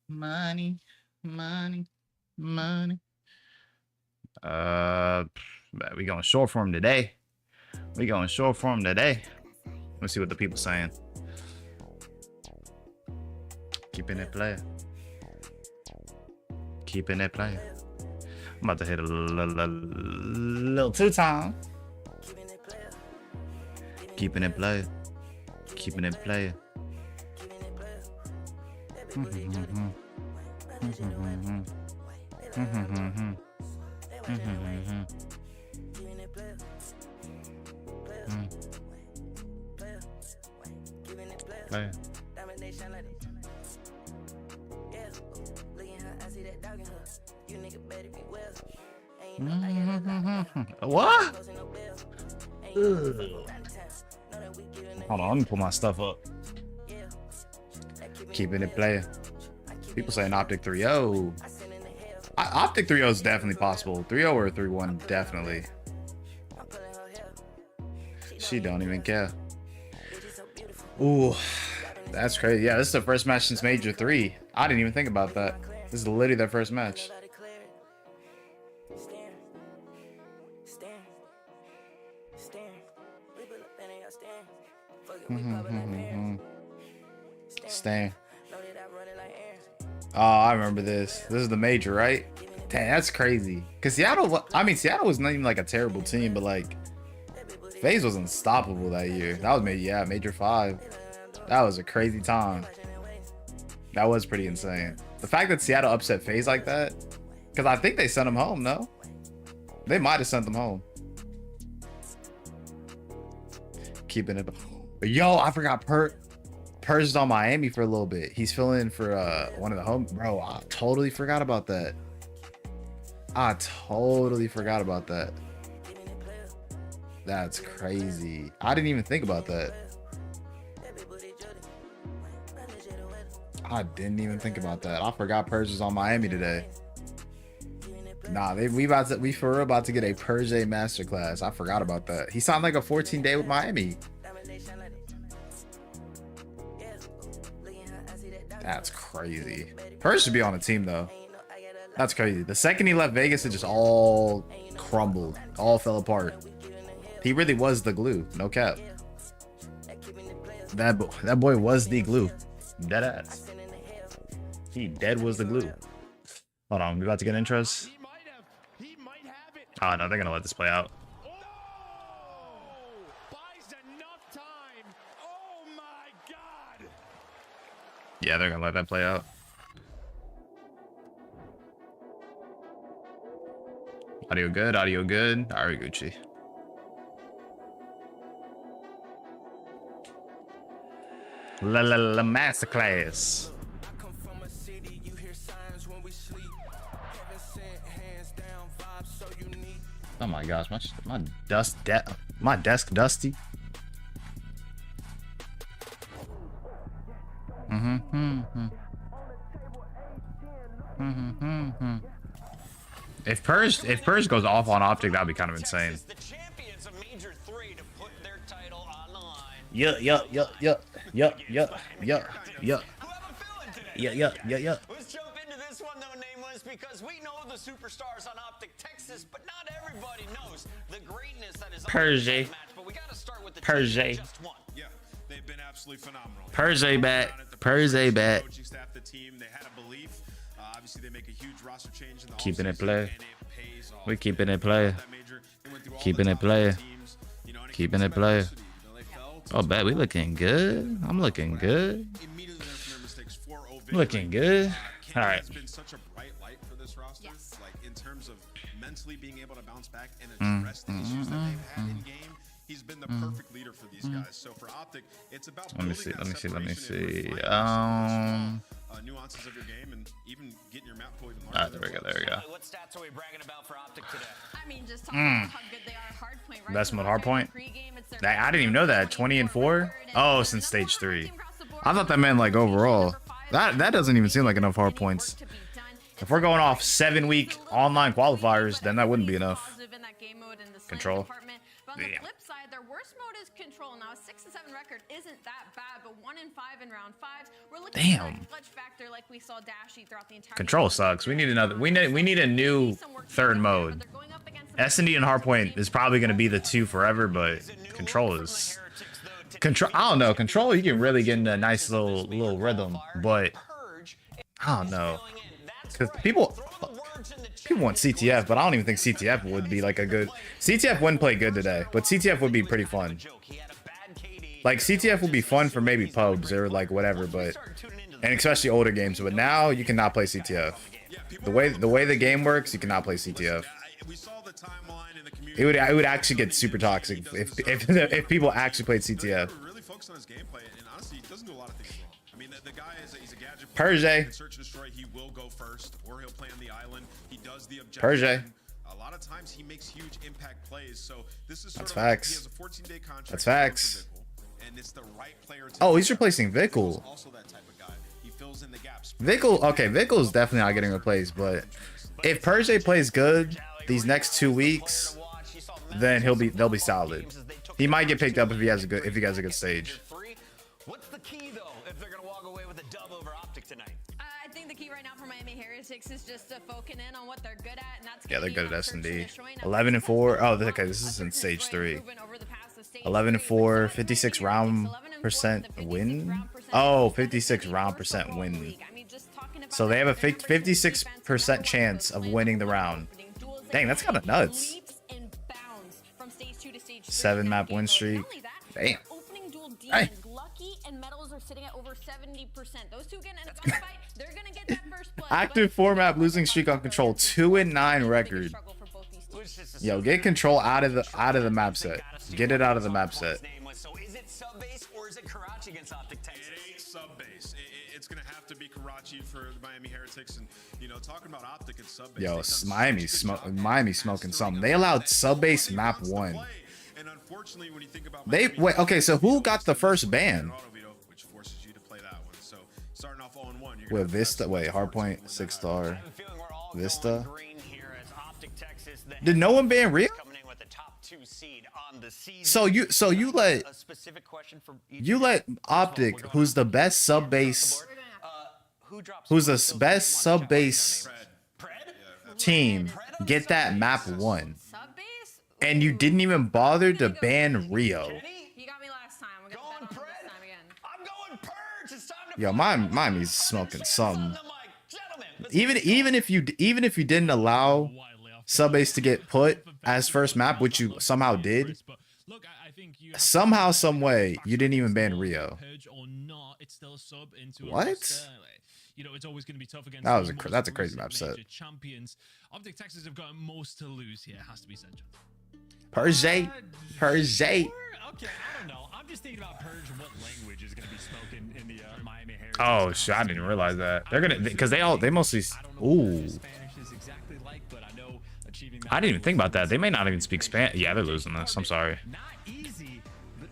Money, money, money. We going short for him today. We going short for him today. Let's see what the people saying. Keeping it player. Keeping it player. I'm about to hit a little two-time. Keeping it player. Keeping it player. Player. What? Hold on, let me pull my stuff up. Keeping it player. People saying Optic 3-0. Optic 3-0 is definitely possible. 3-0 or 3-1, definitely. She don't even care. Ooh, that's crazy. Yeah, this is the first match since Major 3. I didn't even think about that. This is literally their first match. Stan. Oh, I remember this. This is the Major, right? Dang, that's crazy. Because Seattle, I mean, Seattle was not even like a terrible team, but like, FaZe was unstoppable that year. That was Major 5. That was a crazy time. That was pretty insane. The fact that Seattle upset FaZe like that, because I think they sent them home, no? They might have sent them home. Keeping it. Yo, I forgot Purge is on Miami for a little bit. He's filling in for one of the home. Bro, I totally forgot about that. I totally forgot about that. That's crazy. I didn't even think about that. I didn't even think about that. I forgot Purge was on Miami today. Nah, we for real about to get a Purge masterclass. I forgot about that. He signed like a 14-day with Miami. That's crazy. Purge should be on the team though. That's crazy. The second he left Vegas, it just all crumbled, all fell apart. He really was the glue, no cap. That boy was the glue, dead ass. He dead was the glue. Hold on, we about to get intros. Oh no, they're gonna let this play out. Yeah, they're gonna let that play out. Audio good, audio good. Alright, Gucci. La masterclass. Oh my gosh, my desk dusty. If Purge goes off on Optic, that'd be kind of insane. Yeah. Let's jump into this one though, Nameless, because we know the superstars on Optic Texas, but not everybody knows the greatness that is Purge. But we gotta start with the Purge. Yeah, they've been absolutely phenomenal. Purge back. Purge back. The team, they had a belief. Obviously, they make a huge roster change in the keeping it play. We're keeping it play. Keeping it play. Keeping it play. Oh, bad. We looking good. I'm looking good. Looking good. All right. It's been such a bright light for this roster, like in terms of mentally being able to bounce back and address the issues that they've had in game. He's been the perfect leader for these guys. So for Optic, it's about let me see. Nuances of your game and even getting your map pool even larger. There we go. What stats are we bragging about for Optic today? I mean, just talking about how good they are hardpoint, right? Best mode hardpoint. I didn't even know that. 20-4. Oh, since stage 3. I thought that meant like overall. That doesn't even seem like enough hard points. If we're going off 7-week online qualifiers, then that wouldn't be enough. Control. Yeah. is Control. Now a 6-7 record isn't that bad, but 1-5 in round 5. We're looking Damn. at a clutch factor like we saw Dashy throughout the entire Control sucks. We need another. We need a new third mode. S&D and Hardpoint is probably gonna be the two forever, but Control is Control. I don't know. Control, you can really get into a nice little rhythm, but I don't know, because people want CTF, but I don't even think CTF would be like a good. CTF wouldn't play good today, but CTF would be pretty fun. Like CTF would be fun for maybe pubs or like whatever, but and especially older games. But now you cannot play CTF. The way the game works, you cannot play CTF. It would actually get super toxic if people actually played CTF. Perje. Perje. A lot of times he makes huge impact plays, so this is That's facts. He has a 14-day contract. That's facts. And it's the right player to Oh, he's replacing Vickle. Also that type of guy. He fills in the gaps. Vickle, okay, Vickle's definitely not getting replaced, but if Perje plays good these next 2 weeks, then they'll be solid. He might get picked up if he has a good stage. What's the key though if they're gonna walk away with a dub over Optic tonight? I think the key right now for Miami Heretics is just to focus in on what they're good at, and that's Yeah, they're good at S&D. 11-4. Oh, okay, this is in stage 3. 11-4, 56 round percent win. Oh, 56 round percent win. So they have a 56% chance of winning the round. Dang, that's kind of nuts. 7 map win streak. Damn. Hey. Lucky and Metals are sitting at over 70%. Those two get in a fight. They're gonna get that first play. Active 4 map losing streak on Control. 2-9 record. Yo, get Control out of the map set. Get it out of the map set. So is it sub-base or is it Karachi against Optic Texas? It ain't sub-base. It's gonna have to be Karachi for the Miami Heretics, and you know, talking about Optic and sub-base. Yo, Miami smoking something. They allowed sub-base map 1. And unfortunately, when you think about wait, okay, so who got the first ban? Which forces you to play that one. So starting off 0-1, With Vista, wait, Hardpoint 6-star. Vista. Did no one ban Rio? So you let Optic, who's the best sub base, who's the best sub base team, get that map 1, and you didn't even bother to ban Rio. You got me last time. We're gonna bet on this time again. I'm going Purge. It's time to Yo, Miami's smoking something. Even if you didn't allow sub base to get put as first map, which you somehow did, somehow, some way, you didn't even ban Rio. What? You know, it's always going to be tough against that's a crazy map set. Champions. Optic Texas have got most to lose here, has to be said. Perje. Okay, I don't know. I'm just thinking about Purge and what language is going to be spoken in the Miami Heretics. Oh shit, I didn't realize that. They're gonna, because they mostly. Ooh. I didn't even think about that. They may not even speak Spanish. Yeah, they're losing this. I'm sorry.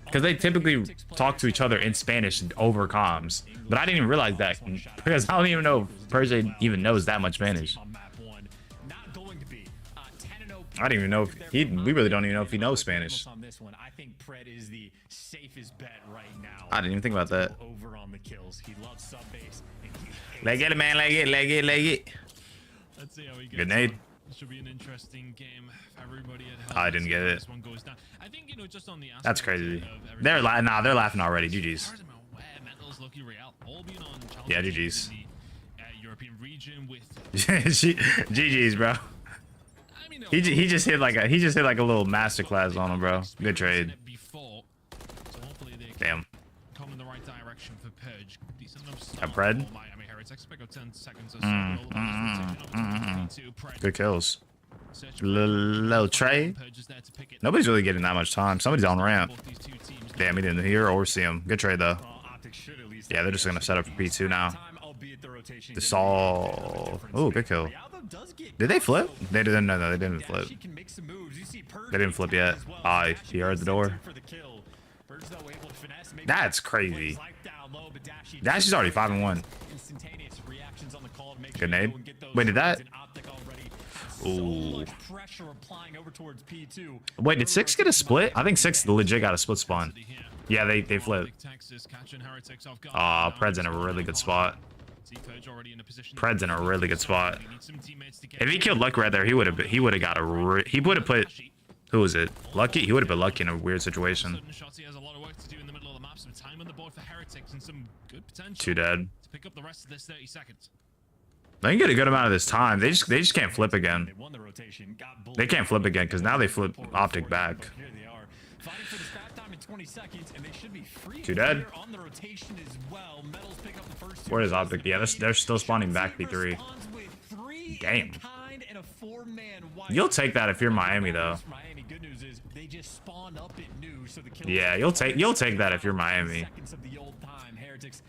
Because they typically talk to each other in Spanish over comms. But I didn't even realize that, because I don't even know if Perje even knows that much Spanish. I don't even know if we really don't even know if he knows Spanish. I didn't even think about that. Leg it, man, leg it. Let's see how he Good nade. Should be an interesting game. Everybody at I didn't get it. This one goes down. I think, you know, just on the That's crazy. They're laughing already. GG's. Yeah, GG's. European region with GG's, bro. He just hit like a little masterclass on him, bro. Good trade. Damn. Come in the right direction for Purge. Got Pred. Good kills. Little Trey. Nobody's really getting that much time. Somebody's on ramp. Damn, he didn't hear or see him. Good trade though. Yeah, they're just gonna set up for P2 now. This all. Oh, good kill. Did they flip? They didn't. No, they didn't flip. They didn't flip yet. He heard the door. Purge, though, able to finesse. Maybe That's crazy. life down low, but Dashy's already 5-1. instantaneous reactions on the call to make Good sure you nade. go and get those Wait, did that? trades, and Optic already has Ooh. so much pressure applying over towards P2. Wait, did 6 get a split? I think 6 legit got a split spawn. Yeah, they flipped. Aw, Pred's in a really good spot. Pred's in a really good spot. If he killed Lucky right there, he would have got a he would have put, who was it? Lucky? He would have been Lucky in a weird situation. 2 dead. They can get a good amount of this time. They just can't flip again. They can't flip again because now they flip Optic back. 2 dead. Where is Optic? Yeah, they're still spawning back P3. Damn. You'll take that if you're Miami though. Yeah, you'll take that if you're Miami.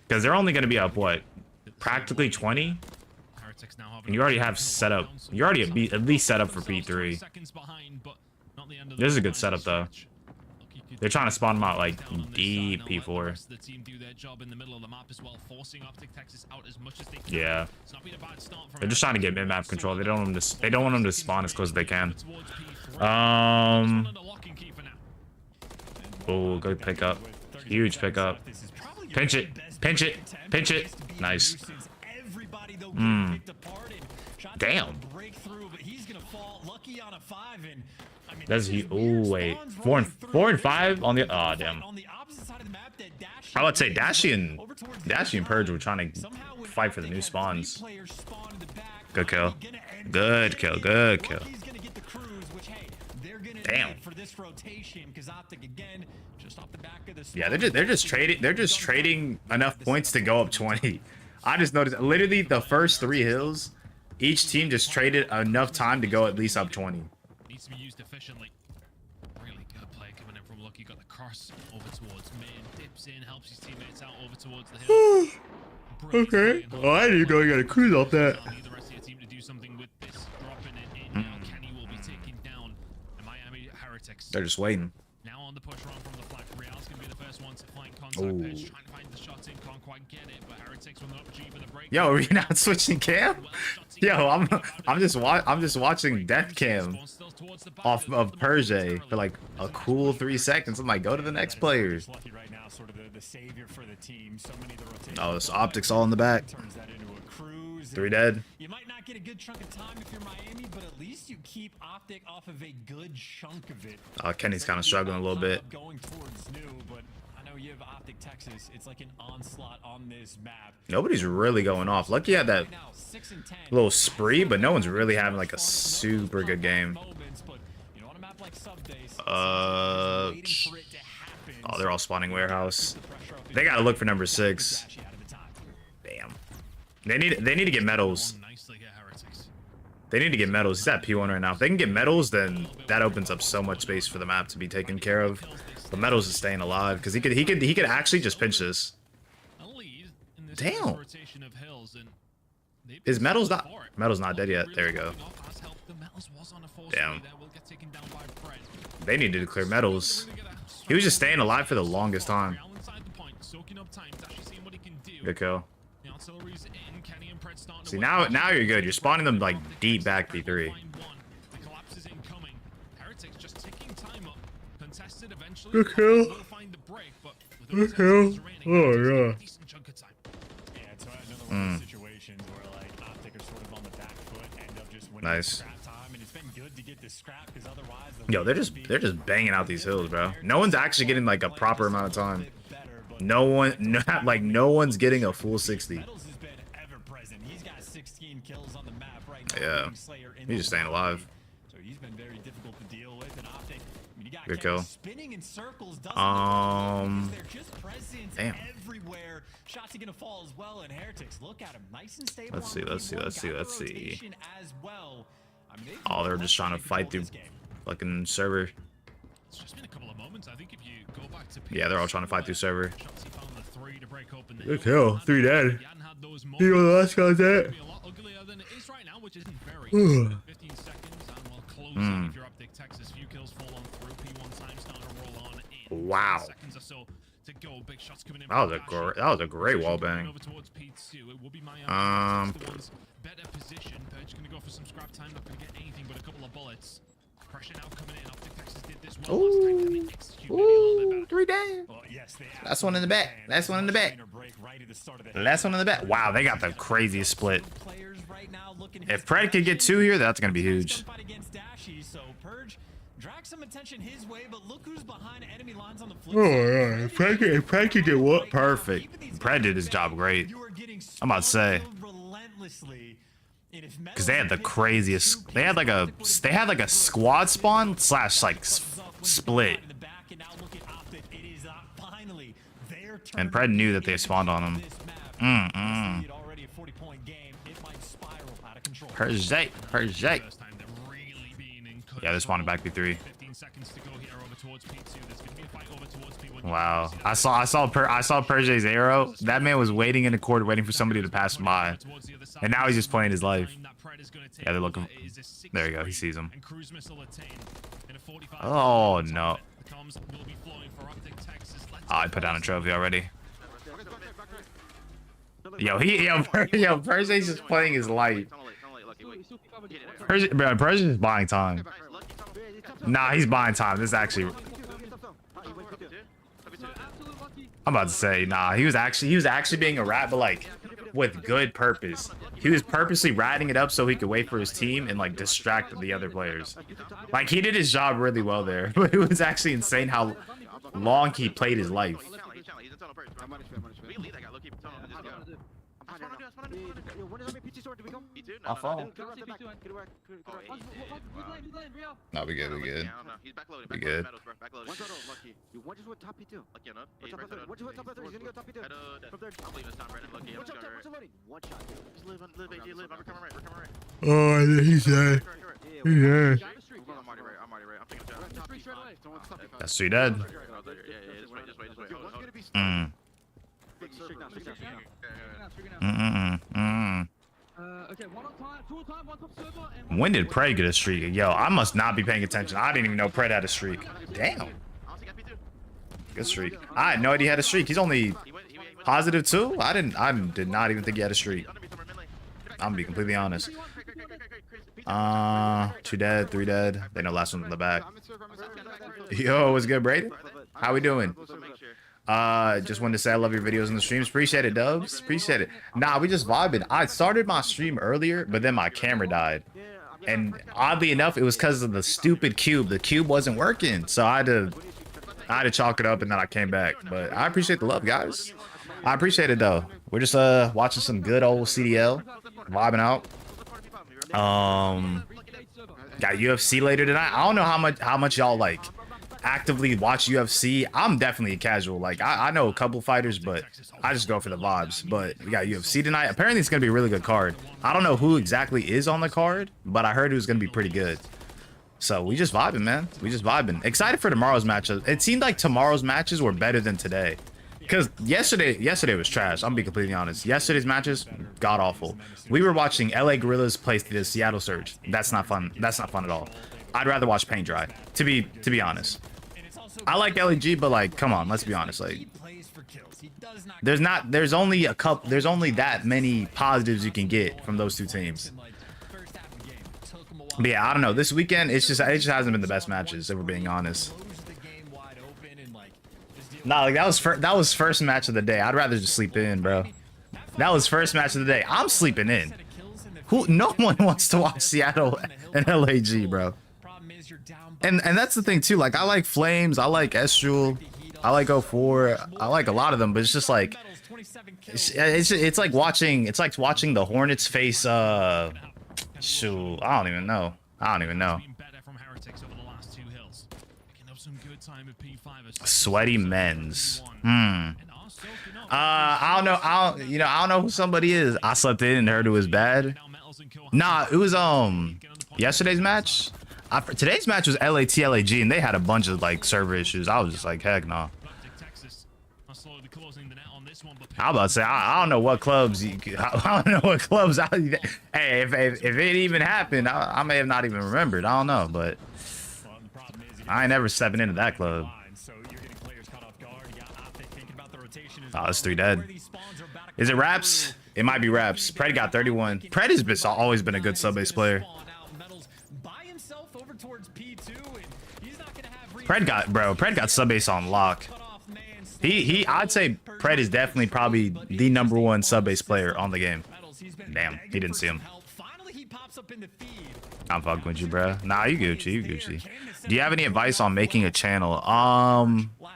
Because they're only going to be up what? Practically 20? And you already have set up. You're already at least set up for P3. This is a good setup though. They're trying to spawn them out like deep P4. Yeah. They're just trying to get mid-map control. They don't want them to spawn as close as they can. Oh, good pickup. Huge pickup. Pinch it. Pinch it. Pinch it. Nice. Damn. That's he. Oh wait, 4 and 5 on the. Oh damn. I would say Dashy and Purge were trying to fight for the new spawns. Good kill. Good kill. Good kill. Damn. Yeah, they're just trading. They're just trading enough points to go up 20. I just noticed literally the first 3 hills, each team just traded enough time to go at least up 20. Needs to be used efficiently. Really good play coming in from Lucky. Got the cross over towards mid, dips in, helps his teammates out over towards the hill. Okay. Oh, I didn't even get a cruise off that. Need the rest of your team to do something with this. Dropping it in now. Kenny will be taken down. And Miami Heretics. They're just waiting. Now on the push run from the flag. Real's gonna be the first one to find contact pitch. Trying to find the shot in, can't quite get it, but Heretics with an opportunity for the break. Yo, are we not switching cam? Yo, I'm just watching Death Cam off of Purge for like a cool 3 seconds. I'm like, go to the next player. Oh, this Optics all in the back. 3 dead. You might not get a good chunk of time if you're Miami, but at least you keep Optic off of a good chunk of it. Kenny's kind of struggling a little bit. Going towards new, but I know you have Optic Texas. It's like an onslaught on this map. Nobody's really going off. Lucky had that little spree, but no one's really having like a super good game. Oh, they're all spawning warehouse. They gotta look for number 6. Damn. They need to get medals. They need to get medals. He's at P1 right now. If they can get medals, then that opens up so much space for the map to be taken care of. But medals is staying alive because he could actually just pinch this. Damn. Is medals not dead yet? There we go. Damn. They needed to clear medals. He was just staying alive for the longest time. Good kill. See, now you're good. You're spawning them like deep back P3. Good kill. Good kill. Oh yeah. Nice. Yo, they're just banging out these hills, bro. No one's actually getting like a proper amount of time. No one's getting a full 60. Yeah, he's just staying alive. Good kill. Damn. Let's see. Oh, they're just trying to fight through fucking server. Yeah, they're all trying to fight through server. Good kill. 3 dead. You know the last guy's dead. Wow. Seconds or so to go. Big shots coming in That was from Dashi. that was a great wall Going bang. over towards P2. It will be Miami Heretics, the ones better position. Purge going to go for some scrap time. Not going to get anything but a couple of bullets. Pressure now coming in. Optic Texas did this well last time. Can they execute maybe a little bit better? 3 down. Well, yes, they That's one in the back. That's one in the back. right at the start of the That's one in the back. Wow, they got the craziest split. players right now looking If Pred could get 2 here, that's gonna be huge. Fight against Dashi, so Purge drag some attention his way, but look who's behind enemy lines on the flip side. If Pred could get what? Perfect. Pred did his job great. You are getting I'm about to say. relentlessly. Because they had the craziest. They had like a squad spawn slash like split. And Pred knew that they spawned on him. Purge. First time they're really being in Yeah, they're spawning back B3. 15 seconds to go here over towards P2. There's going to be a fight over towards P1. Wow. I saw Purge's arrow. That man was waiting in the court waiting for somebody to pass him by. And now he's just playing his life. Yeah, they're looking. There you go. He sees him. Oh, no. Oh, I put down a trophy already. Yo, Purge's just playing his life. Purge's just buying time. Nah, he's buying time. This is actually... I'm about to say, nah, he was actually being a rat, but like with good purpose. He was purposely ratting it up so he could wait for his team and like distract the other players. Like he did his job really well there, but it was actually insane how long he played his life. My phone. No, we good. We good. Oh, he's there. He's there. That's three dead. When did Pred get a streak? Yo, I must not be paying attention. I didn't even know Pred had a streak. Damn. Good streak. I had no idea he had a streak. He's only positive 2. I did not even think he had a streak. I'm gonna be completely honest. 2 dead, 3 dead. They know last one's in the back. Yo, what's good, Brady? How we doing? Just wanted to say I love your videos and the streams. Appreciate it, Dubs. Appreciate it. Nah, we just vibing. I started my stream earlier, but then my camera died. And oddly enough, it was because of the stupid cube. The cube wasn't working, so I had to chalk it up, and then I came back. But I appreciate the love, guys. I appreciate it though. We're just watching some good old CDL, vibing out. Got UFC later tonight. I don't know how much y'all like actively watch UFC. I'm definitely a casual. Like I know a couple fighters, but I just go for the vibes. But we got UFC tonight. Apparently it's gonna be a really good card. I don't know who exactly is on the card, but I heard it was gonna be pretty good. So we just vibing, man. We just vibing. Excited for tomorrow's matches. It seemed like tomorrow's matches were better than today. Because yesterday was trash. I'm gonna be completely honest. Yesterday's matches, god awful. We were watching LA Guerillas play the Seattle Surge. That's not fun. That's not fun at all. I'd rather watch paint dry. To be honest. I like LAG, but like, come on, let's be honest. Like, there's only that many positives you can get from those two teams. But yeah, I don't know. This weekend, it just hasn't been the best matches, if we're being honest. Nah, like that was first match of the day. I'd rather just sleep in, bro. That was first match of the day. I'm sleeping in. No one wants to watch Seattle and LAG, bro. And that's the thing too. Like I like Flames, I like Estrel, I like 04, I like a lot of them, but it's just like it's like watching the Hornets face shoot, I don't even know. Sweaty men's. I don't know who somebody is. I slept in and heard it was bad. Nah, it was yesterday's match. Today's match was LAG, and they had a bunch of like server issues. I was just like, heck no. I was about to say, I don't know what clubs I don't know what clubs hey, if it even happened, I may have not even remembered. I don't know, but I ain't never stepping into that club. Oh, that's 3 dead. Is it Raps? It might be Raps. Pred got 31. Pred has always been a good sub-base player. Pred got sub-base on lock. I'd say Pred is definitely probably the #1 sub-base player on the game. Damn, he didn't see him. I'm fucking with you, bro. Nah, you Gucci. Do you have any advice on making a channel?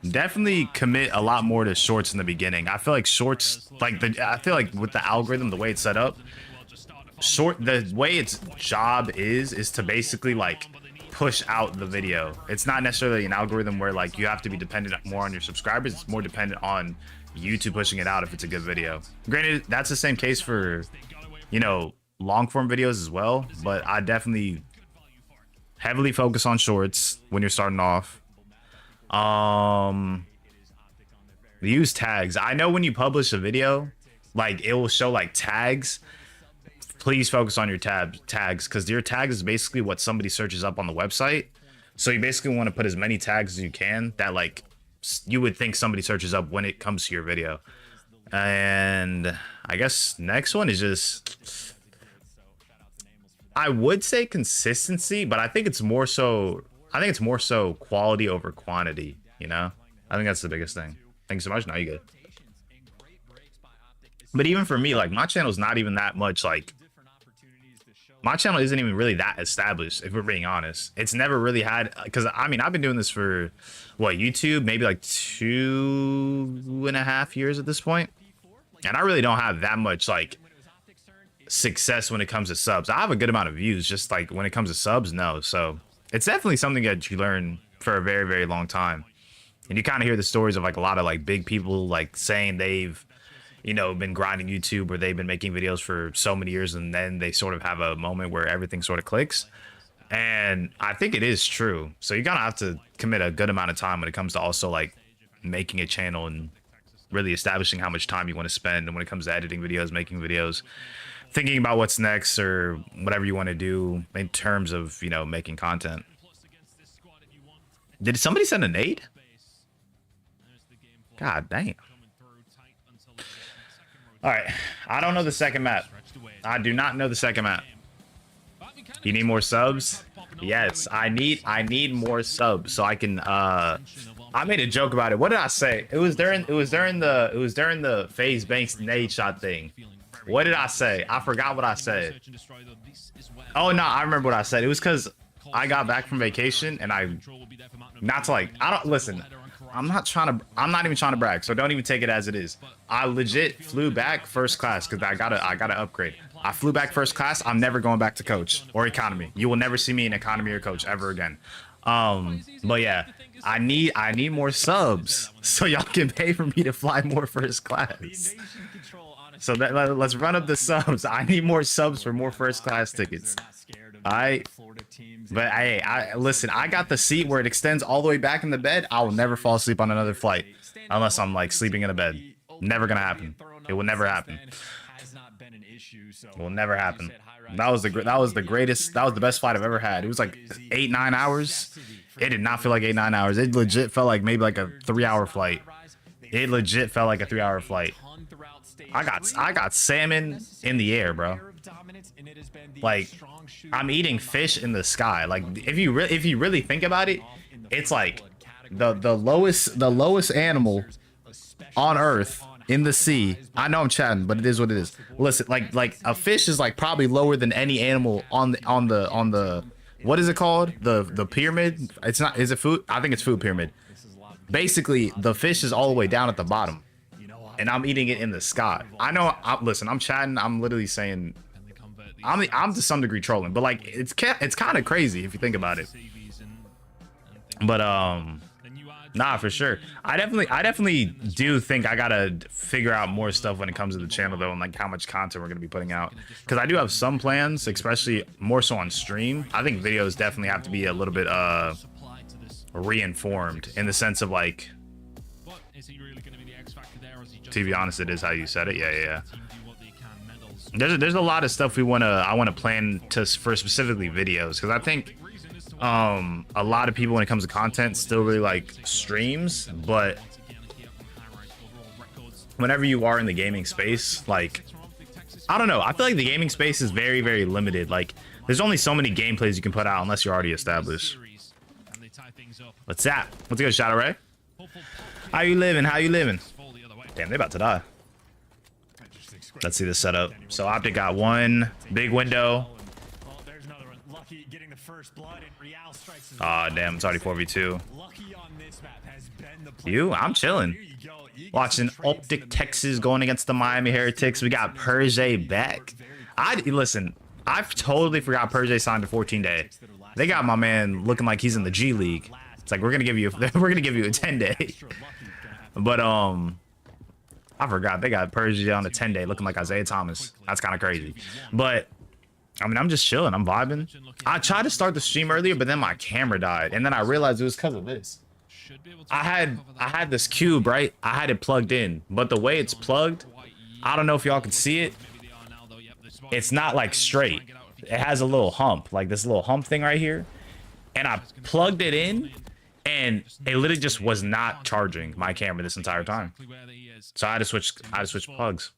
Definitely commit a lot more to shorts in the beginning. I feel like shorts, I feel like with the algorithm, the way it's set up, the way its job is to basically like push out the video. It's not necessarily an algorithm where like you have to be dependent more on your subscribers. It's more dependent on YouTube pushing it out if it's a good video. Granted, that's the same case for, you know, long form videos as well, but I definitely heavily focus on shorts when you're starting off. Use tags. I know when you publish a video, like it will show like tags. Please focus on your tags, because your tags is basically what somebody searches up on the website. So you basically want to put as many tags as you can that like you would think somebody searches up when it comes to your video. And I guess next one is just, I would say consistency, but I think it's more so quality over quantity, you know? I think that's the biggest thing. Thanks so much. Now you good. But even for me, like my channel's not even that much, like my channel isn't even really that established, if we're being honest. It's never really had, because I mean, I've been doing this for what, YouTube, maybe like 2.5 years at this point. And I really don't have that much like success when it comes to subs. I have a good amount of views, just like when it comes to subs, no. So it's definitely something that you learn for a very, very long time. And you kind of hear the stories of like a lot of like big people like saying they've, you know, been grinding YouTube or they've been making videos for so many years, and then they sort of have a moment where everything sort of clicks. And I think it is true. So you gotta have to commit a good amount of time when it comes to also like making a channel and really establishing how much time you want to spend. And when it comes to editing videos, making videos, thinking about what's next or whatever you want to do in terms of, you know, making content. Did somebody send a nade? God damn. All right, I don't know the second map. I do not know the second map. You need more subs? Yes, I need more subs so I can I made a joke about it. What did I say? It was during the FaZe Banks nade shot thing. What did I say? I forgot what I said. Oh no, I remember what I said. It was because I got back from vacation and I'm not even trying to brag, so don't even take it as it is. I legit flew back first class because I gotta upgrade. I flew back first class. I'm never going back to coach or economy. You will never see me in economy or coach ever again. But yeah, I need more subs so y'all can pay for me to fly more first class. So let's run up the subs. I need more subs for more first class tickets. But hey, listen, I got the seat where it extends all the way back in the bed. I will never fall asleep on another flight unless I'm like sleeping in a bed. Never gonna happen. It will never happen. It will never happen. That was the best flight I've ever had. It was like 8-9 hours. It did not feel like 8-9 hours. It legit felt like maybe like a 3-hour flight. It legit felt like a 3-hour flight. I got salmon in the air, bro. Like I'm eating fish in the sky. Like if you really think about it, it's like the lowest animal on Earth in the sea. I know I'm chatting, but it is what it is. Listen, like a fish is like probably lower than any animal on the what is it called? The pyramid? It's not. Is it food? I think it's food pyramid. Basically, the fish is all the way down at the bottom, and I'm eating it in the sky. I know. Listen, I'm chatting. I'm literally saying. I'm to some degree trolling, but like it's kind of crazy if you think about it. But nah, for sure. I definitely do think I gotta figure out more stuff when it comes to the channel though, and like how much content we're gonna be putting out. Because I do have some plans, especially more so on stream. I think videos definitely have to be a little bit reinformed in the sense of like. To be honest, it is how you said it. Yeah. There's a lot of stuff I want to plan for specifically videos, because I think a lot of people when it comes to content still really like streams, but whenever you are in the gaming space, like, I don't know. I feel like the gaming space is very, very limited. Like, there's only so many gameplays you can put out unless you're already established. What's that? What's good, Shadow Ray? How you living? How you living? Damn, they about to die. Let's see this setup. So Optic got one big window. Ah, damn, it's already 4v2. You? I'm chilling. Watching Optic Texas going against the Miami Heretics. We got Perje back. Listen, I've totally forgot Perje signed a 14-day. They got my man looking like he's in the G League. It's like we're gonna give you a 10-day. But I forgot they got Perje on a 10-day looking like Isaiah Thomas. That's kind of crazy. But I mean, I'm just chilling. I'm vibing. I tried to start the stream earlier, but then my camera died, and then I realized it was because of this. I had this cube, right? I had it plugged in, but the way it's plugged, I don't know if y'all can see it. It's not like straight. It has a little hump, like this little hump thing right here. And I plugged it in, and it literally just was not charging my camera this entire time. So I had to switch plugs.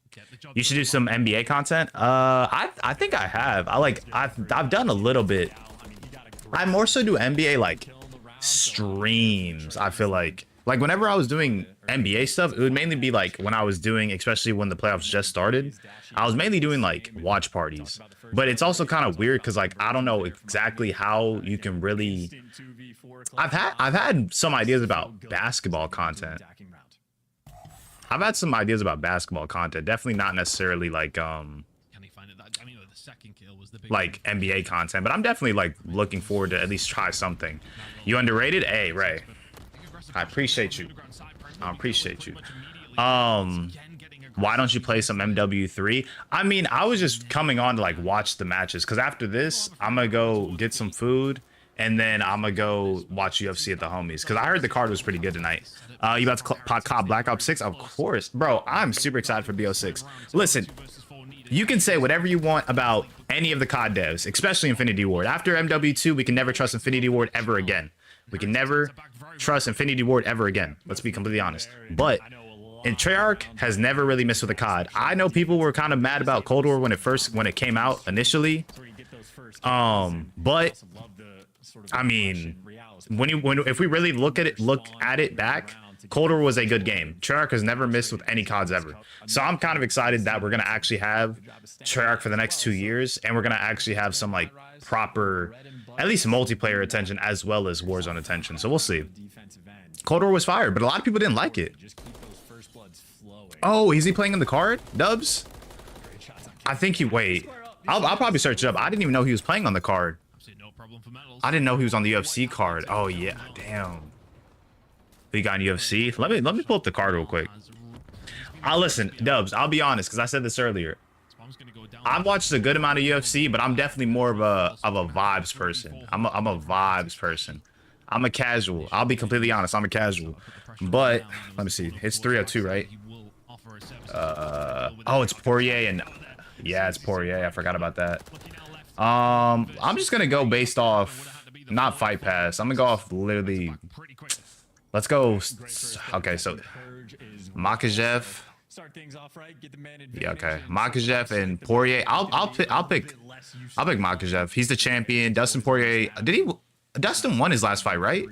You should do some NBA content. I think I have. I've done a little bit. I more so do NBA like streams. I feel like whenever I was doing NBA stuff, it would mainly be like when I was doing, especially when the playoffs just started, I was mainly doing like watch parties. But it's also kind of weird because like I don't know exactly how you can really. I've had some ideas about basketball content. I've had some ideas about basketball content. Definitely not necessarily like NBA content, but I'm definitely like looking forward to at least try something. You underrated? Hey, Ray. I appreciate you. I appreciate you. Why don't you play some MW3? I mean, I was just coming on to like watch the matches because after this, I'm gonna go get some food and then I'm gonna go watch UFC at the homies because I heard the card was pretty good tonight. You about to cop Black Ops 6? Of course, bro. I'm super excited for BO6. Listen, you can say whatever you want about any of the COD devs, especially Infinity Ward. After MW2, we can never trust Infinity Ward ever again. We can never trust Infinity Ward ever again. Let's be completely honest. But and Treyarch has never really missed with a COD. I know people were kind of mad about Cold War when it came out initially. But I mean, if we really look at it back, Cold War was a good game. Treyarch has never missed with any CODs ever. So I'm kind of excited that we're gonna actually have Treyarch for the next 2 years, and we're gonna actually have some like proper, at least multiplayer attention as well as Warzone attention. So we'll see. Cold War was fired, but a lot of people didn't like it. Oh, is he playing in the card? Dubs? I think he, wait. I'll probably search it up. I didn't even know he was playing on the card. I didn't know he was on the UFC card. Oh yeah, damn. He got on UFC. Let me pull up the card real quick. Listen, Dubs, I'll be honest, because I said this earlier. I've watched a good amount of UFC, but I'm definitely more of a vibes person. I'm a vibes person. I'm a casual. I'll be completely honest. I'm a casual. But let me see. It's 302, right? Oh, it's Poirier and yeah, it's Poirier. I forgot about that. I'm just gonna go based off not Fight Pass. I'm gonna go off literally. Let's go. Okay, so Makachev. Yeah, okay. Makachev and Poirier. I'll pick Makachev. He's the champion. Dustin Poirier. Dustin won his last fight, right?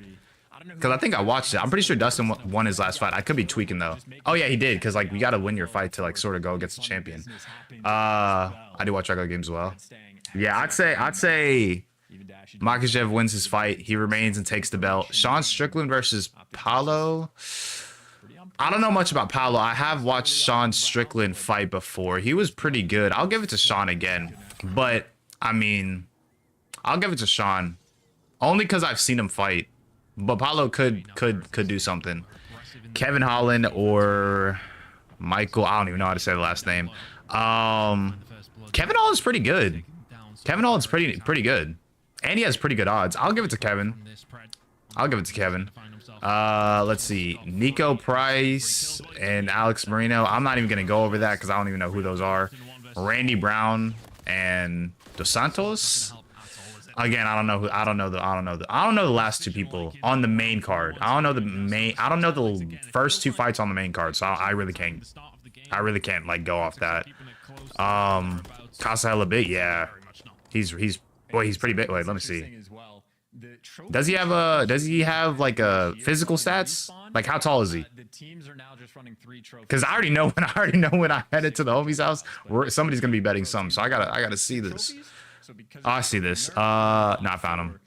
Because I think I watched it. I'm pretty sure Dustin won his last fight. I could be tweaking though. Oh yeah, he did. Because like you got to win your fight to like sort of go against the champion. I do watch regular games as well. Yeah, I'd say Makachev wins his fight. He remains and takes the belt. Sean Strickland versus Paulo. I don't know much about Paulo. I have watched Sean Strickland fight before. He was pretty good. I'll give it to Sean again. But I mean, I'll give it to Sean only because I've seen him fight. But Paulo could do something. Kevin Holland or Michael. I don't even know how to say the last name. Kevin Holland's pretty good. Kevin Holland's pretty good. And he has pretty good odds. I'll give it to Kevin. Let's see. Nico Price and Alex Marino. I'm not even gonna go over that because I don't even know who those are. Randy Brown and Dos Santos. Again, I don't know the last two people on the main card. I don't know the first two fights on the main card, so I really can't I really can't like go off that. Casa hella big, yeah. He's pretty big. Wait, let me see. Does he have like a physical stats? Like how tall is he? Because I already know when I head into the homie's house, somebody's gonna be betting some. So I gotta see this. Oh, I see this. No, I found him.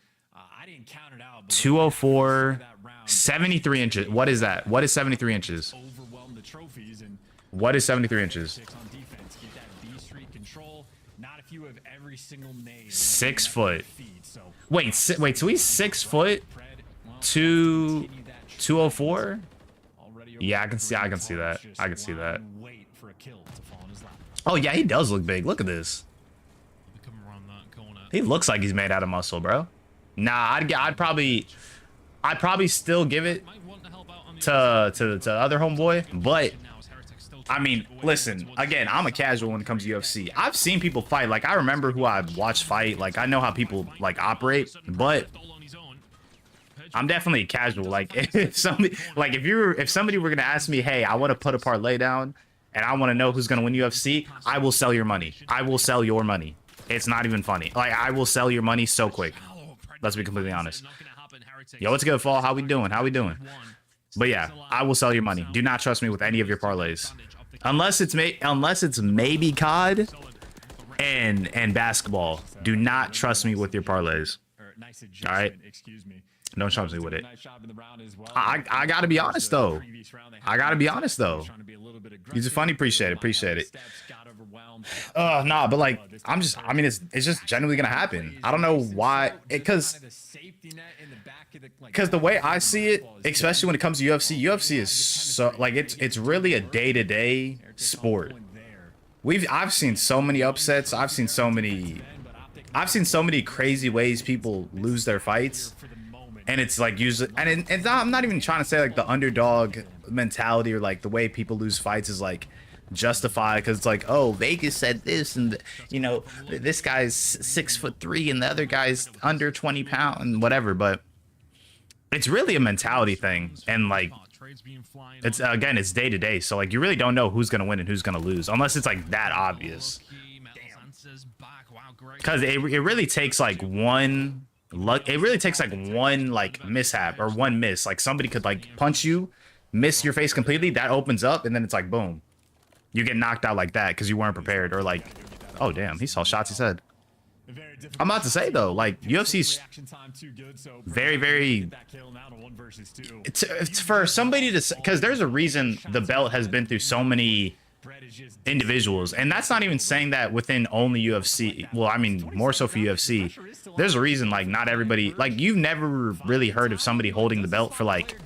204, 73 inches. What is that? What is 73 inches? What is 73 inches? 6 foot. Wait, so he's 6 foot? 204? Yeah, I can see that. I can see that. Oh yeah, he does look big. Look at this. He looks like he's made out of muscle, bro. Nah, I'd probably still give it to other homeboy, but I mean, listen, again, I'm a casual when it comes to UFC. I've seen people fight. Like, I remember who I watched fight. Like, I know how people like operate, but I'm definitely casual. Like, if somebody were gonna ask me, hey, I want to put a parlay down and I want to know who's gonna win UFC, I will sell your money. I will sell your money. It's not even funny. Like, I will sell your money so quick. Let's be completely honest. Yo, what's good, Fall? How we doing? How we doing? But yeah, I will sell your money. Do not trust me with any of your parlays, unless it's maybe COD and basketball. Do not trust me with your parlays. All right. Don't trust me with it. I gotta be honest though. He's a funny. Appreciate it. Nah, but like, I mean, it's just generally gonna happen. I don't know why, because the way I see it, especially when it comes to UFC is so like it's really a day-to-day sport. I've seen so many upsets. I've seen so many crazy ways people lose their fights, and it's like usually, and I'm not even trying to say like the underdog mentality or like the way people lose fights is like justified because it's like, oh, Vegas said this, and you know, this guy's 6'3" and the other guy's under 20 pounds and whatever. But it's really a mentality thing, and like it's day to day. So like you really don't know who's gonna win and who's gonna lose unless it's like that obvious. Because it really takes like one like mishap or one miss. Like somebody could like punch you, miss your face completely, that opens up, and then it's like boom. You get knocked out like that because you weren't prepared, or like, oh damn, he saw shots he said. I'm about to say though, like UFC's very, very. It's for somebody to, because there's a reason the belt has been through so many individuals, and that's not even saying that within only UFC. Well, I mean more so for UFC. There's a reason like not everybody, like you've never really heard of somebody holding the belt for like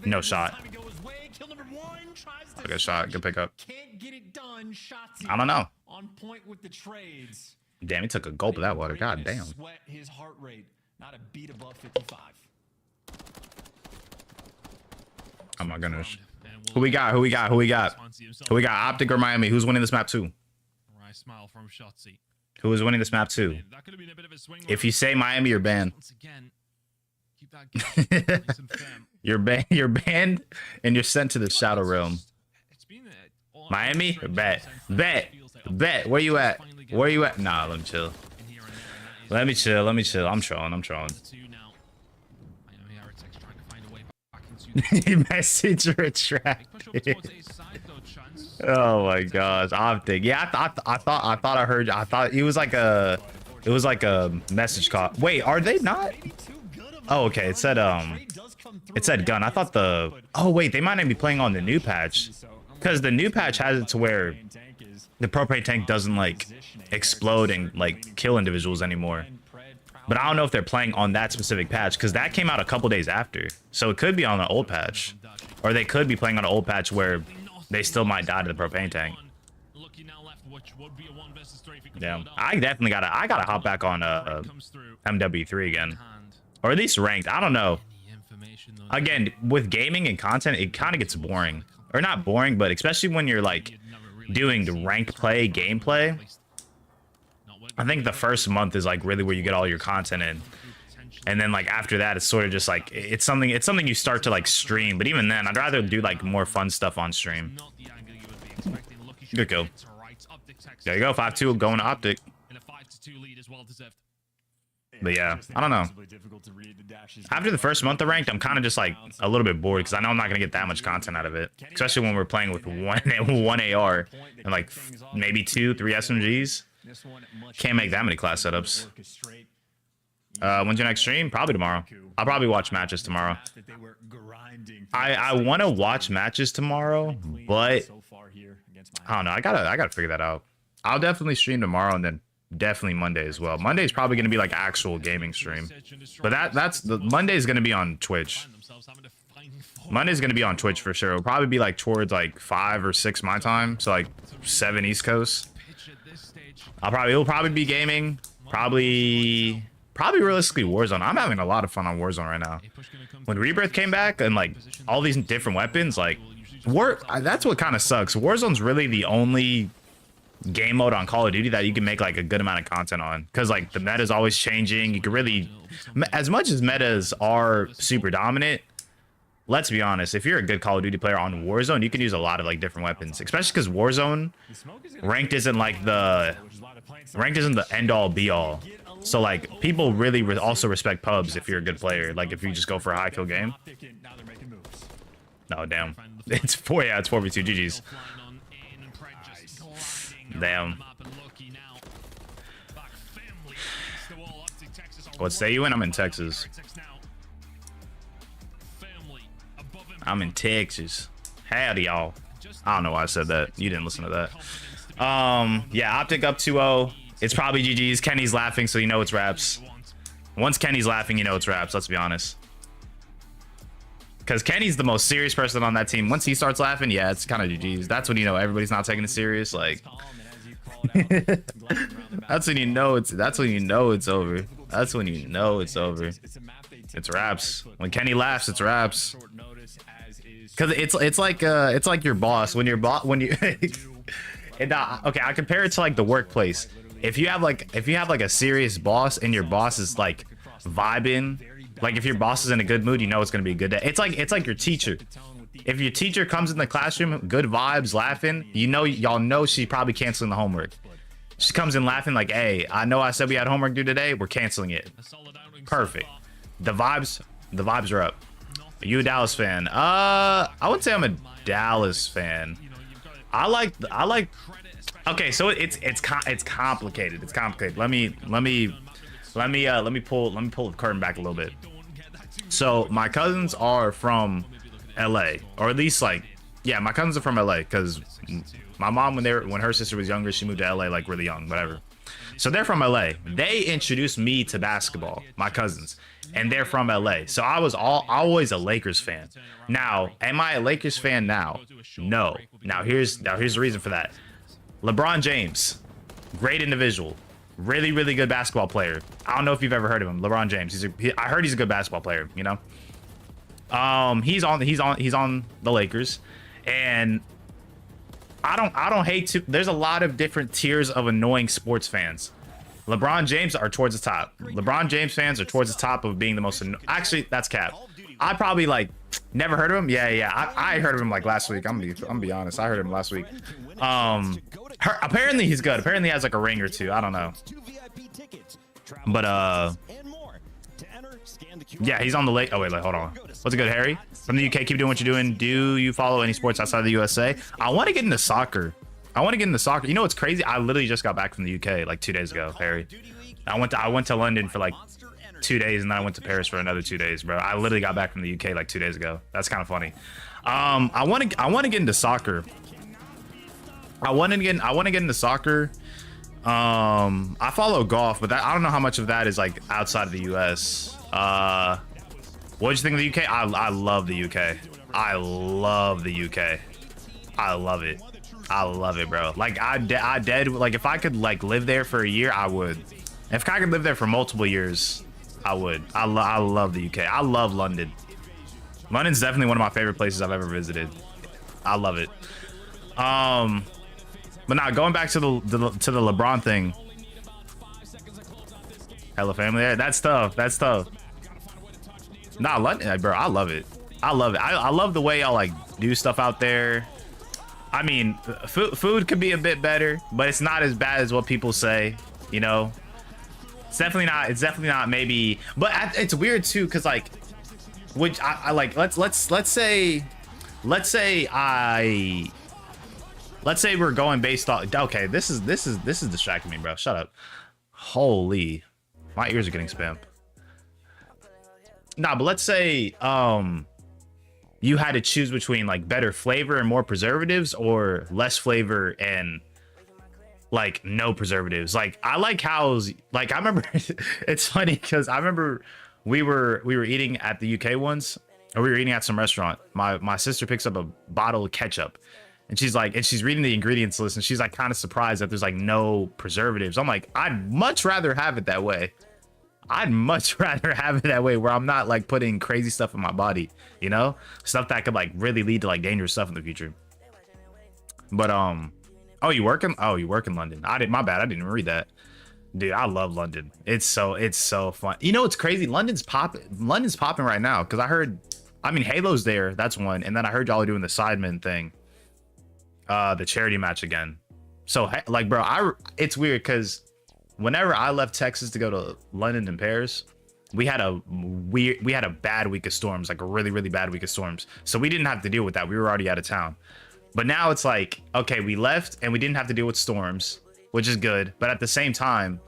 no shot. Good shot, good pickup. I don't know. On point with the trades. Damn, he took a gulp of that water. God damn. His heart rate, not a beat above 55. Oh my goodness. Who we got? Optic or Miami? Who's winning this map too? Who is winning this map too? If you say Miami, you're banned. You're banned and you're sent to the Shadow Realm. Miami? Bet. Where you at? Nah, let me chill. I'm trolling. Message retracted. Oh my gosh, Optic. Yeah, I thought it was like a message call. Wait, are they not? Oh, okay. It said gun. I thought oh wait, they might not be playing on the new patch, because the new patch has it to where the propane tank doesn't like explode and like kill individuals anymore. But I don't know if they're playing on that specific patch, because that came out a couple days after. So it could be on the old patch, or they could be playing on an old patch where they still might die to the propane tank. Damn, I gotta hop back on MW3 again, or at least ranked. I don't know. Again, with gaming and content, it kind of gets boring, or not boring, but especially when you're like doing the ranked play gameplay. I think the first month is like really where you get all your content in, and then like after that, it's sort of just like it's something you start to like stream. But even then, I'd rather do like more fun stuff on stream. Good kill. Right, Optic Texas. There you go. 5-2 going to Optic. In a 5-2 lead is well deserved. But yeah, I don't know. After the first month of ranked, I'm kind of just like a little bit bored because I know I'm not gonna get that much content out of it, especially when we're playing with one AR and like maybe 2-3 SMGs. Can't make that many class setups. When's your next stream? Probably tomorrow. I'll probably watch matches tomorrow. I want to watch matches tomorrow, but I don't know. I gotta figure that out. I'll definitely stream tomorrow and then definitely Monday as well. Monday is probably going to be like actual gaming stream, but that's the Monday is going to be on Twitch. Monday's going to be on Twitch for sure. It'll probably be like towards like 5 or 6 my time, so like 7 East Coast. It'll probably be gaming. Probably realistically Warzone. I'm having a lot of fun on Warzone right now. When Rebirth came back and like all these different weapons, like that's what kind of sucks. Warzone's really the only game mode on Call of Duty that you can make like a good amount of content on, because like the meta is always changing. You can really, as much as metas are super dominant, let's be honest, if you're a good Call of Duty player on Warzone, you can use a lot of like different weapons, especially because Warzone ranked isn't the end all be all. So like people really also respect pubs if you're a good player, like if you just go for a high kill game. No, damn, it's 4v2. GG's. Damn. What state you in? I'm in Texas. I'm in Texas. Howdy, y'all. I don't know why I said that. You didn't listen to that. Yeah, Optic up 2-0. It's probably GG's. Kenny's laughing, so you know it's raps. Once Kenny's laughing, you know it's raps. Let's be honest. Because Kenny's the most serious person on that team. Once he starts laughing, yeah, it's kind of GG's. That's when you know everybody's not taking it serious. Like, that's when you know it's over. That's when you know it's over. It's raps. When Kenny laughs, it's raps. Because it's like your boss. When you okay, I compare it to like the workplace. If you have like a serious boss and your boss is like vibing, like if your boss is in a good mood, you know it's gonna be a good day. It's like your teacher. If your teacher comes in the classroom, good vibes, laughing, y'all know she's probably canceling the homework. She comes in laughing like, hey, I know I said we had homework due today. We're canceling it. Perfect. The vibes are up. Are you a Dallas fan? I wouldn't say I'm a Dallas fan. I like. Okay, so it's complicated. It's complicated. Let me pull the curtain back a little bit. So my cousins are from LA, or at least like, yeah, my cousins are from LA because my mom, when her sister was younger, she moved to LA like really young, whatever. So they're from LA. They introduced me to basketball, my cousins, and they're from LA. So I was always a Lakers fan. Now, am I a Lakers fan now? No. Now here's the reason for that. LeBron James, great individual, really, really good basketball player. I don't know if you've ever heard of him. LeBron James. I heard he's a good basketball player, you know? He's on the Lakers, and I don't hate to. There's a lot of different tiers of annoying sports fans. LeBron James are towards the top. LeBron James fans are towards the top of being the most. Actually, that's cap. I probably like never heard of him. Yeah. I heard of him like last week. I'm gonna be honest. I heard him last week. Apparently he's good. Apparently he has like a ring or two. I don't know. But yeah, he's on the lake. Oh wait, hold on. What's it good, Harry? From the UK, keep doing what you're doing. Do you follow any sports outside of the USA? I want to get into soccer. You know what's crazy? I literally just got back from the UK like 2 days ago, Harry. I went to London for like 2 days, and then I went to Paris for another 2 days, bro. I literally got back from the UK like 2 days ago. That's kind of funny. I want to get into soccer. I want to get into soccer. I follow golf, but I don't know how much of that is like outside of the US. What did you think of the UK? I love the UK. I love the UK. I love it. I love it, bro. Like I dead. Like if I could like live there for a year, I would. If I could live there for multiple years, I would. I love the UK. I love London. London's definitely one of my favorite places I've ever visited. I love it. But now going back to the LeBron thing. Hella family there. That's tough. Nah, London, bro. I love it. I love the way y'all like do stuff out there. I mean, food could be a bit better, but it's not as bad as what people say, you know. It's definitely not. It's definitely not. Maybe, but it's weird too, because like, which I like. Let's say we're going based on. Okay, this is distracting me, bro. Shut up. Holy, my ears are getting spammed. Nah, but let's say you had to choose between like better flavor and more preservatives, or less flavor and like no preservatives. Like I like how's like I remember it's funny because I remember we were eating at the UK once, or we were eating at some restaurant. My sister picks up a bottle of ketchup, and she's like, and she's reading the ingredients list, and she's like kind of surprised that there's like no preservatives. I'm like, I'd much rather have it that way. I'd much rather have it that way, where I'm not like putting crazy stuff in my body, you know, stuff that could like really lead to like dangerous stuff in the future. But oh, you work in London? My bad, I didn't even read that. Dude, I love London. It's so fun. You know, it's crazy. London's popping right now, because I mean Halo's there, that's one, and then I heard y'all are doing the Sidemen thing, the charity match again. So like, bro, it's weird because whenever I left Texas to go to London and Paris, we had a bad week of storms, like a really, really bad week of storms. So we didn't have to deal with that. We were already out of town. But now it's like, okay, we left and we didn't have to deal with storms, which is good. But at the same time,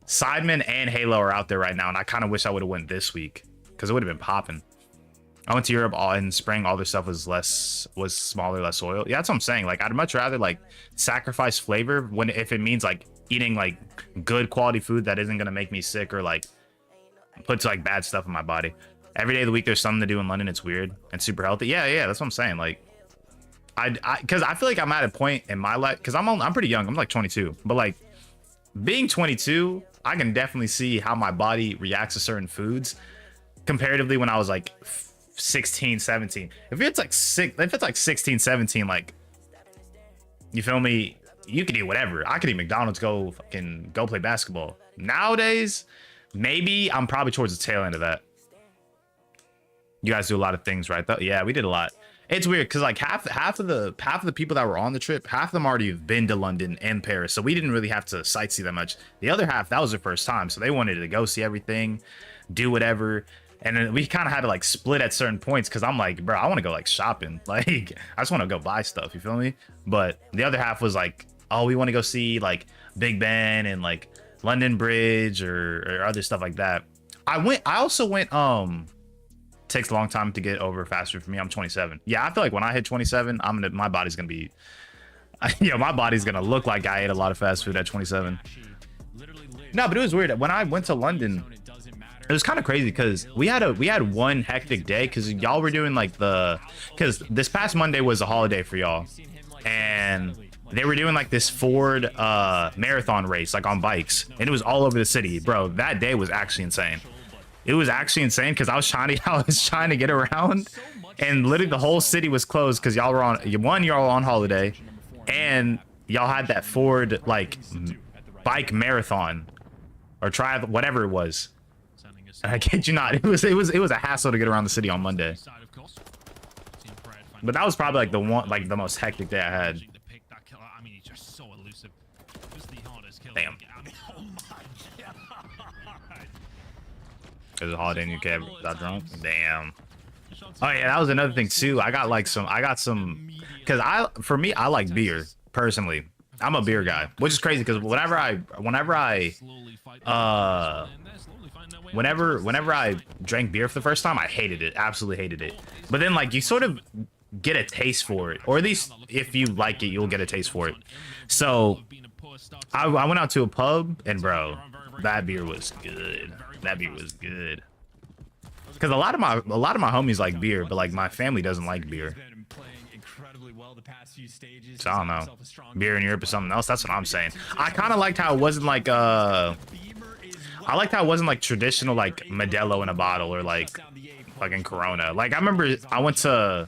Sidemen and Halo are out there right now, and I kind of wish I would have went this week, because it would have been popping. I went to Europe all in spring. All their stuff was smaller, less oil. Yeah, that's what I'm saying. Like, I'd much rather like sacrifice flavor if it means like eating like good quality food that isn't gonna make me sick or like puts like bad stuff in my body. Every day of the week there's something to do in London. It's weird and super healthy. Yeah, that's what I'm saying. Like, because I feel like I'm at a point in my life, because I'm pretty young. I'm like 22, but like being 22, I can definitely see how my body reacts to certain foods comparatively when I was like 16, 17. If it's like 16, 17, like, you feel me, you could eat whatever. I could eat McDonald's, go play basketball. Nowadays, maybe I'm probably towards the tail end of that. You guys do a lot of things, right? Though, yeah, we did a lot. It's weird because like half of the people that were on the trip, half of them already have been to London and Paris, so we didn't really have to sightsee that much. The other half, that was their first time, so they wanted to go see everything, do whatever. And then we kind of had to like split at certain points, because I'm like, bro, I want to go like shopping. Like, I just want to go buy stuff. You feel me? But the other half was like, oh, we want to go see like Big Ben and like London Bridge or other stuff like that. I also went, takes a long time to get over fast food for me. I'm 27. Yeah, I feel like when I hit 27, my body's going to be, my body's going to look like I ate a lot of fast food at 27. No, but it was weird. When I went to London, it was kind of crazy because we had one hectic day, because y'all were doing like because this past Monday was a holiday for y'all, and they were doing like this Ford marathon race, like on bikes, and it was all over the city, bro. That day was actually insane. It was actually insane because I was trying to get around, and literally the whole city was closed because y'all were on holiday, and y'all had that Ford like bike marathon or triathlon, whatever it was. And I kid you not, it was a hassle to get around the city on Monday. But that was probably like the most hectic day I had. Damn. There's a holiday in UK. Got drunk. Damn. Oh yeah, that was another thing too. I got some, because I like beer personally. I'm a beer guy, which is crazy because whenever I drank beer for the first time, I hated it, absolutely hated it. But then like you sort of get a taste for it, or at least if you like it, you'll get a taste for it. So I went out to a pub, and bro, that beer was good. That beer was good. Because a lot of my homies like beer, but like my family doesn't like beer. So I don't know. Beer in Europe or something else. That's what I'm saying. I kind of liked how it wasn't like I liked how it wasn't like traditional like Modelo in a bottle or like fucking Corona. Like I remember I went to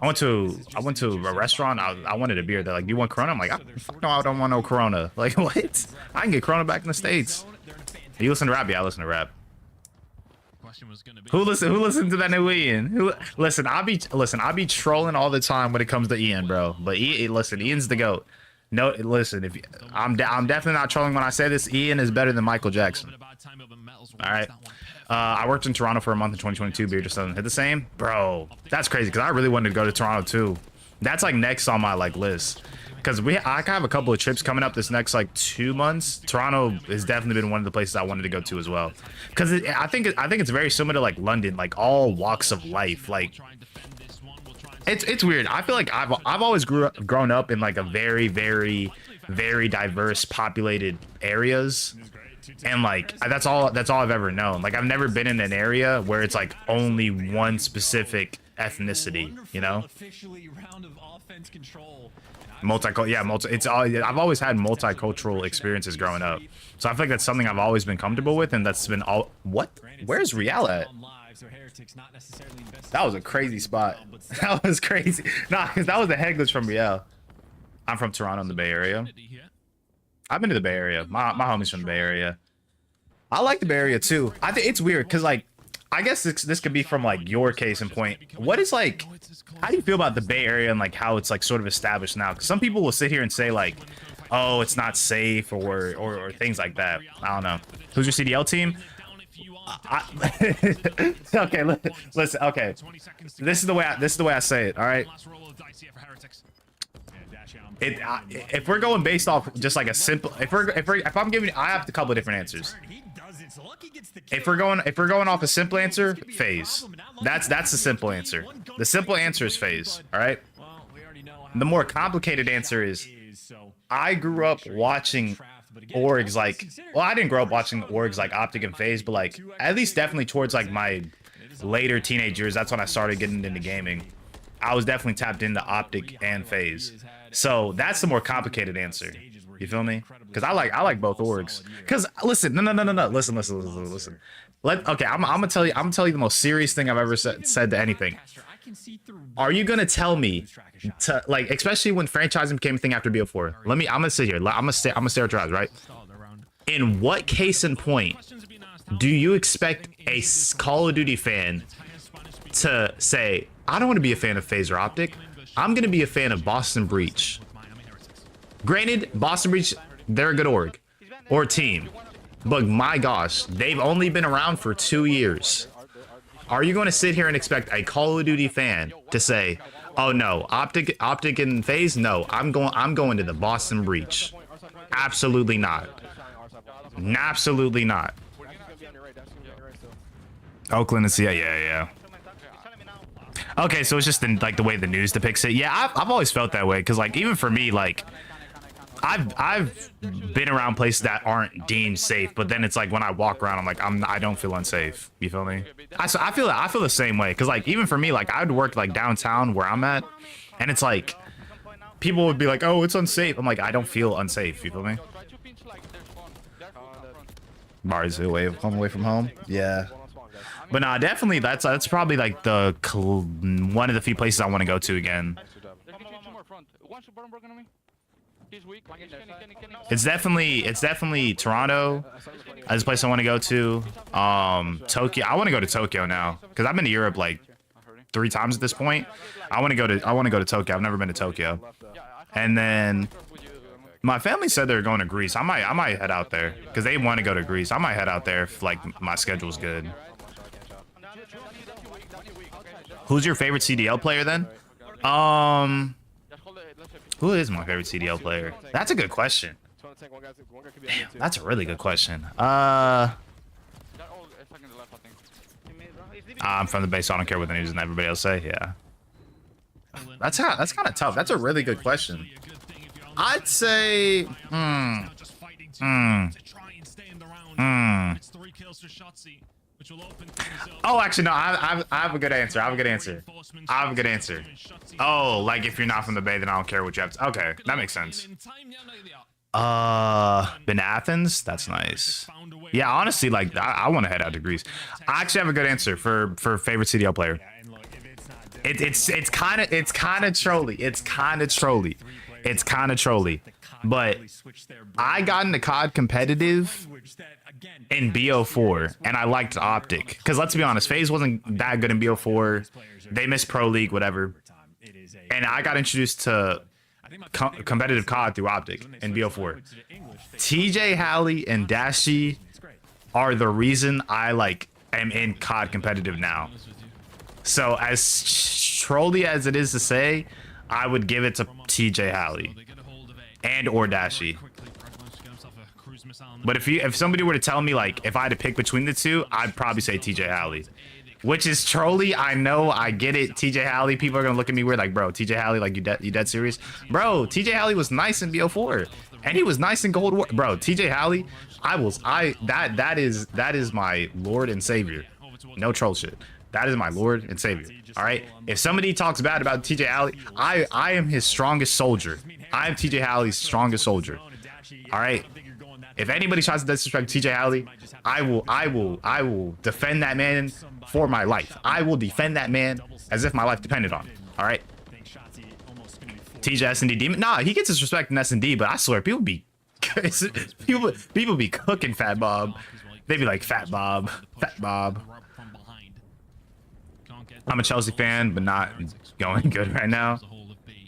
a restaurant. I wanted a beer. They're like, "Do you want Corona?" I'm like, "Fuck no, I don't want no Corona." Like what? I can get Corona back in the States. You listen to rap? Yeah, I listen to rap. question was gonna be. Who listened to that new Ian? I be trolling all the time when it comes to Ian, bro. But listen, Ian's the GOAT. No, listen, if I'm definitely not trolling when I say this. Ian is better than Michael Jackson. All right. I worked in Toronto for a month in 2022. Beer just doesn't hit the same, bro. That's crazy because I really wanted to go to Toronto too. That's like next on my like list because I have a couple of trips coming up this next like 2 months. Toronto has definitely been one of the places I wanted to go to as well because I think it's very similar to like London, like all walks of life. Like it's weird. I feel like I've always grown up in like a very diverse populated areas. And like that's all I've ever known. Like I've never been in an area where it's like only one specific ethnicity, you know? I've always had multicultural experiences growing up. So I feel like that's something I've always been comfortable with, and that's been all where's Real at? That was a crazy spot. That was crazy. Nah, because that was the head glitch from Real. I'm from Toronto in the Bay Area. I've been to the Bay Area. My homie's from the Bay Area. I like the Bay Area too. I think it's weird because like, I guess this could be from like your case in point. What is like, how do you feel about the Bay Area and like how it's like sort of established now? Because some people will sit here and say like, oh, it's not safe or things like that. I don't know. Who's your CDL team? Okay, listen. Okay, this is the way I say it. All right. If we're going based off just like a simple, if I'm giving, I have a couple of different answers. If we're going off a simple answer, phase. That's the simple answer. The simple answer is phase. All right. The more complicated answer is, I grew up watching orgs like, well, I didn't grow up watching orgs like Optic and Phase, but like at least definitely towards like my later teenage years, that's when I started getting into gaming. I was definitely tapped into Optic and Phase. So that's the more complicated answer. You feel me? Because I like both orgs. Because listen, no. Listen. Okay, I'm gonna tell you the most serious thing I've ever said to anything. Are you gonna tell me to like, especially when franchising became a thing after BO4? I'm gonna sit here. I'm gonna stare at your eyes, right? In what case in point do you expect a Call of Duty fan to say, I don't want to be a fan of FaZe or Optic, I'm gonna be a fan of Boston Breach? Granted, Boston Breach, they're a good org or team, but my gosh, they've only been around for 2 years. Are you going to sit here and expect a Call of Duty fan to say, "Oh no, Optic and FaZe? No, I'm going to the Boston Breach"? Absolutely not. Absolutely not. Oakland is yeah. Okay, so it's just like the way the news depicts it. Yeah, I've always felt that way because like even for me, like I've been around places that aren't deemed safe, but then it's like when I walk around, I'm like I don't feel unsafe. You feel me? I feel the same way because like even for me, like I would work like downtown where I'm at, and it's like people would be like, "Oh, it's unsafe." I'm like, I don't feel unsafe. You feel me? Bars away from home. Yeah. But nah, definitely that's probably like the one of the few places I want to go to again. It's definitely Toronto. That's a place I want to go to. Tokyo. I want to go to Tokyo now because I've been to Europe like 3 times at this point. I want to go to Tokyo. I've never been to Tokyo. And then my family said they're going to Greece. I might head out there because they want to go to Greece. I might head out there if like my schedule's good. Who's your favorite CDL player then? Who is my favorite CDL player? That's a good question. Damn, that's a really good question. I'm from the base, so I don't care what the news and everybody else say. Yeah. That's kind of tough. That's a really good question. I'd say Oh, actually, no. I have a good answer. I have a good answer. Oh, like if you're not from the Bay, then I don't care what you have to. Okay, that makes sense. Been to Athens? That's nice. Yeah, honestly, like I want to head out to Greece. I actually have a good answer for favorite CDL player. It's kind of trolly. It's kind of trolly. But I got into COD competitive in BO4, and I liked Optic. Because let's be honest, FaZe wasn't that good in BO4. They missed Pro League, whatever. And I got introduced to competitive COD through Optic in BO4. TJ Halley and Dashi are the reason I am in COD competitive now. So as trolly as it is to say, I would give it to TJ Halley and or Dashi. But if somebody were to tell me if I had to pick between the two, I'd probably say TJ Halley. Which is trolly, I know, I get it. TJ Halley, people are gonna look at me weird, bro, TJ Halley, you dead serious? Bro, TJ Halley was nice in BO4, and he was nice in Cold War. Bro, TJ Halley, that is my Lord and Savior. No troll shit. That is my Lord and Savior. All right. If somebody talks bad about TJ Halley, I am his strongest soldier. I am TJ Halley's strongest soldier. All right. If anybody tries to disrespect TJ Halley, I will defend that man for my life. I will defend that man as if my life depended on it. All right. TJ S&D Demon. Nah, he gets his respect in S&D, but I swear people be cooking Fat Bob. They be like Fat Bob. I'm a Chelsea fan, but not going good right now.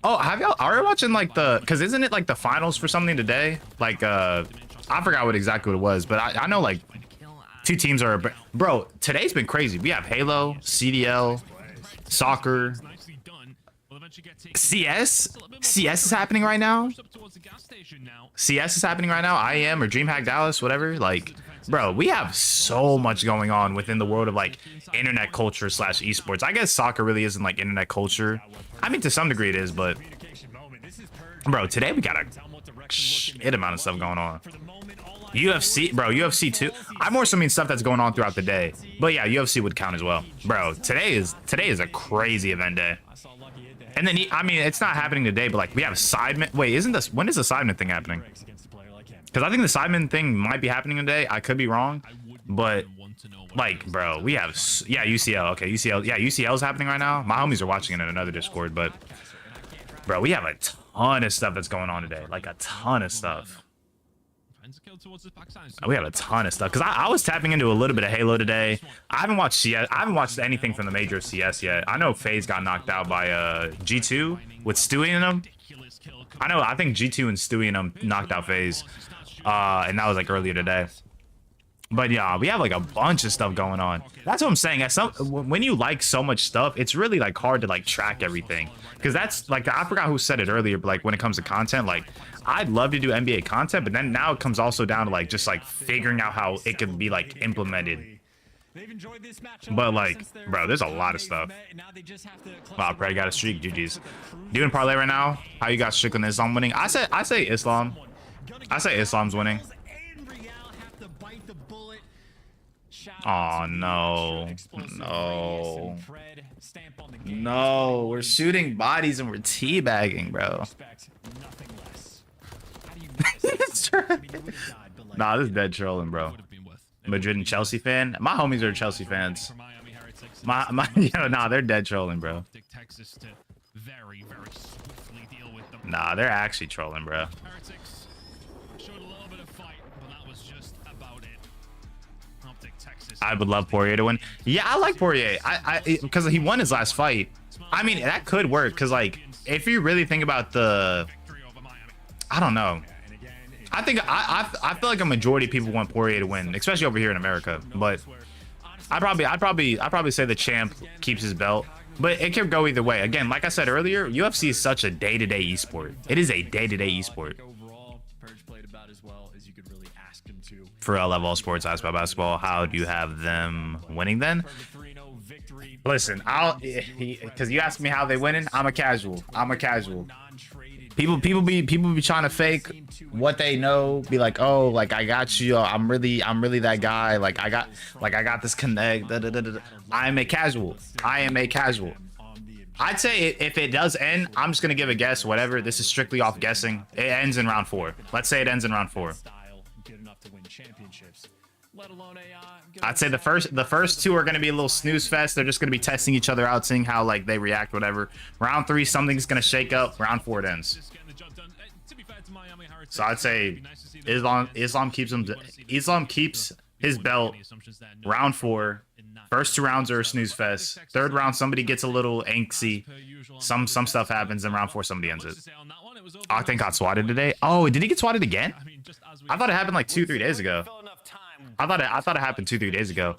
Oh, are you watching because isn't it the finals for something today? I forgot exactly what it was, but I know two teams are, bro, today's been crazy. We have Halo, CDL, soccer, CS is happening right now. CS is happening right now. IM or DreamHack Dallas, whatever. Bro, we have so much going on within the world of internet culture / esports. I guess soccer really isn't internet culture. I mean, to some degree it is, but bro, today we got a shit amount of stuff going on. UFC, bro, UFC 2. I more so mean stuff that's going on throughout the day. But yeah, UFC would count as well. Bro, today is a crazy event day. And then I mean, it's not happening today, but we have Sidemen. Wait, when is the Sidemen thing happening? Because I think the Sidemen thing might be happening today. I could be wrong, but bro, we have UCL. Okay, UCL. Yeah, UCL is happening right now. My homies are watching it in another Discord, but bro, we have a ton of stuff that's going on today. A ton of stuff. We have a ton of stuff because I was tapping into a little bit of Halo today. I haven't watched CS. I haven't watched anything from the major CS yet. I know FaZe got knocked out by G2 with Stewie in them. I think G2 and Stewie in them knocked out FaZe, and that was earlier today. But yeah, we have a bunch of stuff going on. That's what I'm saying. When you like so much stuff, it's really hard to track everything. Because that's I forgot who said it earlier, but when it comes to content, I'd love to do NBA content, but then now it comes also down to just figuring out how it can be implemented. But bro, there's a lot of stuff. Wow, Pred got a streak. GG's. Doing parlay right now. How you got Strickland and Islam winning? I say Islam. I say Islam's winning. Oh no. No, we're shooting bodies and we're teabagging, bro. Nah, this is dead trolling, bro. Madrid and Chelsea fan. My homies are Chelsea fans. Nah, they're dead trolling, bro. Nah, they're actually trolling, bro. I would love Poirier to win. Yeah, I like Poirier. Because he won his last fight. I mean, that could work. Because if you really think about I don't know. I feel like a majority of people want Poirier to win, especially over here in America. But I'd probably say the champ keeps his belt. But it could go either way. Again, like I said earlier, UFC is such a day-to-day esport. It is a day-to-day esport. For level sports, ask about basketball. How do you have them winning then? Listen, because you asked me how they winning. I'm a casual. People be trying to fake what they know. Be like, oh, I got you. I'm really that guy. I got this connect. I am a casual. I'd say if it does end, I'm just gonna give a guess. Whatever. This is strictly off guessing. It ends in round 4. Let's say it ends in round 4. let alone a. I'd say the first two are gonna be a little snooze fest. They're just gonna be testing each other out, seeing how like they react, whatever. Round 3, something's gonna shake up. Round 4 it ends. So I'd say Islam keeps his belt. Round 4. First 2 rounds are a snooze fest. Third round, somebody gets a little angsty. Some stuff happens. In round 4, somebody ends it. Octane got swatted today. Oh, did he get swatted again? I thought it happened like 2-3 days ago. I thought it happened 2-3 days ago.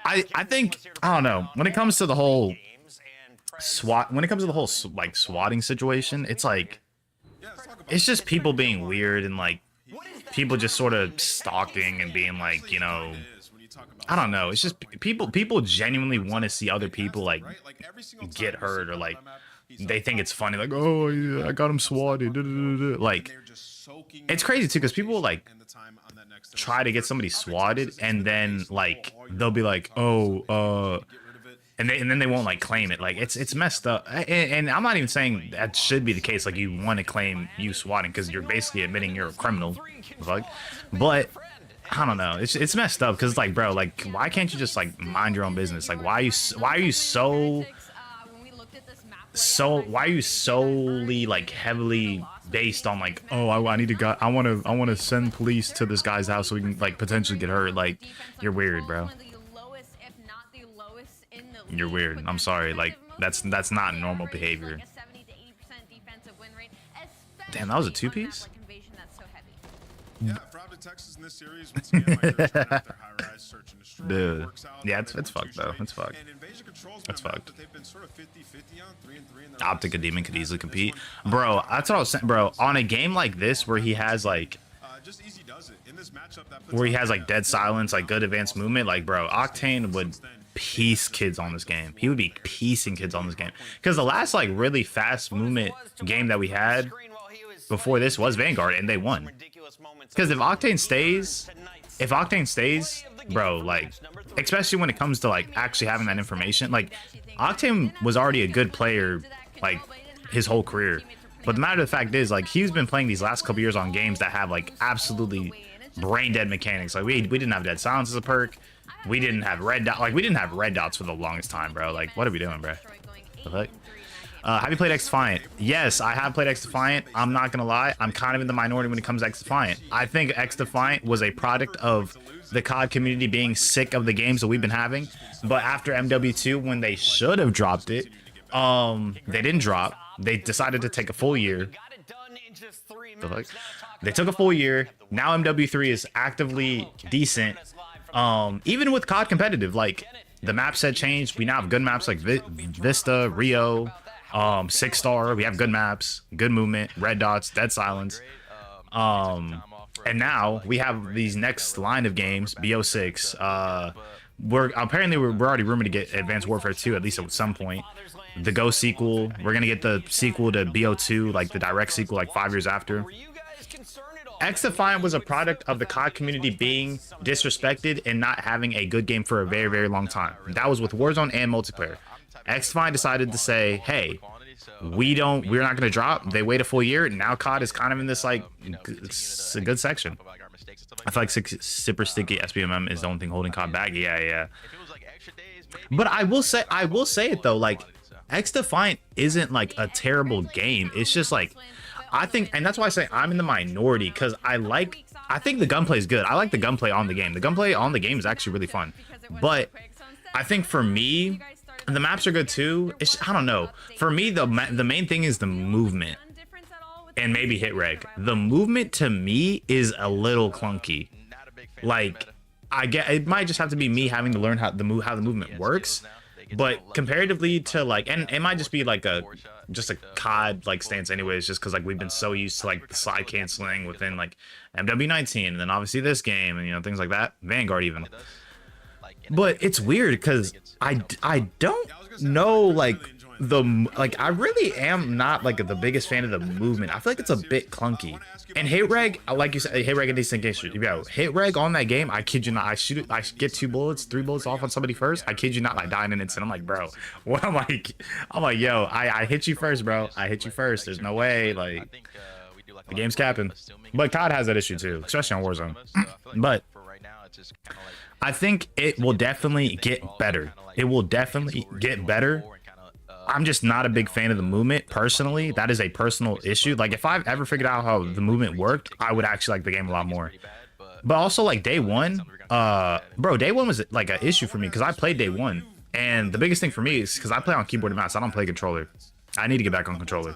I think I don't know. When it comes to the whole like swatting situation, it's like it's just people being weird and like people just sort of stalking and being like, you know, I don't know. It's just people genuinely want to see other people like get hurt or like they think it's funny, like, oh, yeah, I got him swatted. Like, it's crazy too because people like try to get somebody swatted and then like they'll be like, oh, and then they won't like claim it. Like it's messed up. And I'm not even saying that should be the case. Like you want to claim you swatting because you're basically admitting you're a criminal. Like, but I don't know. It's messed up because like, bro, like why can't you just like mind your own business? Like why are you solely like heavily based on like, oh, I want to send police to this guy's house so we can like potentially get hurt? Like you're weird, bro. You're weird. I'm sorry. Like that's not normal behavior. Damn, that was a 2-piece. Yeah, for Optic Texas in this series, once again, like they're trying out their high-rise search and destroy. Dude. Yeah, it's fucked though. It's fucked. And Invasion Control's That's been a map fucked. that they've been sort of 50-50 on, 3-3 in their Optic a demon could easily compete, bro. That's what I was saying, bro. On a game like this where he has like just easy does it. In this matchup, that puts where he has Octane like dead silence, like good advanced movement, like bro, Octane would piece kids on this game. He would be piecing kids on this game because the last like really fast movement game that we had before this was Vanguard and they won. Because if Octane stays, bro, like especially when it comes to like actually having that information, like Octane was already a good player like his whole career. But the matter of the fact is, like, he's been playing these last couple years on games that have like absolutely brain dead mechanics. Like we didn't have dead silence as a perk. We didn't have red dot. Like we didn't have red dots for the longest time, bro. Like what are we doing, bro? The heck? Have you played X Defiant? Yes, I have played X Defiant. I'm not gonna lie, I'm kind of in the minority when it comes to X Defiant. I think X Defiant was a product of the COD community being sick of the games that we've been having. But after MW2, when they should have dropped it, they didn't drop. They decided to take a full year. They took a full year. Now MW3 is actively decent. Even with COD competitive, like the map set changed. We now have good maps like Vista, Rio, 6-star. We have good maps, good movement, red dots, dead silence. And now we have these next line of games, BO6. We're already rumored to get Advanced Warfare 2 at least at some point. The Go sequel. We're gonna get the sequel to BO2, like the direct sequel, like 5 years after. X Defiant was a product of the COD community being disrespected and not having a good game for a very, very long time. That was with Warzone and multiplayer. X Defiant decided to say, hey, we're not gonna drop. They wait a full year. Now COD is kind of in this like it's a good section. I feel like super sticky SBMM is the only thing holding COD back. Yeah. But I will say it though, like X Defiant isn't like a terrible game. It's just like I think, and that's why I say I'm in the minority, because I think the gunplay is good. I like the gunplay on the game. The gunplay on the game is actually really fun. But I think for me, the maps are good too. I don't know. For me, the main thing is the movement and maybe hit reg. The movement to me is a little clunky. Like I get it might just have to be me having to learn how the movement works. But comparatively to like, and it might just be like just a COD like stance anyways, just because like we've been so used to like the slide canceling within like MW19 and then obviously this game and you know things like that, Vanguard even. But it's weird because I don't know like I really am not like the biggest fan of the movement. I feel like it's a bit clunky. And hit reg, like you said, hit reg in decent case. Yo, hit reg on that game, I kid you not, I get 3 bullets off on somebody first. I kid you not, like dying in instant. I'm like, bro, what? I'm like, yo, I hit you first, bro. I hit you first. There's no way, like, the game's capping. But COD has that issue too, especially on Warzone. But I think it will definitely get better. It will definitely get better. I'm just not a big fan of the movement personally. That is a personal issue. Like if I've ever figured out how the movement worked, I would actually like the game a lot more. But also like day one, bro, day one was like an issue for me because I played day one. And the biggest thing for me is because I play on keyboard and mouse. I don't play controller. I need to get back on controller.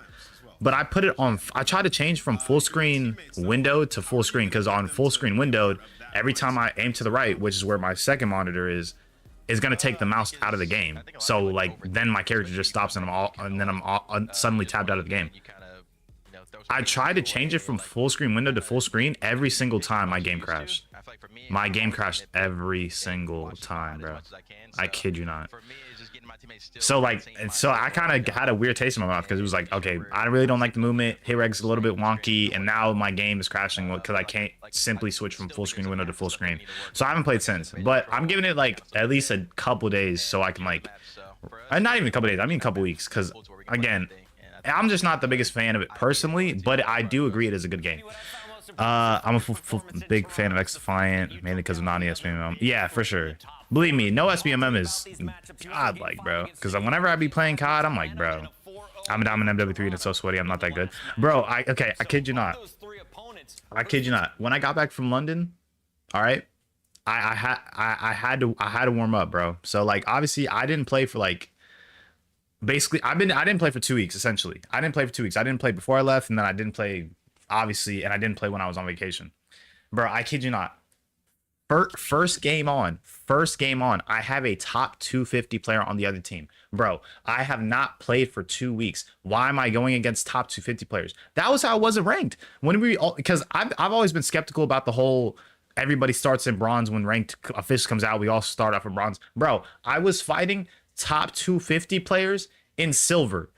But I put it on, I tried to change from full screen window to full screen because on full screen windowed, every time I aim to the right, which is where my second monitor is going to take the mouse out of the game. So like then my character just stops and I'm suddenly tabbed out of the game. I tried to change it from full screen window to full screen. Every single time my game crashed. My game crashed every single time, bro. I kid you not. So like, so I kind of had a weird taste in my mouth because it was like, okay, I really don't like the movement. Hit reg's a little bit wonky, and now my game is crashing because I can't simply switch from full screen window to full screen. So I haven't played since, but I'm giving it like at least a couple days so I can like, not even a couple days, I mean a couple weeks, because again, I'm just not the biggest fan of it personally, but I do agree it is a good game. I'm a big fan of X Defiant, mainly because of non-SBMM. Yeah, for sure. Believe me, no SBMM is godlike, bro. Because whenever I be playing COD, I'm like, bro, I'm an MW3 and it's so sweaty. I'm not that good, bro. I kid you not. I kid you not. When I got back from London, all right, I had to warm up, bro. So like, obviously, I didn't play for like. Basically, I didn't play for 2 weeks. Essentially, I didn't play for 2 weeks. I didn't play before I left, and then I didn't play. Obviously, and I didn't play when I was on vacation, bro. I kid you not. First game on, I have a top 250 player on the other team, bro. I have not played for 2 weeks. Why am I going against top 250 players? That was how I wasn't ranked when we all, because I've always been skeptical about the whole everybody starts in bronze when ranked official comes out. We all start off in bronze, bro. I was fighting top 250 players in silver.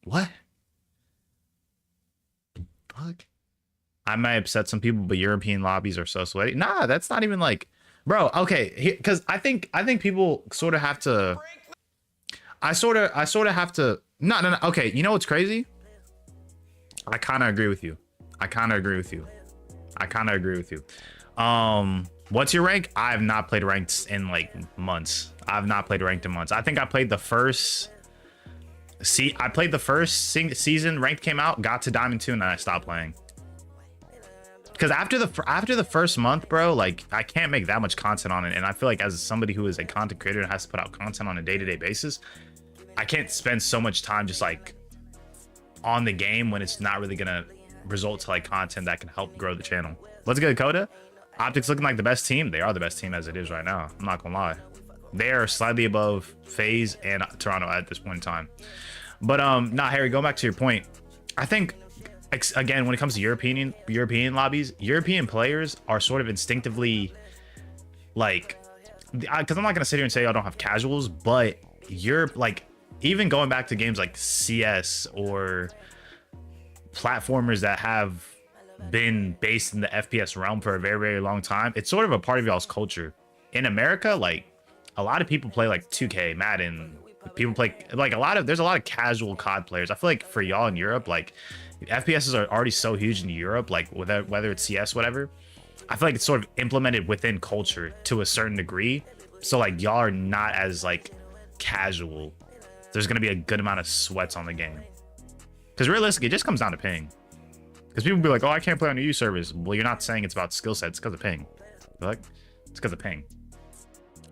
What? Fuck. I might upset some people, but European lobbies are so sweaty. Nah, that's not even like, bro. Okay, because I think people sort of have to. I sort of have to. No. Okay, you know what's crazy? I kind of agree with you. What's your rank? I have not played ranked in like months. I think I played the first. I played the first season. Ranked came out, got to Diamond 2, and then I stopped playing. Because after the first month, bro, like I can't make that much content on it, and I feel like as somebody who is a content creator and has to put out content on a day-to-day basis, I can't spend so much time just like on the game when it's not really gonna result to like content that can help grow the channel. Let's go, Coda. Optic's looking like the best team. They are the best team as it is right now. I'm not gonna lie. They are slightly above FaZe and Toronto at this point in time. But nah, Harry, going back to your point, I think again when it comes to European lobbies, European players are sort of instinctively like, because I'm not gonna sit here and say I don't have casuals, but Europe, like even going back to games like CS or platformers that have been based in the FPS realm for a very, very long time, it's sort of a part of y'all's culture. In America, like a lot of people play like 2K, Madden. People play like there's a lot of casual COD players. I feel like for y'all in Europe, like FPSs are already so huge in Europe, like whether it's CS, whatever. I feel like it's sort of implemented within culture to a certain degree. So like y'all are not as like casual. There's gonna be a good amount of sweats on the game. Because realistically, it just comes down to ping. Because people be like, oh, I can't play on a EU service. Well, you're not saying it's about skill sets. It's because of ping. Like, it's because of ping.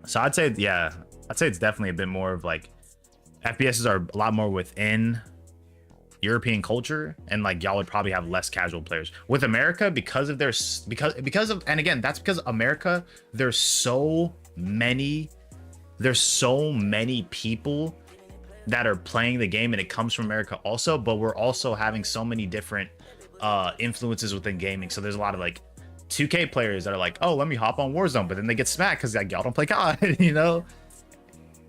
So I'd say, yeah, it's definitely a bit more of like, FPSs are a lot more within European culture, and like y'all would probably have less casual players. With America, because of and again, that's because America, there's so many people that are playing the game, and it comes from America also, but we're also having so many different influences within gaming. So there's a lot of like 2K players that are like, oh, let me hop on Warzone, but then they get smacked because like y'all don't play COD, you know.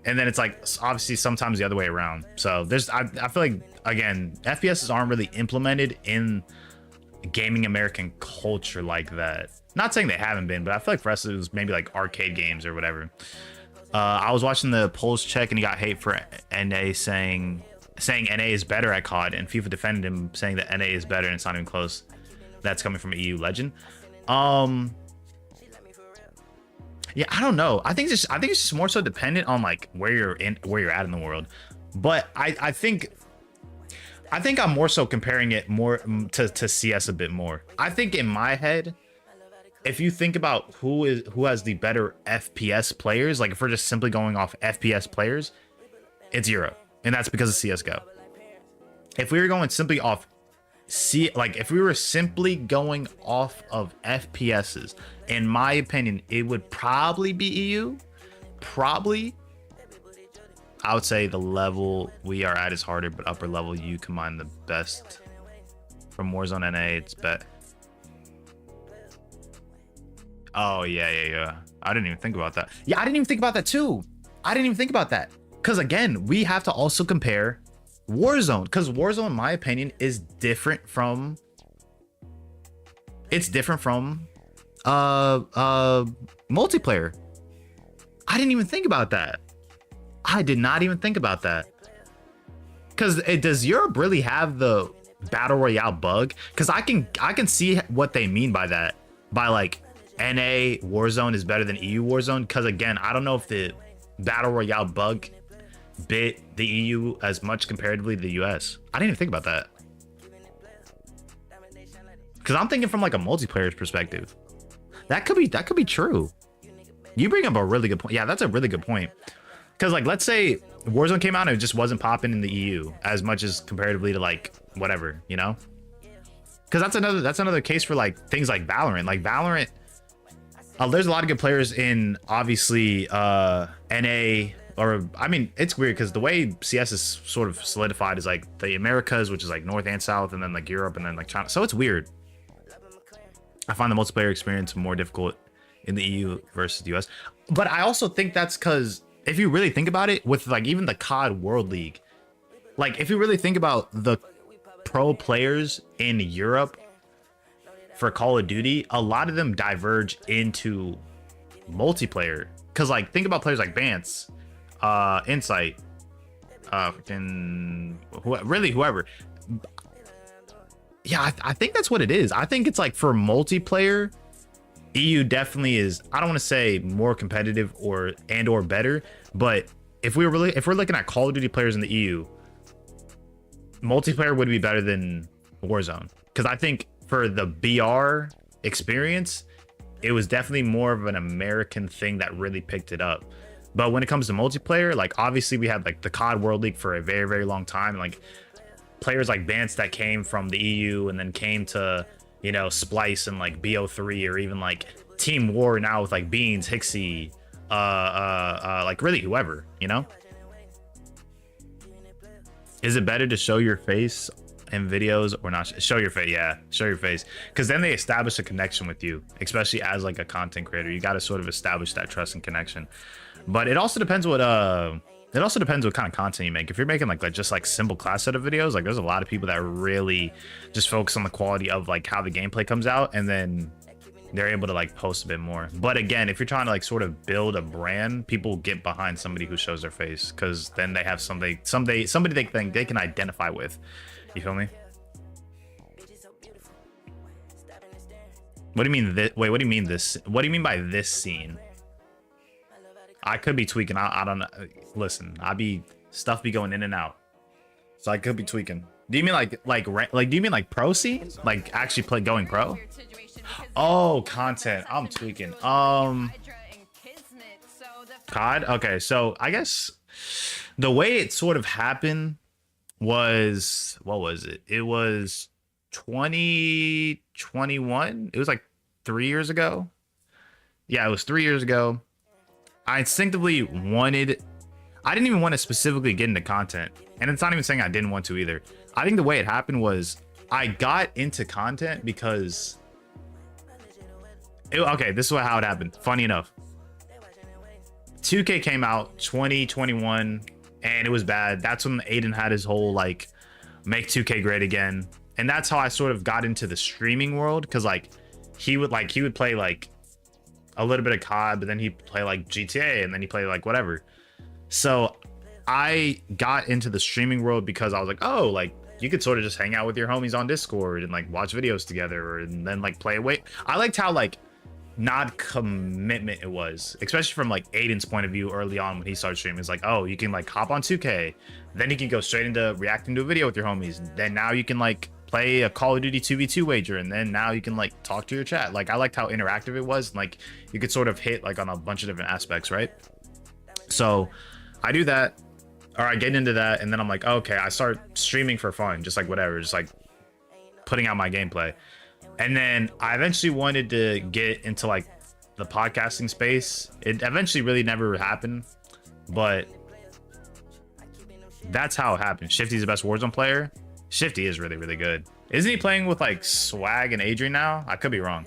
And then it's like obviously sometimes the other way around. So there's I feel like again FPSs aren't really implemented in gaming American culture like that. Not saying they haven't been, but I feel like for us it was maybe like arcade games or whatever. I was watching the polls check and he got hate for NA saying NA is better at COD, and FIFA defended him saying that NA is better and it's not even close. That's coming from an EU legend. Yeah, I don't know. I think it's just more so dependent on like where you're at in the world. But I think I'm more so comparing it more to CS a bit more. I think in my head, if you think about who has the better FPS players, like if we're just simply going off FPS players, it's Europe, and that's because of CS:GO. If we were going simply off if we were simply going off of FPSs, in my opinion, it would probably be EU. Probably. I would say the level we are at is harder, but upper level you combine the best from Warzone NA. It's bet. Oh yeah. I didn't even think about that. Yeah, I didn't even think about that too. I didn't even think about that. Because again, we have to also compare Warzone, because Warzone, in my opinion, is different from multiplayer. I didn't even think about that. I did not even think about that. Because does Europe really have the battle royale bug? Because I can see what they mean by that, by like NA Warzone is better than EU Warzone. Because again, I don't know if the battle royale bug bit the EU as much comparatively to the US. I didn't even think about that. Because I'm thinking from like a multiplayer's perspective. That could be true. You bring up a really good point. Yeah, that's a really good point. Because like, let's say Warzone came out and it just wasn't popping in the EU as much as comparatively to like whatever, you know? Because that's another case for like things like Valorant. Like Valorant, there's a lot of good players in obviously NA. Or I mean, it's weird because the way CS is sort of solidified is like the Americas, which is like North and South, and then like Europe, and then like China. So it's weird. I find the multiplayer experience more difficult in the EU versus the US. But I also think that's because if you really think about it, with like even the COD World League, like if you really think about the pro players in Europe for Call of Duty, a lot of them diverge into multiplayer. Because like think about players like Vance, Insight, whoever. Yeah, I think that's what it is. I think it's like for multiplayer, EU definitely is, I don't want to say more competitive or better, but if we're looking at Call of Duty players in the EU, multiplayer would be better than Warzone. Because I think for the BR experience, it was definitely more of an American thing that really picked it up. But when it comes to multiplayer, like obviously we had like the COD World League for a very, very long time. Like players like Vance that came from the EU and then came to, you know, Splice and like BO3, or even like Team War now with like Beans, Hixie, like really whoever, you know? Is it better to show your face in videos or not? Show your face, yeah, show your face. Because then they establish a connection with you, especially as like a content creator. You got to sort of establish that trust and connection. But it also depends what kind of content you make. If you're making like just like simple class setup videos, like there's a lot of people that really just focus on the quality of like how the gameplay comes out, and then they're able to like post a bit more. But again, if you're trying to like sort of build a brand, people get behind somebody who shows their face, because then they have somebody they can identify with. You feel me? What do you mean this? Wait, what do you mean this? What do you mean by this scene? I could be tweaking. I don't know. Listen, stuff be going in and out, so I could be tweaking. Do you mean like do you mean like pro scene? Like actually going pro? Oh, content. I'm tweaking. COD. Okay, so I guess the way it sort of happened was, what was it? It was 2021. It was like 3 years ago. Yeah, it was 3 years ago. I instinctively wanted, I didn't even want to specifically get into content. And it's not even saying I didn't want to either. I think the way it happened was I got into content because, okay, this is how it happened. Funny enough, 2K came out 2021 and it was bad. That's when Aiden had his whole like make 2K great again. And that's how I sort of got into the streaming world. Because like he would play like a little bit of COD, but then he'd play like GTA, and then he played like whatever. So I got into the streaming world because I was like, oh, like you could sort of just hang out with your homies on Discord and like watch videos together, and then like play away. I liked how like non-commitment it was, especially from like Aiden's point of view early on when he started streaming. It's like, oh, you can like hop on 2K, then you can go straight into reacting to a video with your homies. Then now you can like play a Call of Duty 2v2 wager, and then now you can like talk to your chat. Like I liked how interactive it was, and like you could sort of hit like on a bunch of different aspects, right? So I do that, or I get into that, and then I'm like, okay, I start streaming for fun, just like whatever, just like putting out my gameplay. And then I eventually wanted to get into like the podcasting space. It eventually really never happened, but that's how it happened. Shifty's the best Warzone player. Shifty is really, really good. Isn't he playing with like Swag and Adrian now? I could be wrong.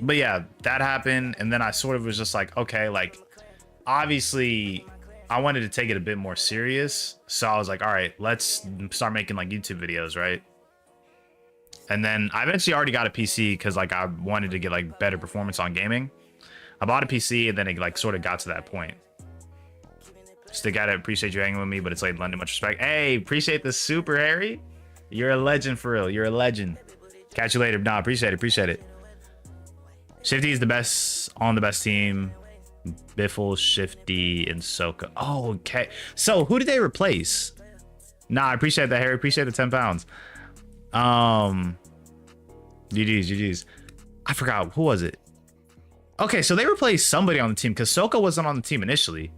But yeah, that happened. And then I sort of was just like, okay, like obviously I wanted to take it a bit more serious. So I was like, all right, let's start making like YouTube videos, right? And then I eventually already got a PC because like I wanted to get like better performance on gaming. I bought a PC, and then it like sort of got to that point. Stick at it. Appreciate you hanging with me, but it's like lending much respect. Hey, appreciate the super, Harry. You're a legend for real. You're a legend. Catch you later. Nah, appreciate it. Appreciate it. Shifty is the best on the best team. Biffle, Shifty, and Soka. Oh, okay. So who did they replace? Nah, I appreciate that, Harry. Appreciate the 10 pounds. GG's. I forgot. Who was it? Okay, so they replaced somebody on the team because Soka wasn't on the team initially.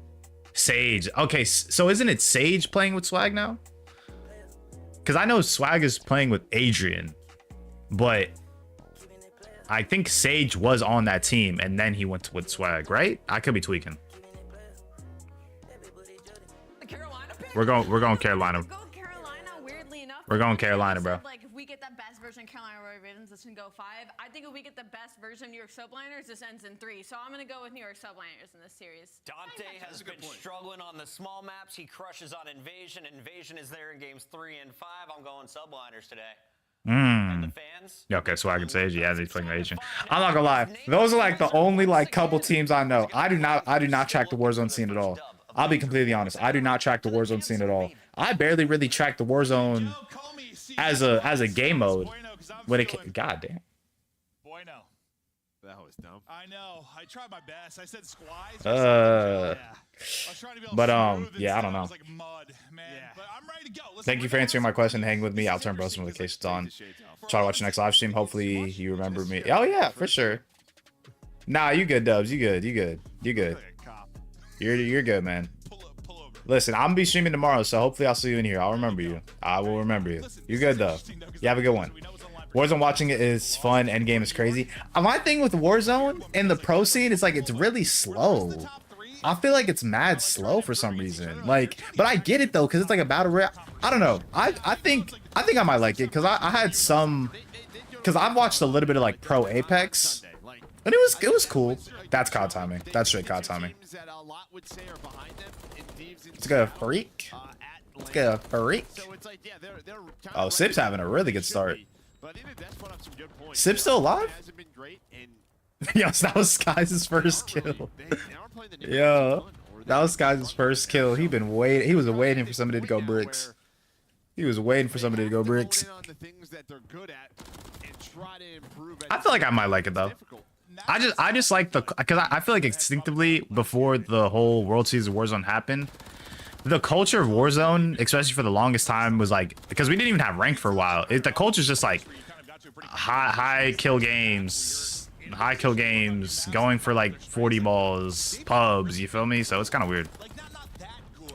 Sage. Okay, so isn't it Sage playing with Swag now? Because I know Swag is playing with Adrian, but I think Sage was on that team and then he went with Swag, right? I could be tweaking. We're going Carolina. We're going Carolina, bro. Like if we get that best version of Carolina Ravens, this can go 5. I think if we get the best version of New York Subliners, this ends in 3. So I'm gonna go with New York Subliners in this series. Dante has been struggling on the small maps. He crushes on Invasion. Invasion is there in games 3 and 5. I'm going Subliners today. And the fans? Yeah, okay, Swag and Sage. Yeah, he's playing Asian. I'm not gonna lie. Those are like the only like couple teams I know. I do not track the Warzone scene at all. I'll be completely honest. I do not track the Warzone scene at all. I barely really track the Warzone as a game mode when it came. God damn. Bueno. That was dumb. I know. I tried my best. I said squads. But yeah, I don't know. Like mud, man. Yeah. But I'm ready to go. Listen, Thank you for answering my question. Hang with me. I'll turn bros notifications on. Try to watch the next live stream. Hopefully you remember me. Oh yeah, for sure. Nah, you good, Dubs. You good. You good. You good. You're good, man. Listen, I'm gonna be streaming tomorrow, so hopefully I'll see you in here. I'll remember you. I will remember you. You good though. You have a good one. Warzone watching it is fun. Endgame is crazy. My thing with Warzone and the pro scene is like it's really slow. I feel like it's mad slow for some reason. Like, but I get it though, because it's like a battle royale. I don't know. I think I might like it because I had some, because I've watched a little bit of like Pro Apex, and it was cool. That's COD timing. That's straight COD timing. Let's go freak. Let's go freak. Oh, Sip's having a really good start. Sip's still alive? Yes, that was Skies' first kill. Yo, that was Skies' first kill. He was waiting for somebody to go bricks. He was waiting for somebody to go bricks. I feel like I might like it though. I just like because I feel like instinctively before the whole World Series of Warzone happened, the culture of Warzone, especially for the longest time, was like, because we didn't even have ranked for a while. The culture's just like high kill games, going for like 40 balls, pubs. You feel me? So it's kind of weird.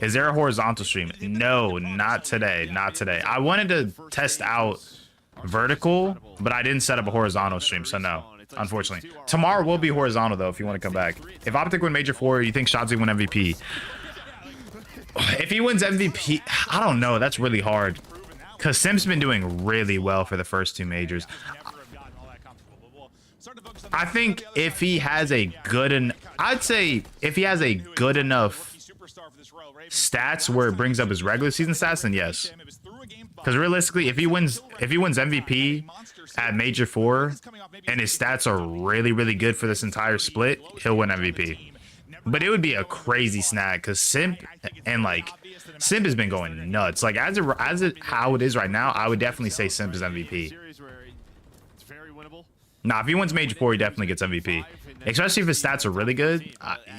Is there a horizontal stream? No, not today. Not today. I wanted to test out vertical, but I didn't set up a horizontal stream, so no. Unfortunately, tomorrow will be horizontal though. If you want to come back, if Optic win Major 4, you think Shotzi win MVP? If he wins MVP, I don't know. That's really hard because Sim's been doing really well for the first 2 majors. I think if he has a good I'd say if he has a good enough stats where it brings up his regular season stats, then yes. Because realistically, if he wins MVP at Major 4 and his stats are really, really good for this entire split, he'll win MVP. But it would be a crazy snag because Simp has been going nuts. Like how it is right now, I would definitely say Simp is MVP. Nah, if he wins Major 4, he definitely gets MVP. Especially if his stats are really good,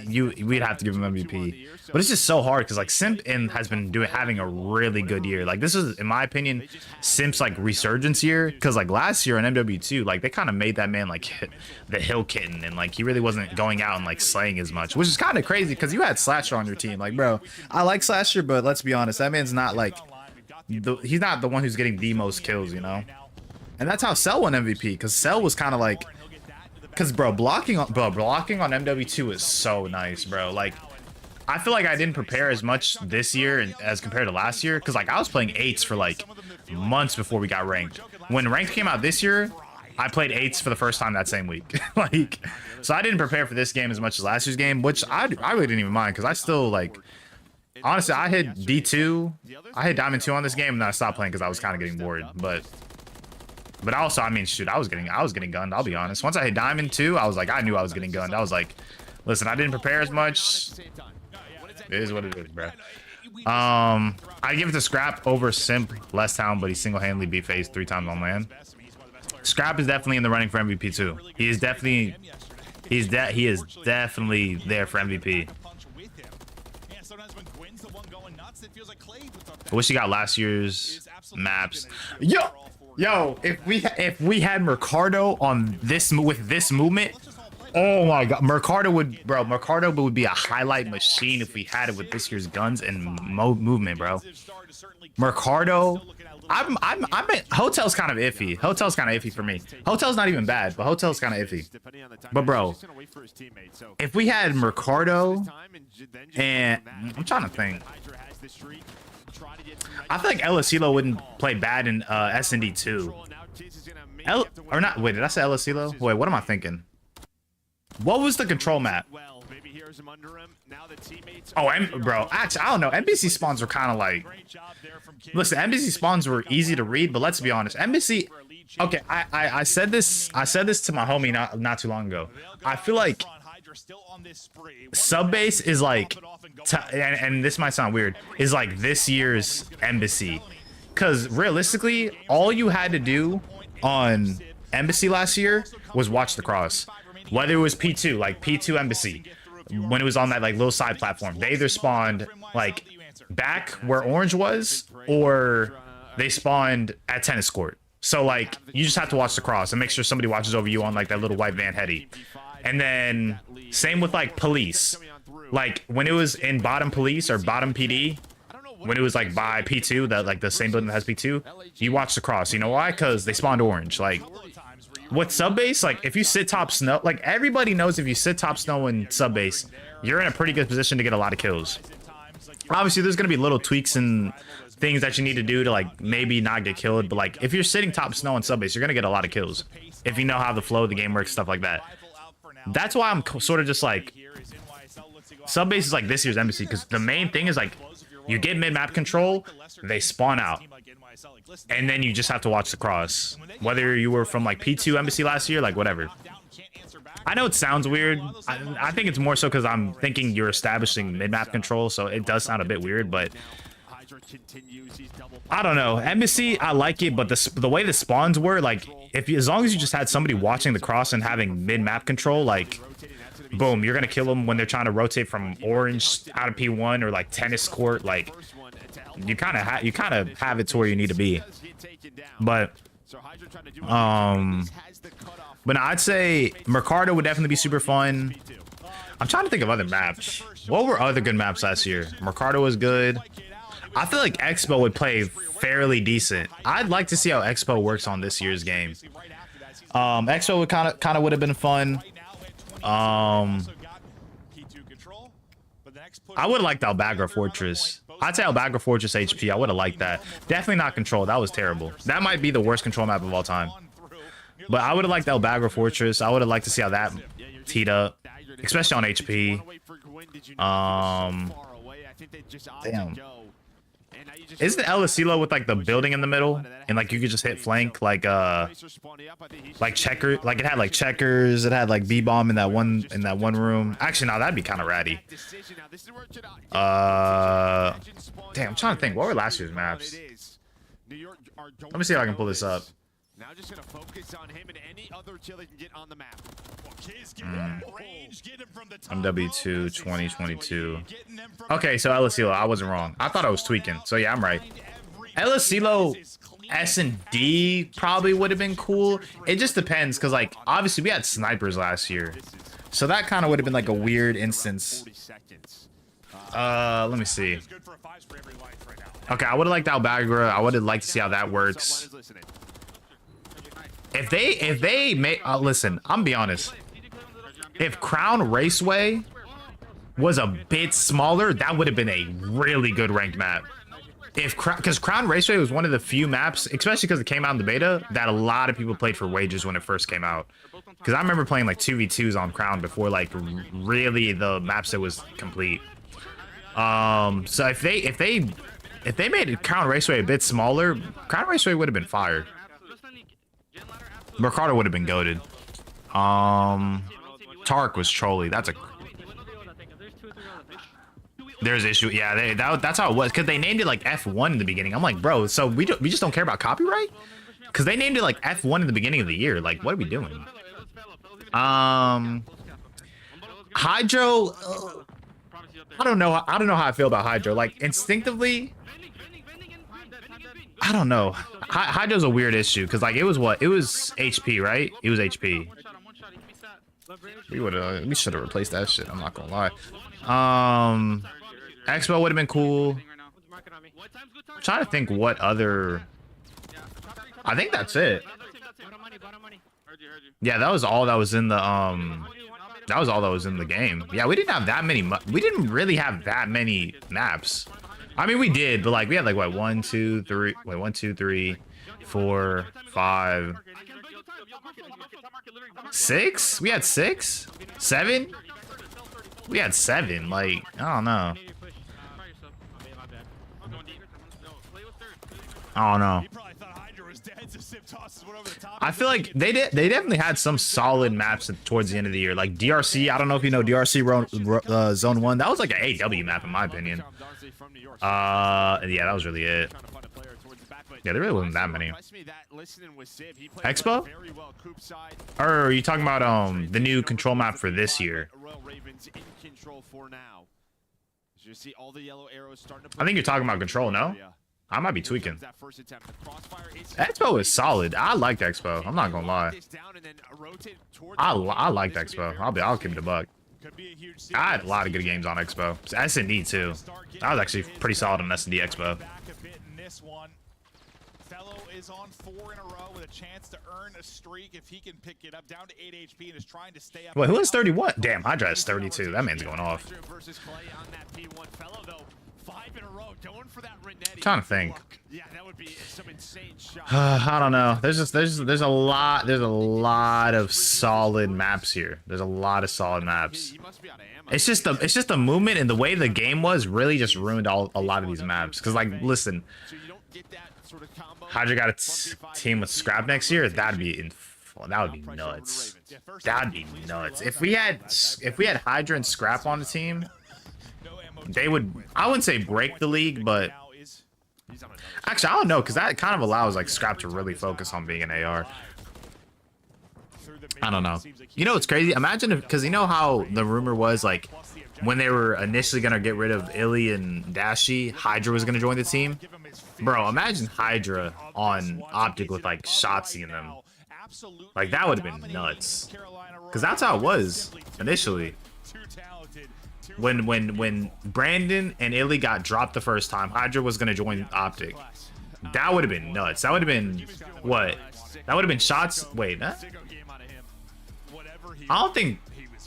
we'd have to give him MVP. But it's just so hard because like Simp has been having a really good year. Like this is, in my opinion, Simp's like resurgence year. Because like last year on MW2, like they kind of made that man like the hill kitten, and like he really wasn't going out and like slaying as much, which is kind of crazy because you had Slasher on your team. Like, bro, I like Slasher, but let's be honest, that man's not like he's not the one who's getting the most kills, you know. And that's how Cell won MVP, because Cell was kind of like, because bro, blocking on MW2 is so nice, bro. Like, I feel like I didn't prepare as much this year as compared to last year, because like I was playing 8s for like months before we got ranked. When ranked came out this year, I played 8s for the first time that same week. Like, so I didn't prepare for this game as much as last year's game, which I really didn't even mind, because I still like, honestly, I hit D2, I hit Diamond 2 on this game, and then I stopped playing because I was kind of getting bored. But also, I mean, shoot, I was getting gunned, I'll be honest. Once I hit Diamond 2, I was like, I knew I was getting gunned. I was like, listen, I didn't prepare as much. It is what it is, bro. I give it to Scrap over Simp, less talent, but he single-handedly beat FaZe 3 times on land. Scrap is definitely in the running for MVP too. He is definitely there for MVP. I wish he got last year's maps. Yo, if we had Mercado on this with this movement, oh my god, Mercado would be a highlight machine if we had it with this year's guns and movement, bro. Mercado, Hotel's kind of iffy. Hotel's kind of iffy for me. Hotel's not even bad, but Hotel's kind of iffy. But bro, if we had Mercado, and I'm trying to think. I feel like El Asilo wouldn't play bad in S&D 2. Or not, wait, did I say El Asilo? Wait, what am I thinking? What was the control map? Oh, bro, actually, I don't know. NBC spawns were kind of like... Listen, NBC spawns were easy to read, but let's be honest. NBC... Okay, I said this to my homie not too long ago. I feel like Subbase is like, and this might sound weird, is like this year's Embassy. Because realistically, all you had to do on Embassy last year was watch the cross. Whether it was P2, like P2 Embassy, when it was on that like little side platform, they either spawned like back where Orange was, or they spawned at Tennis Court. So like, you just have to watch the cross and make sure somebody watches over you on like that little white van heady. And then same with like police. Like when it was in bottom police or bottom PD, when it was like by P2, that like the same building that has P2, you watch the cross. You know why? Because they spawned orange. Like with Subbase, like if you sit top snow, like everybody knows if you sit top snow in Subbase, you're in a pretty good position to get a lot of kills. Obviously, there's gonna be little tweaks and things that you need to do to like maybe not get killed. But like if you're sitting top snow in Subbase, you're gonna get a lot of kills if you know how the flow of the game works, stuff like that. That's why I'm sort of just like, Subbase is like this year's Embassy, because the main thing is like, you get mid-map control, they spawn out, and then you just have to watch the cross. Whether you were from like P2 Embassy last year, like whatever. I know it sounds weird. I think it's more so because I'm thinking you're establishing mid-map control, so it does sound a bit weird, but I don't know. Embassy, I like it, but the way the spawns were, like, as long as you just had somebody watching the cross and having mid-map control, like, boom, you're gonna kill them when they're trying to rotate from orange out of P1 or like Tennis Court. Like, you kind of have it to where you need to be. But I'd say Mercado would definitely be super fun. I'm trying to think of other maps. What were other good maps last year? Mercado was good. I feel like Expo would play fairly decent. I'd like to see how Expo works on this year's game. Expo would kind of would have been fun. I would have liked Albagra Fortress. I'd say Albagra Fortress HP. I would have liked that. Definitely not Control. That was terrible. That might be the worst Control map of all time. But I would have liked Albagra Fortress. I would have liked to see how that teed up, especially on HP. Damn. Isn't El Asilo with like the building in the middle and like you could just hit flank like checker, like it had like checkers, it had like B-bomb in that one room. Actually, no, that'd be kind of ratty. Damn, I'm trying to think, what were last year's maps? Let me see if I can pull this up. Now just gonna focus on him and any other kill they can get on the map. MW2 2022. Okay, so Elisilo, I wasn't wrong. I thought I was tweaking. So yeah, I'm right. Elisilo S&D probably would have been cool. It just depends, because like obviously we had snipers last year, so that kind of would have been like a weird instance. Let me see. Okay, I would have liked Albagra. I would have liked to see how that works. If they make listen, I'm gonna be honest. If Crown Raceway was a bit smaller, that would have been a really good ranked map. Because Crown Raceway was one of the few maps, especially because it came out in the beta, that a lot of people played for wages when it first came out. Because I remember playing like 2v2s on Crown before like really the maps that was complete. So if they made Crown Raceway a bit smaller, Crown Raceway would have been fire. Mercado would have been goated. Tark was trolly. That's a there's issue. Yeah, that's how it was, because they named it like F1 in the beginning. I'm like, bro, so we just don't care about copyright? Because they named it like F1 in the beginning of the year. Like, what are we doing? Hydro. I don't know how I feel about Hydro. Like instinctively, I don't know. Hydro's a weird issue because like it was HP, right? It was HP. We should have replaced that shit. I'm not gonna lie. Expo would have been cool. I'm trying to think what other. I think that's it. Yeah, that was all that was in the That was all that was in the game. Yeah, we didn't have that many. We didn't really have that many maps. I mean, we did, but like we had like what 1, 2, 3. Wait, 1, 2, 3, 4, 5, 6. We had 6, 7. We had 7. Like I don't know. I don't know. I feel like they definitely had some solid maps towards the end of the year. Like DRC, I don't know if you know DRC Zone 1. That was like an AW map in my opinion. Yeah, that was really it. Yeah, there really wasn't that many. Expo? Or are you talking about the new control map for this year? I think you're talking about control, no? I might be tweaking. Expo is solid. I liked Expo. I'm not gonna lie. I liked Expo. I'll keep it a buck. I had a lot of good games on Expo. S&D too. I was actually pretty solid on S&D Expo. Is on 4 in a row with a chance to earn a streak if he can pick it up down to 8 HP and is trying to stay up. Wait, who has 31? Damn, Hydra has 32. That man's going off. I'm trying to think. Yeah, that would be some insane shot. I don't know. There's a lot of solid maps here. There's a lot of solid maps. It's just the movement and the way the game was really just ruined a lot of these maps. Cause like, listen, Hydra got a team with Scrap next year. That would be nuts. That'd be nuts. If we had Hydra and Scrap on the team, they would. I wouldn't say break the league, but actually I don't know, because that kind of allows like Scrap to really focus on being an AR. I don't know. You know what's crazy? Imagine if, because you know how the rumor was like when they were initially gonna get rid of Illy and Dashi, Hydra was gonna join the team. Bro, imagine Hydra on Optic with like Shotzi in them. Like that would have been nuts. Because that's how it was initially. When Brandon and Illy got dropped the first time, Hydra was gonna join Optic. That would have been nuts. That would have been what? That would have been shots. Wait, huh? I don't think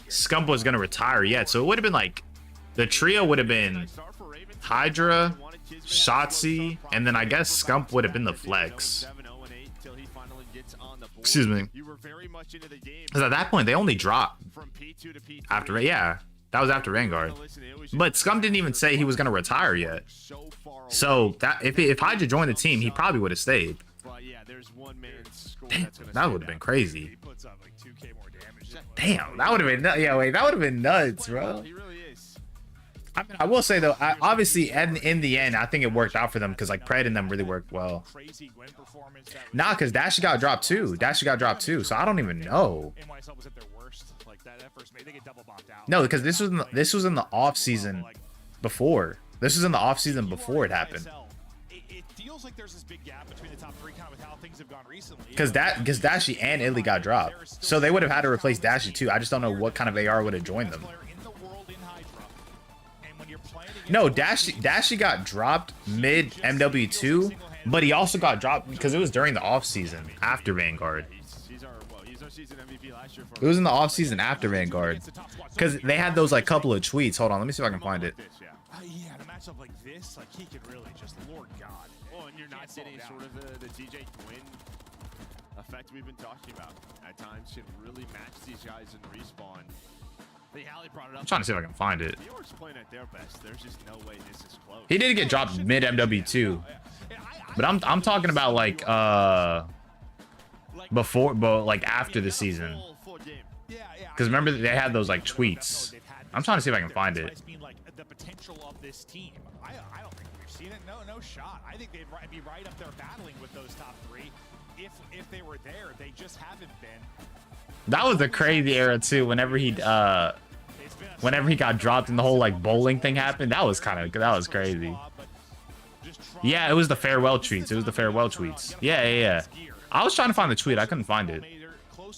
Scump was gonna retire yet, so it would have been like the trio would have been Hydra, Shotzi, and then I guess Scump would have been the flex. Excuse me. Because at that point they only dropped after, yeah, that was after Vanguard. But Scump didn't even say he was gonna retire yet. So that if Hydra joined the team, he probably would have stayed. Damn, that would have been crazy. Damn, that would have been, yeah, wait, that would have been nuts, bro. I mean, I will say though, obviously, in the end, I think it worked out for them because like Pred and them really worked well. Nah, because Dashi got dropped too. Dashi got dropped too, so I don't even know. No, because this was in the off season before. This was in the off season before it happened. It feels like there's this big gap between the top three, kind of with how things have gone recently. Because Dashi and Illy got dropped, so they would have had to replace Dashi too. I just don't know what kind of AR would have joined them. No, Dashi got dropped mid MW2, but he also got dropped because it was during the off season after Vanguard. It was in the off season after Vanguard because they had those like couple of tweets. Hold on, let me see if I can find it. Yeah, in a matchup like this, like he could really just, Lord God. Oh, and you're not getting sort of the TJ Quinn effect we've been talking about. At times, should really match these guys in respawn. I'm trying to see if I can find it. New York's playing at their best. There's just no way this is close. He did get dropped mid MW2, but I'm talking about like before, but like after the season. Because remember they had those like tweets. I'm trying to see if I can find it. The potential of this team, I don't think we've seen it. No shot. I think they'd be right up there battling with those top three. If they were there, they just haven't been. That was a crazy era too. Whenever he got dropped and the whole like bowling thing happened, that was crazy. Yeah, it was the farewell tweets. It was the farewell tweets. Yeah. I was trying to find the tweet. I couldn't find it.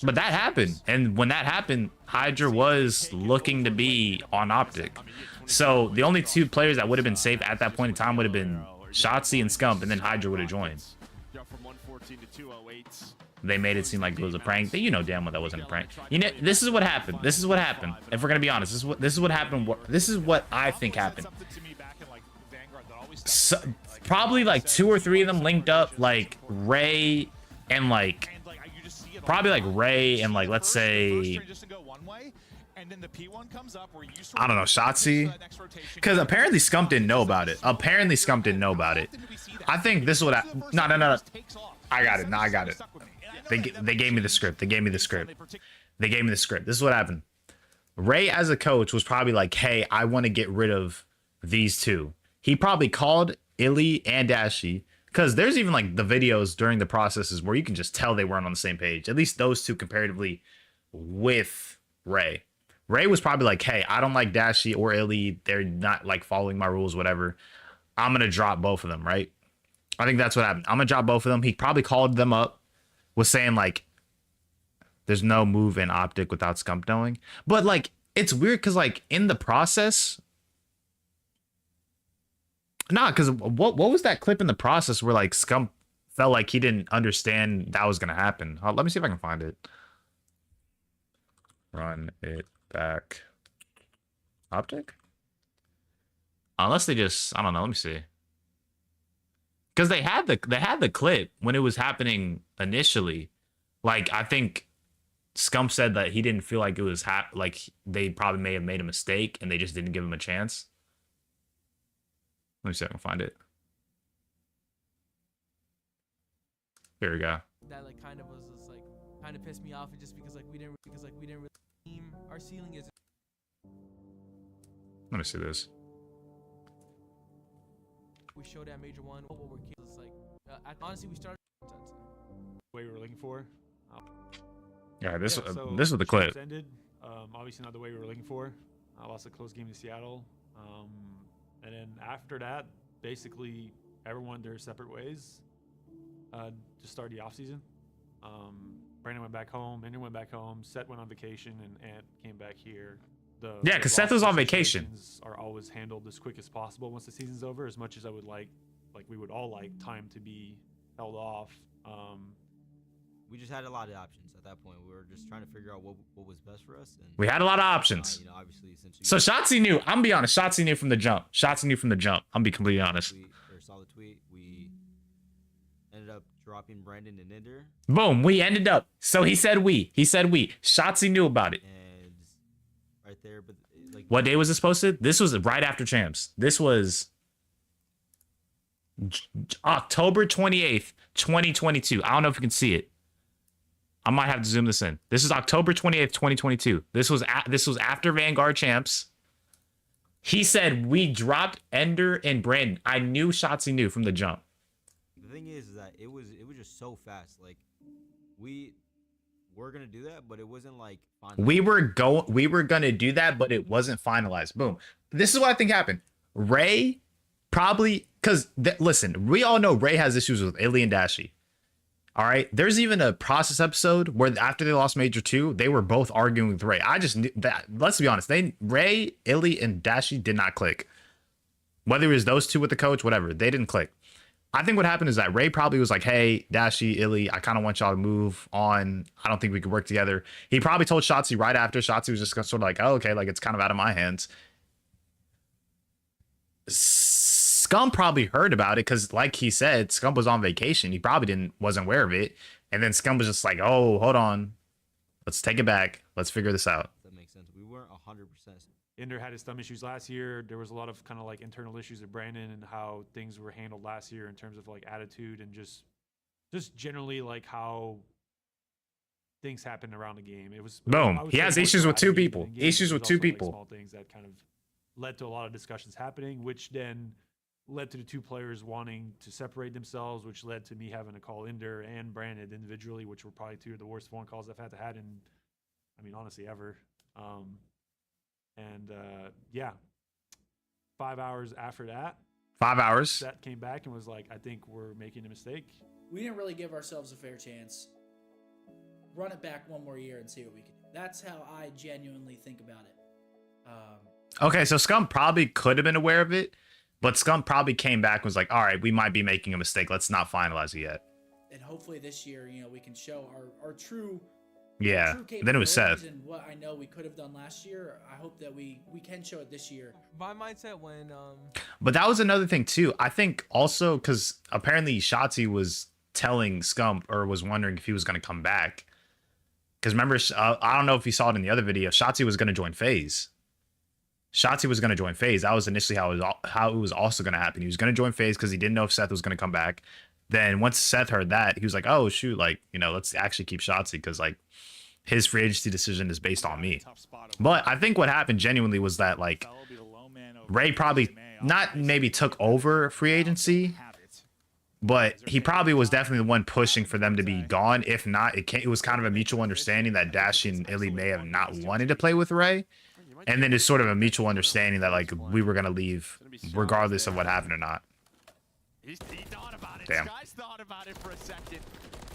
But that happened. And when that happened, Hydra was looking to be on Optic. So the only two players that would have been safe at that point in time would have been Shotzi and Scump, and then Hydra would have joined. They made it seem like it was a prank. You know damn well that wasn't a prank. You know, this is what happened. This is what happened. If we're gonna be honest, this is what happened. This is what I think happened. So, probably like 2 or 3 of them linked up, like Ray and like probably like Ray and like let's say I don't know, Shotzi, because apparently Scump didn't know about it. I think this is what no. I got it. No, I got it. They gave me the script. This is what happened. Ray, as a coach, was probably like, hey, I want to get rid of these two. He probably called Illy and Dashi, because there's even like the videos during the processes where you can just tell they weren't on the same page. At least those two comparatively with Ray. Ray was probably like, hey, I don't like Dashi or Illy. They're not like following my rules, whatever. I'm going to drop both of them, right? I think that's what happened. I'm going to drop both of them. He probably called them up, was saying like, there's no move in Optic without Scump knowing. But like, it's weird because like in the process, because what was that clip in the process where like Scump felt like he didn't understand that was going to happen? Let me see if I can find it. Run it back. Optic? Unless they just, I don't know, let me see. Because they had the clip when it was happening initially. Like, I think Scump said that he didn't feel like it was like they probably may have made a mistake and they just didn't give him a chance. Let me see if I can find it. Here we go. That like kind of pissed me off, just because we didn't really team. Our ceiling is. Let me see this. We showed at Major 1 what we're kills like. Honestly, we started The way we were looking for. Yeah, this was the clip. Ended. Obviously not the way we were looking for. I lost a close game to Seattle. And then after that, basically everyone went their separate ways. To start the off season. Brandon went back home. Ender went back home. Seth went on vacation, and Ant came back here. Yeah, because Seth was on vacation. Are always handled as quick as possible once the season's over. As much as I would like we would all like time to be held off. We just had a lot of options at that point. We were just trying to figure out what was best for us. And, we had a lot of options. You know, obviously, so Shotzi knew. I'm gonna be honest. Shotzi knew from the jump. I'm gonna be completely honest. Saw the tweet. We ended up dropping Brandon and Ender. Boom. We ended up. So he said we. Shotzi knew about it. And right there, but like. What day was this posted? This was right after Champs. This was October 28th, 2022. I don't know if you can see it. I might have to zoom this in. This is October 28th, 2022. This was after Vanguard Champs. He said we dropped Ender and Brandon. I knew Shotzi knew from the jump. The thing is that it was just so fast. Like we were gonna do that, but it wasn't like we were gonna do that, but it wasn't finalized. Boom. This is what I think happened. Ray probably listen, we all know Ray has issues with Illy and Dashy. All right. There's even a process episode where after they lost Major 2, they were both arguing with Ray. I just knew that. Let's be honest. Ray, Illy, and Dashy did not click. Whether it was those two with the coach, whatever, they didn't click. I think what happened is that Ray probably was like, hey, Dashy, Illy, I kind of want y'all to move on. I don't think we could work together. He probably told Shotzi right after. Shotzi was just sort of like, oh, okay, like it's kind of out of my hands. Scum probably heard about it because, like he said, Scum was on vacation. He probably wasn't aware of it. And then Scum was just like, oh, hold on. Let's take it back. Let's figure this out. That makes sense. We weren't 100%. Ender had his thumb issues last year. There was a lot of kind of like internal issues with Brandon and how things were handled last year in terms of like attitude and just generally like how things happened around the game. It was boom. He has issues with two people. Issues with two people. Like small things that kind of led to a lot of discussions happening, which then led to the two players wanting to separate themselves, which led to me having to call Ender and Brandon individually, which were probably two of the worst phone calls I've had in, I mean, honestly, ever. Yeah, 5 hours after that, 5 hours, Seth came back and was like, I think we're making a mistake. We didn't really give ourselves a fair chance. Run it back one more year and see what we can do. That's how I genuinely think about it. Okay, so Scum probably could have been aware of it, but Scum probably came back and was like, all right, we might be making a mistake. Let's not finalize it yet. And hopefully this year, we can show our true then it was Seth. And what I know we could have done last year, I hope that we can show it this year. My mindset when But that was another thing too. I think also because apparently Shotzi was telling Scum or was wondering if he was going to come back. Because remember, I don't know if you saw it in the other video. Shotzi was going to join FaZe. Shotzi was going to join FaZe. That was initially how it was also going to happen. He was going to join FaZe because he didn't know if Seth was going to come back. Then once Seth heard that, he was like, oh, shoot, like, let's actually keep Shotzi because, like, his free agency decision is based on me. But I think what happened genuinely was that, like, Ray probably not maybe took over free agency, but he probably was definitely the one pushing for them to be gone. If not, it was kind of a mutual understanding that Dashy and Illy may have not wanted to play with Ray. And then it's sort of a mutual understanding that, like, we were going to leave regardless of what happened or not. He thought about it. Damn. Sky's thought about it for a second.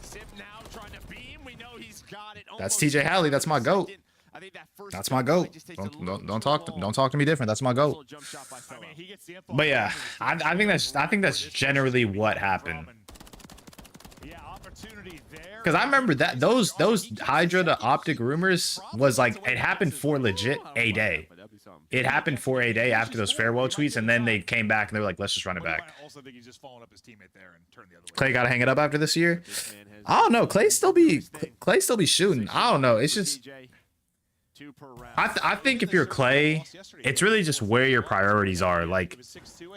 Sip now trying to beam. We know he's got it. That's TJ Halley. That's my GOAT. That's my GOAT. Don't talk to me different. That's my GOAT. But yeah, I think that's generally what happened. Because I remember that those Hydra to Optic rumors was like it happened for legit a day. It happened for a day after those farewell tweets, and then they came back and they were like, let's just run it back. Clay got to hang it up after this year. I don't know. Clay still be shooting. I don't know. It's just I think if you're Clay, it's really just where your priorities are. Like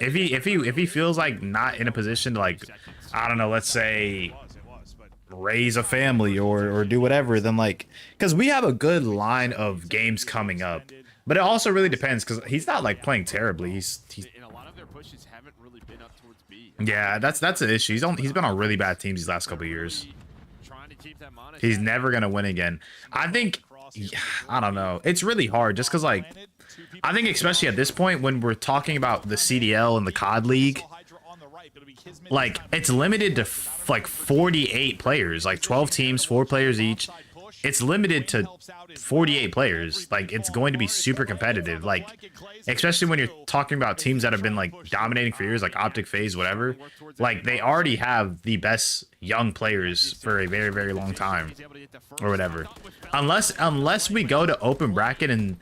if he feels like not in a position to, like, I don't know, let's say raise a family or do whatever, then, like, because we have a good line of games coming up. But it also really depends because he's not, like, playing terribly. He's yeah, that's an issue. He's been on really bad teams these last couple of years. He's never gonna win again. I think, I don't know. It's really hard just because, like, I think especially at this point when we're talking about the CDL and the COD League, like, it's limited to like 48 players, like 12 teams, 4 players each. It's limited to 48 players. Like, it's going to be super competitive. Like, especially when you're talking about teams that have been, like, dominating for years, like Optic, FaZe, whatever. Like, they already have the best young players for a very, very long time or whatever. Unless we go to open bracket and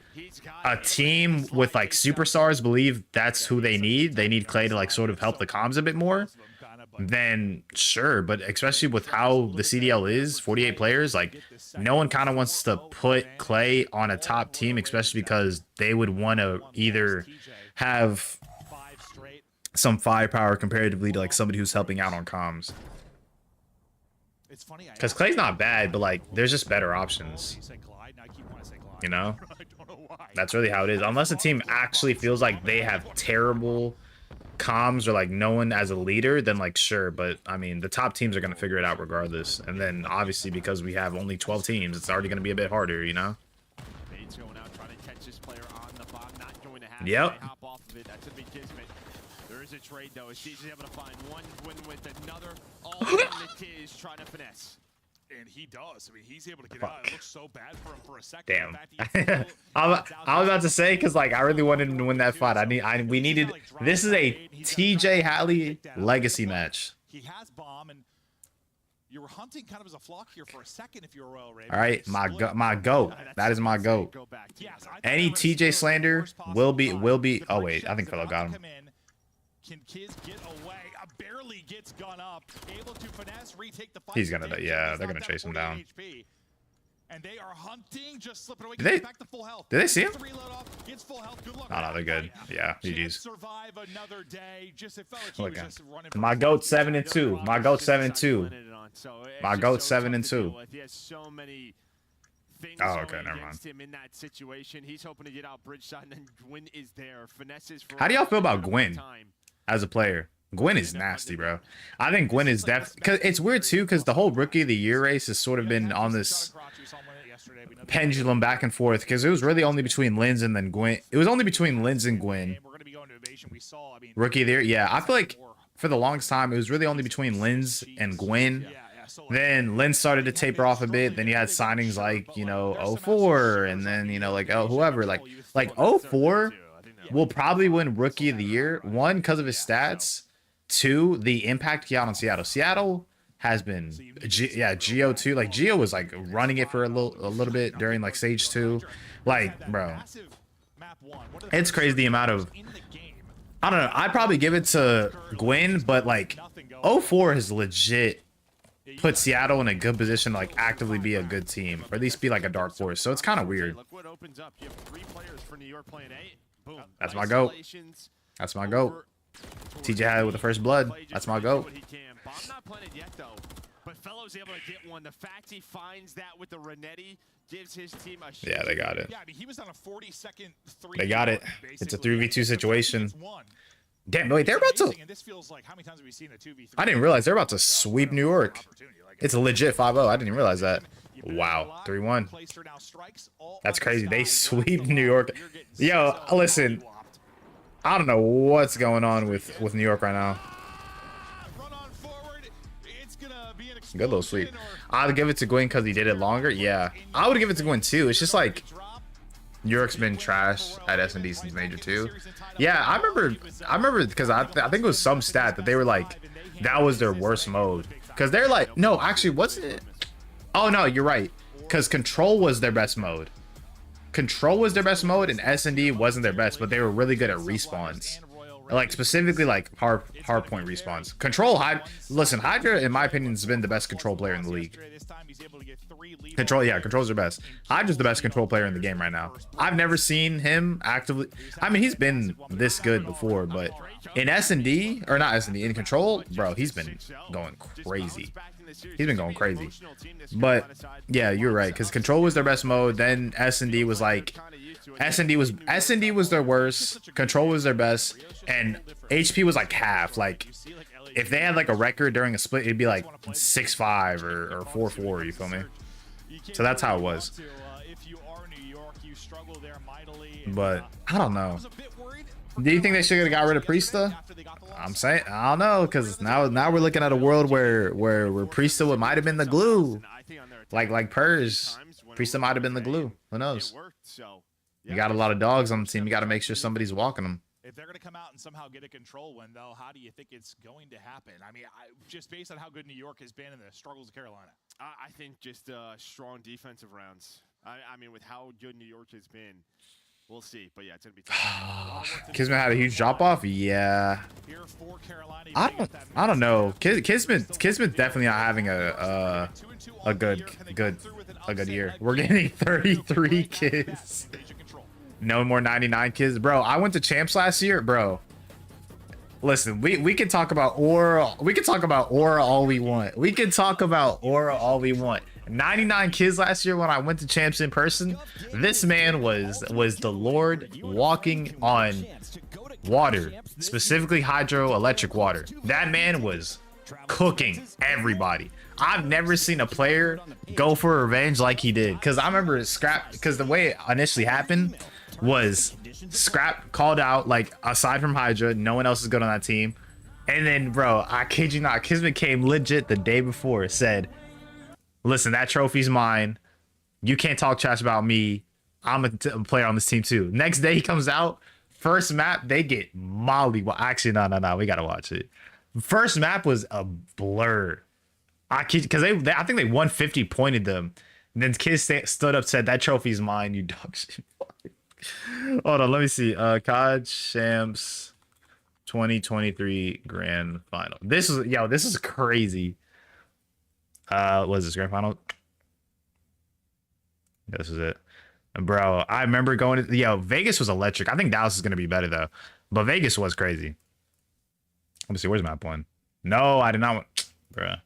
a team with, like, superstars believe that's who they need. They need Clay to, like, sort of help the comms a bit more. Then sure, but especially with how the CDL is, 48 players, like, no one kind of wants to put Clay on a top team, especially because they would want to either have some firepower comparatively to, like, somebody who's helping out on comms. Because Clay's not bad, but, like, there's just better options. You know, I don't know why. that's really how it is. Unless a team actually feels like they have terrible comms or like no one as a leader, then like sure. But I mean, the top teams are gonna figure it out regardless. And then obviously because we have only 12 teams, it's already gonna be a bit harder, you know. Bates going out trying to catch this player on the bomb, not going to happen. Yep. They hop off of it. That's a big kismet. There is a trade though. Is CJ able to find one win with another? All in the Tiz trying to finesse. And he does. I mean, he's able to get out. It looks so bad for him for a second. Damn. The fact that he still I was gets out about to say because like I really wanted him to win that fight. We needed. This is a TJ Halley legacy match. He has bomb, and you were hunting kind of as a flock here for a second if you were Royal Raven. All right, my goat. That is my goat. Yes, Any TJ slander will be. Oh wait, I think Fellow got him. Can kids get away? Barely gets gun up, able to finesse, retake the fight. He's gonna. Yeah, they're gonna chase him down. And they are hunting, just slipping away. Did they? Back to full health. Did they see him? Gets the reload off, gets full health. Good luck. No, they're good. Yeah, Can't GG's. survive another day. Just it felt like he Look was at just running for my his goat life. 7-2. My goat 7-2. My goat 7-2. He has so many things Oh, going okay, never mind. against him in that situation. He's hoping to get out bridge side, and then Gwyn is there. Finesses for How do y'all feel about Gwyn time. as a player? Gwyn is nasty, bro. I think Gwyn is because it's weird too because the whole rookie of the year race has sort of been on this pendulum back and forth because it was really only between Linz and then Gwyn. It was only between Linz and Gwyn. Rookie of the year, yeah. I feel like for the longest time it was really only between Linz and Gwyn. Then Linz started to taper off a bit. Then you had signings like 04 and then like whoever like 04 will probably win rookie of the year. One, because of his stats. Two, the impact he had on Seattle. Seattle has been Geo too. Like Geo was like running it for a little bit during like stage 2. Like, bro, it's crazy the amount of, I don't know, I'd probably give it to Gwyn, but like 04 has legit put Seattle in a good position to like actively be a good team, or at least be like a dark horse. So it's kind of weird. That's my goat. That's my goat. TJ had it with the first blood. That's my goat. I'm not playing it yet though, but Fellow's able to get one. The fact he finds that with the Renetti gives his team a shot. Yeah, they got it. Yeah, I mean, he was on a 40-second 3. They got it. It's a 3v2 situation. Damn, wait, they're about to. I didn't realize they're about to sweep New York. It's a legit 5-0. I didn't even realize that. Wow, 3-1. That's crazy. They sweep New York. Yo, listen. I don't know what's going on with New York right now. Good little sweep. I'd give it to Gwyn because he did it longer. Yeah, I would give it to Gwyn too. It's just like New York's been trash at S&D since Major 2. Yeah, I remember because I think it was some stat that they were like that was their worst mode because they're like no, actually wasn't it? Oh no, you're right because Control was their best mode. Control was their best mode and S&D wasn't their best, but they were really good at respawns. Like specifically like hard point respawns. Control listen, Hydra in my opinion has been the best Control player in the league. Control's their best. Hydra's the best Control player in the game right now. I've never seen him actively. I mean, he's been this good before, but in S&D or not S&D in Control, bro, he's been going crazy. He's been going crazy. But yeah, you're right because Control was their best mode. Then S&D was like S&D was their worst. Control was their best, and HP was like half. Like if they had like a record during a split, it'd be like 6-5 or 4-4. You feel me? So that's how it was. But I don't know. Do you think they should have got rid of Priesta? I'm saying I don't know because now we're looking at a world where Priesta might have been the glue, like Purge. Priesta might have been the glue. Who knows? You got a lot of dogs on the team. You got to make sure somebody's walking them. If they're going to come out and somehow get a Control win, though, how do you think it's going to happen? I mean, just based on how good New York has been in the struggles of Carolina. I think just strong defensive rounds. I mean, with how good New York has been, we'll see. But yeah, it's going to be tough. Kismet had a huge drop off. Yeah. I don't know. Kismet definitely not having a good year. We're getting 33 kids. No more 99 kids, bro. I went to champs last year, bro. Listen, we can talk about Aura. We can talk about Aura all we want. We can talk about Aura all we want. 99 kids last year when I went to champs in person. This man was the Lord walking on water, specifically hydroelectric water. That man was cooking everybody. I've never seen a player go for revenge like he did. Because I remember Scrap, because the way it initially happened was Scrap called out, like, aside from Hydra, no one else is good on that team. And then, bro, I kid you not, Kismet came legit the day before, said, listen, that trophy's mine. You can't talk trash about me. I'm a player on this team too. Next day he comes out, first map, they get molly. Well, actually, no, we gotta watch it. First map was a blur. I kid, because I think they 150 pointed them. And then kids stood up, said, that trophy's mine, you dog shit. Hold on, let me see. COD Champs 2023 Grand Final. This is crazy. What is this, Grand Final? This is it. And bro, I remember going to, Vegas was electric. I think Dallas is gonna be better though. But Vegas was crazy. Let me see, where's map one? No, I did not want, bruh.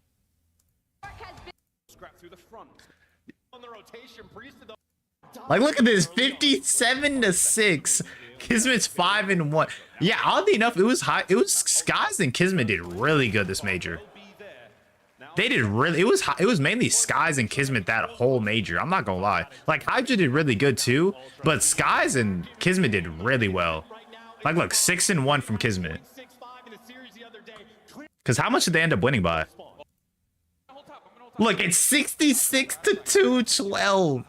Like, look at this, 57-6. Kismet's 5-1. Yeah, oddly enough, it was high. It was Skies and Kismet did really good this major. They did really. It was mainly Skies and Kismet that whole major. I'm not gonna lie. Like, Hydra did really good too, but Skies and Kismet did really well. Like, look, 6-1 from Kismet. Because how much did they end up winning by? Look, it's 66-212.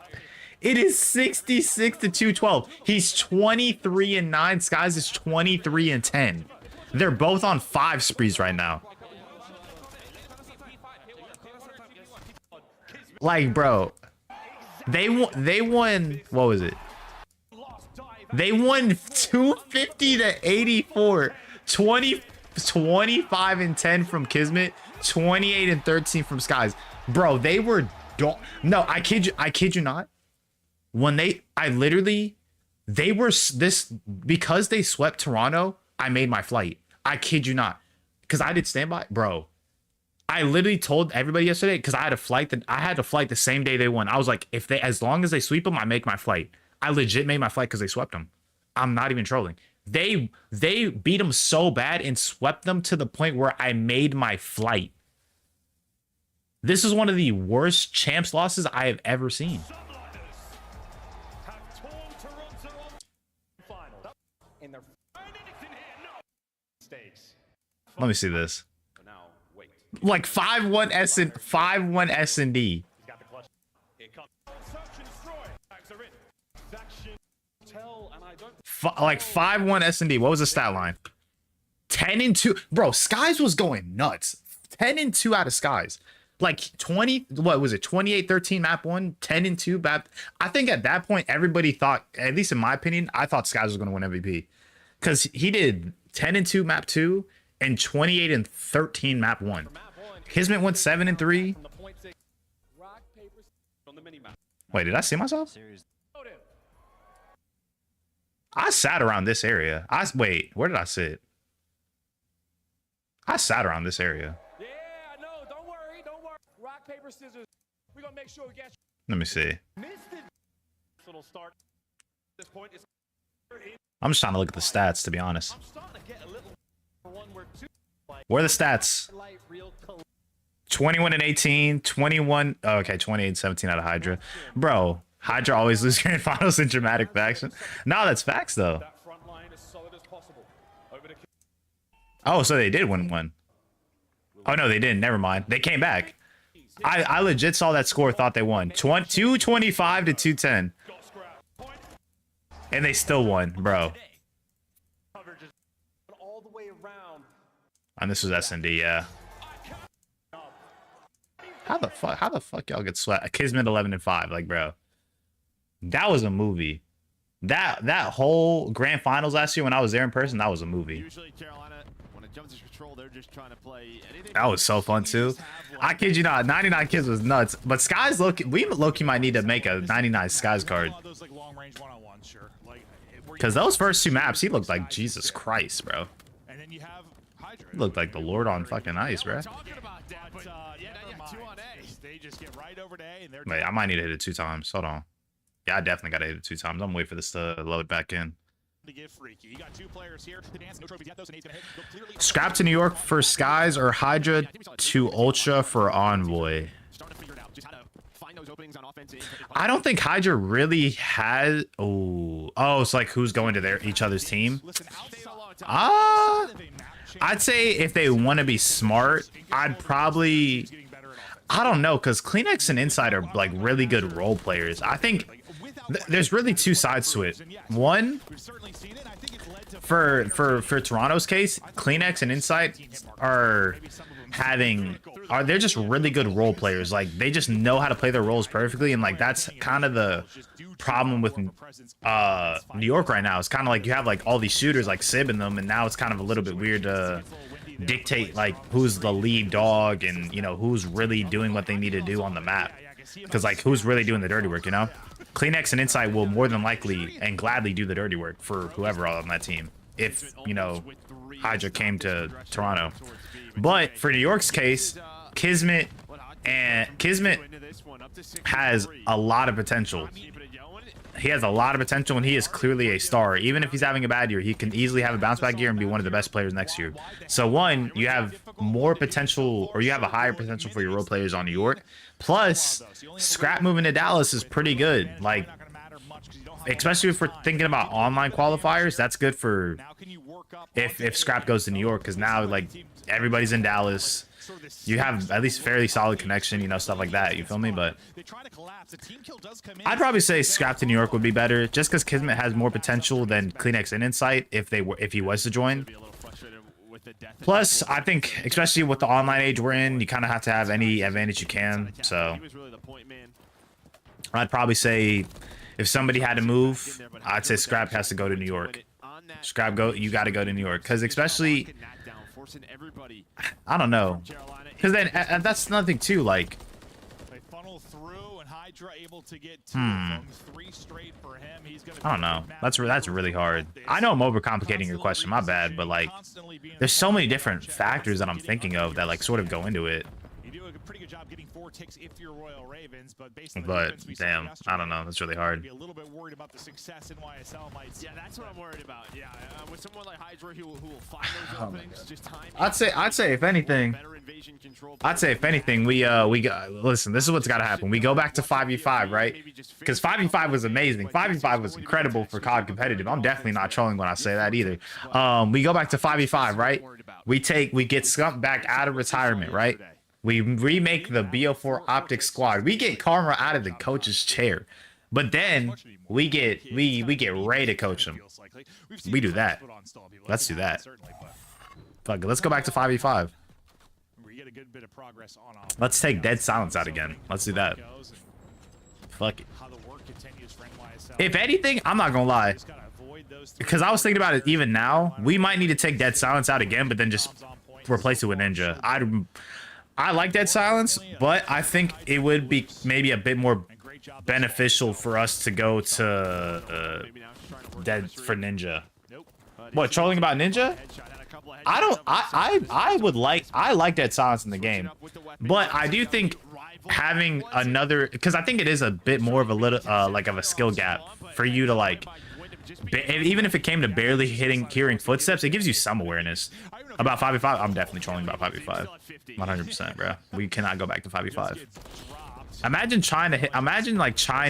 It is 66-212. He's 23-9. Skies is 23-10. They're both on 5 sprees right now. Like, bro, they won. What was it? They won 250-84. 25-10 from Kismet. 28-13 from Skies. Bro, they were no, I kid you not. When they were this, because they swept Toronto, I made my flight. I kid you not. Because I did standby, bro. I literally told everybody yesterday, because I had a flight the same day they won. I was like, as long as they sweep them, I make my flight. I legit made my flight because they swept them. I'm not even trolling. They beat them so bad and swept them to the point where I made my flight. This is one of the worst champs losses I have ever seen. Let me see this. Like 5-1 S&D. Like 5-1 S&D. What was the stat line? 10-2. Bro, Skies was going nuts. 10-2 out of Skies. Like 20, what was it? 28-13 map 1, 10-2 map. I think at that point, everybody thought, at least in my opinion, I thought Skies was going to win MVP. Because he did 10-2 map 2 and 28-13 map 1. Kismet went 7-3. Wait, did I see myself? I sat around this area. Wait, where did I sit? I sat around this area. Yeah, no, don't worry. Rock, paper, scissors. We're gonna make sure we get. Let me see. I'm just trying to look at the stats, to be honest. Where are the stats? 21-18, 21. Oh, okay, 28-17 out of Hydra. Bro, Hydra always lose grand finals in dramatic faction. No, that's facts though. Oh, so they did win one. Oh no, they didn't. Never mind. They came back. I legit saw that score, thought they won. 225-210. And they still won, bro. And this was S&D, yeah. How the fuck y'all get swept? Kismet 11-5, like, bro. That was a movie. That whole grand finals last year when I was there in person, that was a movie. Usually Carolina, when it jumps to control, they're just trying to play anything. That was so fun too. I kid you not, 99 kids was nuts. But Skies we low-key might need to make a 99 Skies card. Because those first 2 maps, he looked like Jesus Christ, bro. He looked like the Lord on fucking ice, bro. Yeah, 2 on A. They just get right over to A, and they're Wait, I might need to hit it 2 times. Hold on. Yeah, I definitely got to hit it 2 times. I'm waiting for this to load back in. to get freaky. You got 2 players here. The dance, no trophies yet, though, so Nate's gonna hit. Go clearly. Scrap to New York for Skies or Hydra to Ultra for Envoy. Starting to figure it out. Just how to find those openings on offense. I don't think Hydra really has. Oh, it's like who's going to each other's team. I'd say if they want to be smart, I'd probably. I don't know, because Kleenex and Inside are like really good role players. I think there's really 2 sides to it. One, for Toronto's case, Kleenex and Inside they're just really good role players. Like they just know how to play their roles perfectly, and like that's kind of the problem with New York right now. It's kind of like you have like all these shooters like Sib in them, and now it's kind of a little bit weird to dictate like who's the lead dog and who's really doing what they need to do on the map, because like who's really doing the dirty work. Kleenex and Insight will more than likely and gladly do the dirty work for whoever on that team if Hydra came to Toronto. But for New York's case, Kismet has a lot of potential. He has a lot of potential, and he is clearly a star. Even if he's having a bad year, he can easily have a bounce back year and be one of the best players next year. So one, you have more potential, or you have a higher potential for your role players on New York. Plus, Scrap moving to Dallas is pretty good. Like, especially if we're thinking about online qualifiers, that's good for if Scrap goes to New York, because now like everybody's in Dallas. You have at least fairly solid connection, stuff like that. You feel me? But I'd probably say Scrap to New York would be better, just because Kismet has more potential than Kleenex and Insight if he was to join. Plus, I think, especially with the online age we're in, you kind of have to have any advantage you can. So I'd probably say if somebody had to move, I'd say Scrap has to go to New York. Scrap, you got to go to New York, because especially, I don't know, because then that's another thing too. Like, I don't know. That's really hard. I know I'm overcomplicating your question. My bad, but like, there's so many different factors that I'm thinking of that like sort of go into it. But damn, I don't know. That's really hard. Yeah, that's what I'm worried about. Yeah, with someone like Hydra who will find those openings, just time. I'd say if anything, we listen. This is what's got to happen. We go back to 5v5, right? Because 5v5 was amazing. 5v5 was incredible for COD competitive. I'm definitely not trolling when I say that either. We go back to 5v5, right? We get Scump back out of retirement, right? We remake the BO4 Optic squad. We get Karma out of the coach's chair. But then we get Ray to coach him. We do that. Let's do that. Fuck it. Let's go back to 5v5. Let's take Dead Silence out again. Let's do that. Fuck it. If anything, I'm not gonna lie, because I was thinking about it even now, we might need to take Dead Silence out again, but then just replace it with Ninja. I like Dead Silence, but I think it would be maybe a bit more beneficial for us to go to Dead for Ninja. What, trolling about Ninja? I like Dead Silence in the game, but I do think having another, because I think it is a bit more of a little like of a skill gap for you to like, even if it came to barely hearing footsteps, it gives you some awareness. About 5v5, I'm definitely trolling about 5v5. 100%, bro. We cannot go back to 5v5. Imagine trying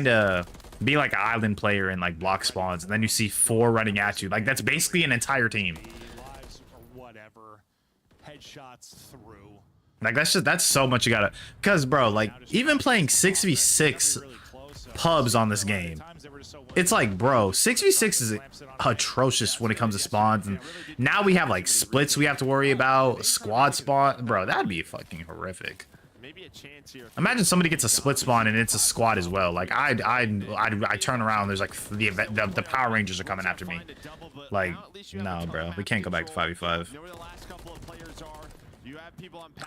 to be like an island player and like block spawns, and then you see 4 running at you. Like, that's basically an entire team. Like, that's so much you gotta, because bro, like, even playing 6v6 pubs on this game, it's like, bro, 6v6 is atrocious when it comes to spawns, and now we have like splits we have to worry about, squad spawn, bro. That'd be fucking horrific. Imagine somebody gets a split spawn and it's a squad as well. Like, I turn around, there's like the Power Rangers are coming after me. Like, no, bro, we can't go back to 5v5.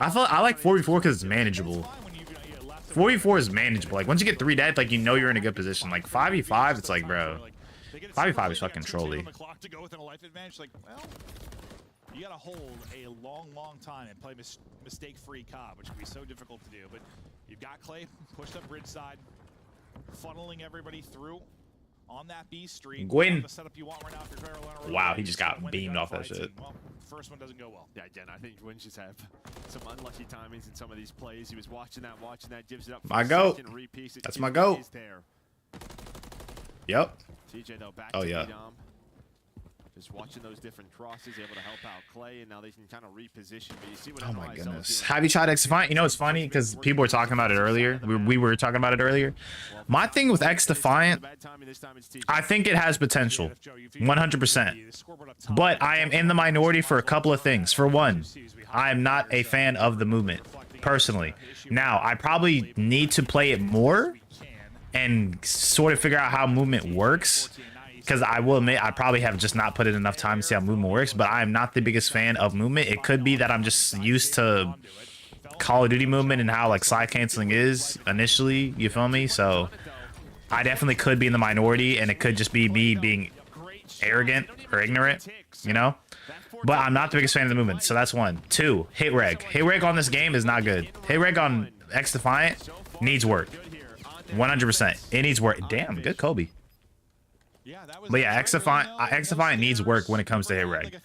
I like 4v4 because it's manageable. 4v4 is manageable. Like, once you get 3 dead, like, you're in a good position. Like, 5v5, it's like, bro, 5v5 is fucking trolly. You gotta hold a long time and play mistake-free COD, which can be so difficult to do. But You've got Clay pushed up bridge side, funneling everybody through on that B street. Gwyn. The setup you want right now if you're Guerrilla. Wow, he just got beamed off that shit. Well, first one doesn't go well. Yeah, again, I think Gwyn just have some unlucky timings in some of these plays. He was watching that, gives it up. My goat. That's my goat. Yep. TJ though back oh to yeah. Dom. Just watching those different crosses, able to help out Clay, and now they can kind of reposition. But you see what Oh my NYSL goodness. is doing. Have you tried X Defiant? You know, it's funny because people were talking about it earlier. We were talking about it earlier. My thing with X Defiant, I think it has potential, 100%. But I am in the minority for a couple of things. For one, I am not a fan of the movement, personally. Now, I probably need to play it more and sort of figure out how movement works. Because I will admit, I probably have just not put in enough time to see how movement works, but I am not the biggest fan of movement. It could be that I'm just used to Call of Duty movement and how like side canceling is initially, you feel me? So I definitely could be in the minority, and it could just be me being arrogant or ignorant, you know? But I'm not the biggest fan of the movement, so that's one. Two, hit reg. Hit reg on this game is not good. Hit reg on X Defiant needs work. 100%. It needs work. Damn, good Kobe. But yeah, X Defiant needs work when it comes to hit reg.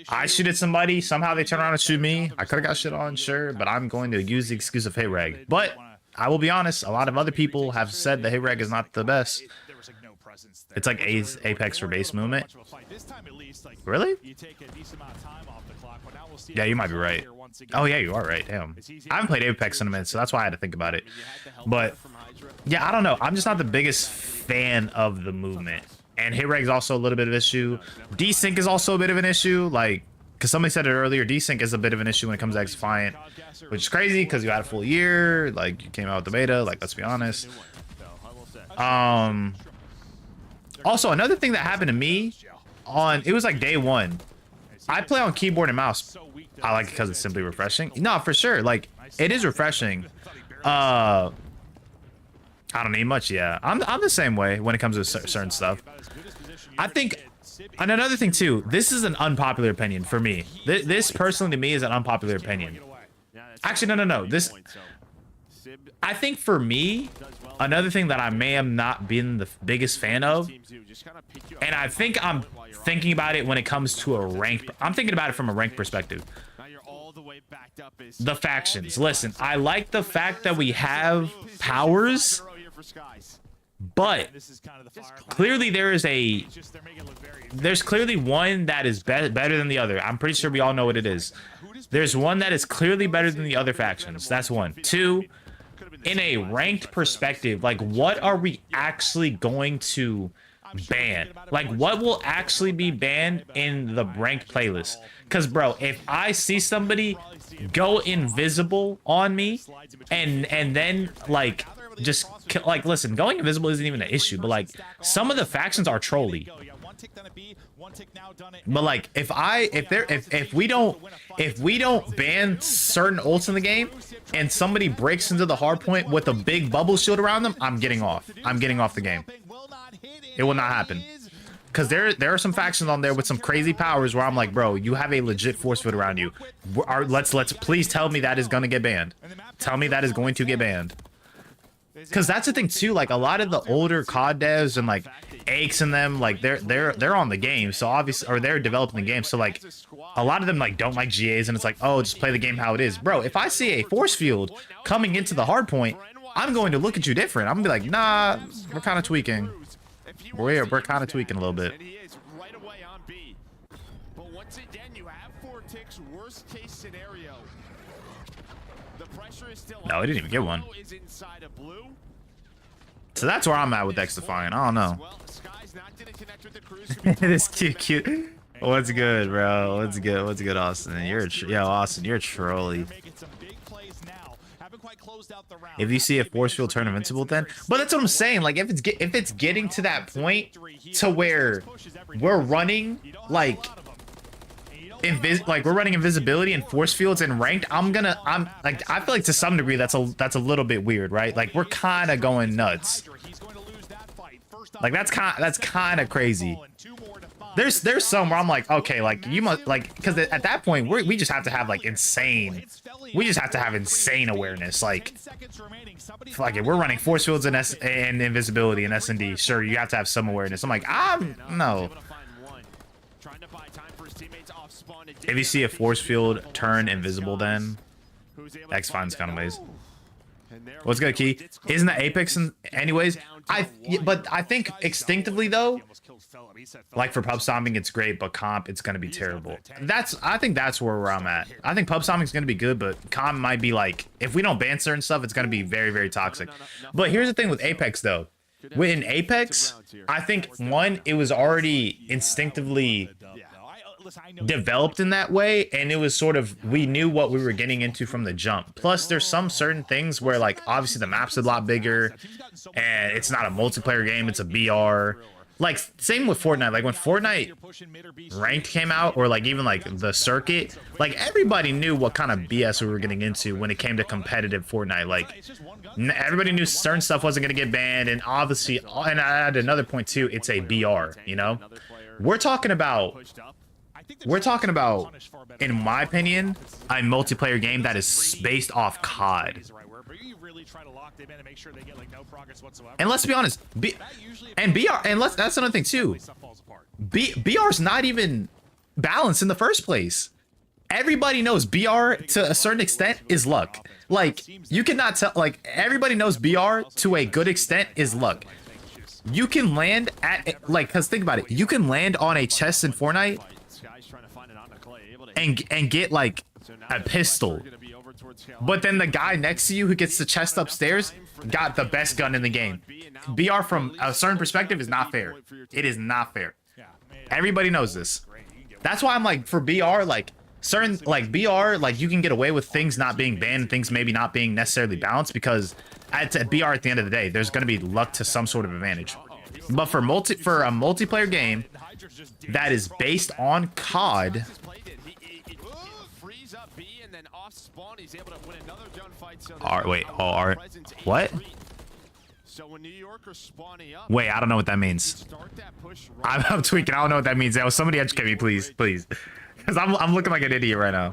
I shoot at somebody, somehow they turn around and shoot me. I could have got shit on, sure, but I'm going to use the excuse of hit reg. But I will be honest, a lot of other people have said the hit reg is not the best. It's like Apex for base movement. Really? Yeah, you might be right. Oh yeah, you are right. Damn. I haven't played Apex in a minute, so that's why I had to think about it. But yeah, I don't know. I'm just not the biggest fan of the movement. And hit reg is also a little bit of an issue. Desync is also a bit of an issue. Like, because somebody said it earlier, desync is a bit of an issue when it comes to X Defiant, which is crazy because you had a full year. Like, you came out with the beta. Like, let's be honest. Also, another thing that happened to me it was like day one. I play on keyboard and mouse. I like it because it's simply refreshing. No, for sure. Like, it is refreshing. I don't need much. Yeah, I'm the same way when it comes to certain stuff. I think, and another thing too, this is an unpopular opinion for me. This personally to me is an unpopular opinion. Actually, no. I think for me, another thing that I may have not been the biggest fan of, and I think I'm thinking about it when it comes to a rank. I'm thinking about it from a rank perspective. The factions. Listen, I like the fact that we have powers, but clearly there's clearly one that is better than the other. I'm pretty sure we all know what it is. There's one that is clearly better than the other factions. That's one. Two, in a ranked perspective, like, what are we actually going to ban? Like, what will actually be banned in the ranked playlist? Because, bro, if I see somebody go invisible on me and then, like, just, like, listen, going invisible isn't even an issue, but, like, some of the factions are trolly. But, like, if we don't ban certain ults in the game and somebody breaks into the hard point with a big bubble shield around them, I'm getting off. I'm getting off the game. It will not happen. Because there are some factions on there with some crazy powers where I'm like, bro, you have a legit force field around you. Let's please tell me that is going to get banned. Tell me that is going to get banned. Because that's the thing too, like, a lot of the older COD devs and like Aches and them, like, they're on the game, so obviously, or they're developing the game, so like a lot of them like don't like GAs, and it's like, oh, just play the game how it is. Bro, if I see a force field coming into the hard point, I'm going to look at you different. I'm gonna be like, nah, we're kind of tweaking. We're kind of tweaking a little bit. But once again, you have Heretics, worst case scenario. The pressure is still No, he didn't even get one. So that's where I'm at with X Defiant. I don't know. This cute. What's good, bro? What's good, Austin? Austin, you're trolly. If you see a force field turn invincible, then, but that's what I'm saying. Like, if it's getting to that point to where we're running like we're running invisibility and force fields in ranked, I'm like, I feel like to some degree that's a little bit weird, right? Like, we're kind of going nuts. Like, that's kind of crazy. there's some where I'm like, okay, like you must like, because at that point we just have to have like insane, we just have to have insane awareness. Like fuck it, we're running force fields and invisibility and S&D. Sure, you have to have some awareness. I'm like, no. If you see a force field turn invisible, then X finds kind of ways. What's good, Key? Isn't that Apex anyways? But I think instinctively though, like for pub stomping it's great, but comp it's gonna be terrible. I think that's where I'm at. I think pub stomping is gonna be good, but comp might be like, if we don't ban certain stuff, it's gonna be very, very toxic. But here's the thing with Apex though. In Apex, I think one, it was already instinctively developed in that way, and it was sort of, we knew what we were getting into from the jump. Plus there's some certain things where like obviously the map's a lot bigger and it's not a multiplayer game, it's a BR. Like same with Fortnite. Like when Fortnite ranked came out, or like even like the circuit, like everybody knew what kind of BS we were getting into when it came to competitive Fortnite. Like everybody knew certain stuff wasn't going to get banned, and obviously, and I had another point too, it's a BR, you know. We're talking about, in my opinion, a multiplayer game that is based off COD. And let's be honest, that's another thing too. BR's not even balanced in the first place. Everybody knows BR to a certain extent is luck. Like you cannot tell, like everybody knows BR to a good extent is luck. You can land at, like, cause think about it, you can land on a chest in Fortnite and get like a pistol, but then the guy next to you who gets the chest upstairs got the best gun in the game. BR from a certain perspective is not fair. It is not fair. Everybody knows this. That's why I'm like, for BR, like certain, like BR, like you can get away with things not being banned, things maybe not being necessarily balanced, because at BR at the end of the day, there's going to be luck to some sort of advantage. But for a multiplayer game that is based on COD, what? Wait, I don't know what that means. I'm tweaking. I don't know what that means. Yo, somebody educate me, please, please, because I'm looking like an idiot right now.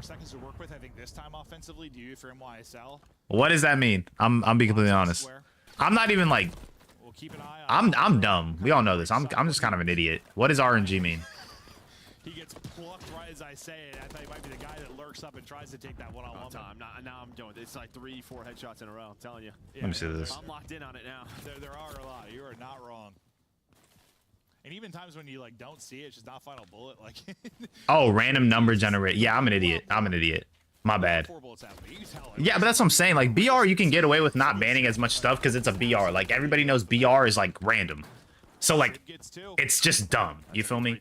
What does that mean? I'm being completely honest. I'm not even like, I'm dumb. We all know this. I'm just kind of an idiot. What does RNG mean? He gets plucked right as I say it. I thought he might be the guy that lurks up and tries to take that one-on-one. Now I'm doing it. It's like 3-4 headshots in a row. I'm telling you. Let me see this. I'm locked in on it now. There are a lot. You are not wrong. And even times when you like don't see it, it's just not final bullet. Like. Oh, random number generate. Yeah, I'm an idiot. I'm an idiot. My bad. Yeah, but that's what I'm saying. Like BR, you can get away with not banning as much stuff because it's a BR. Like everybody knows BR is like random. So like, it's just dumb. You feel me?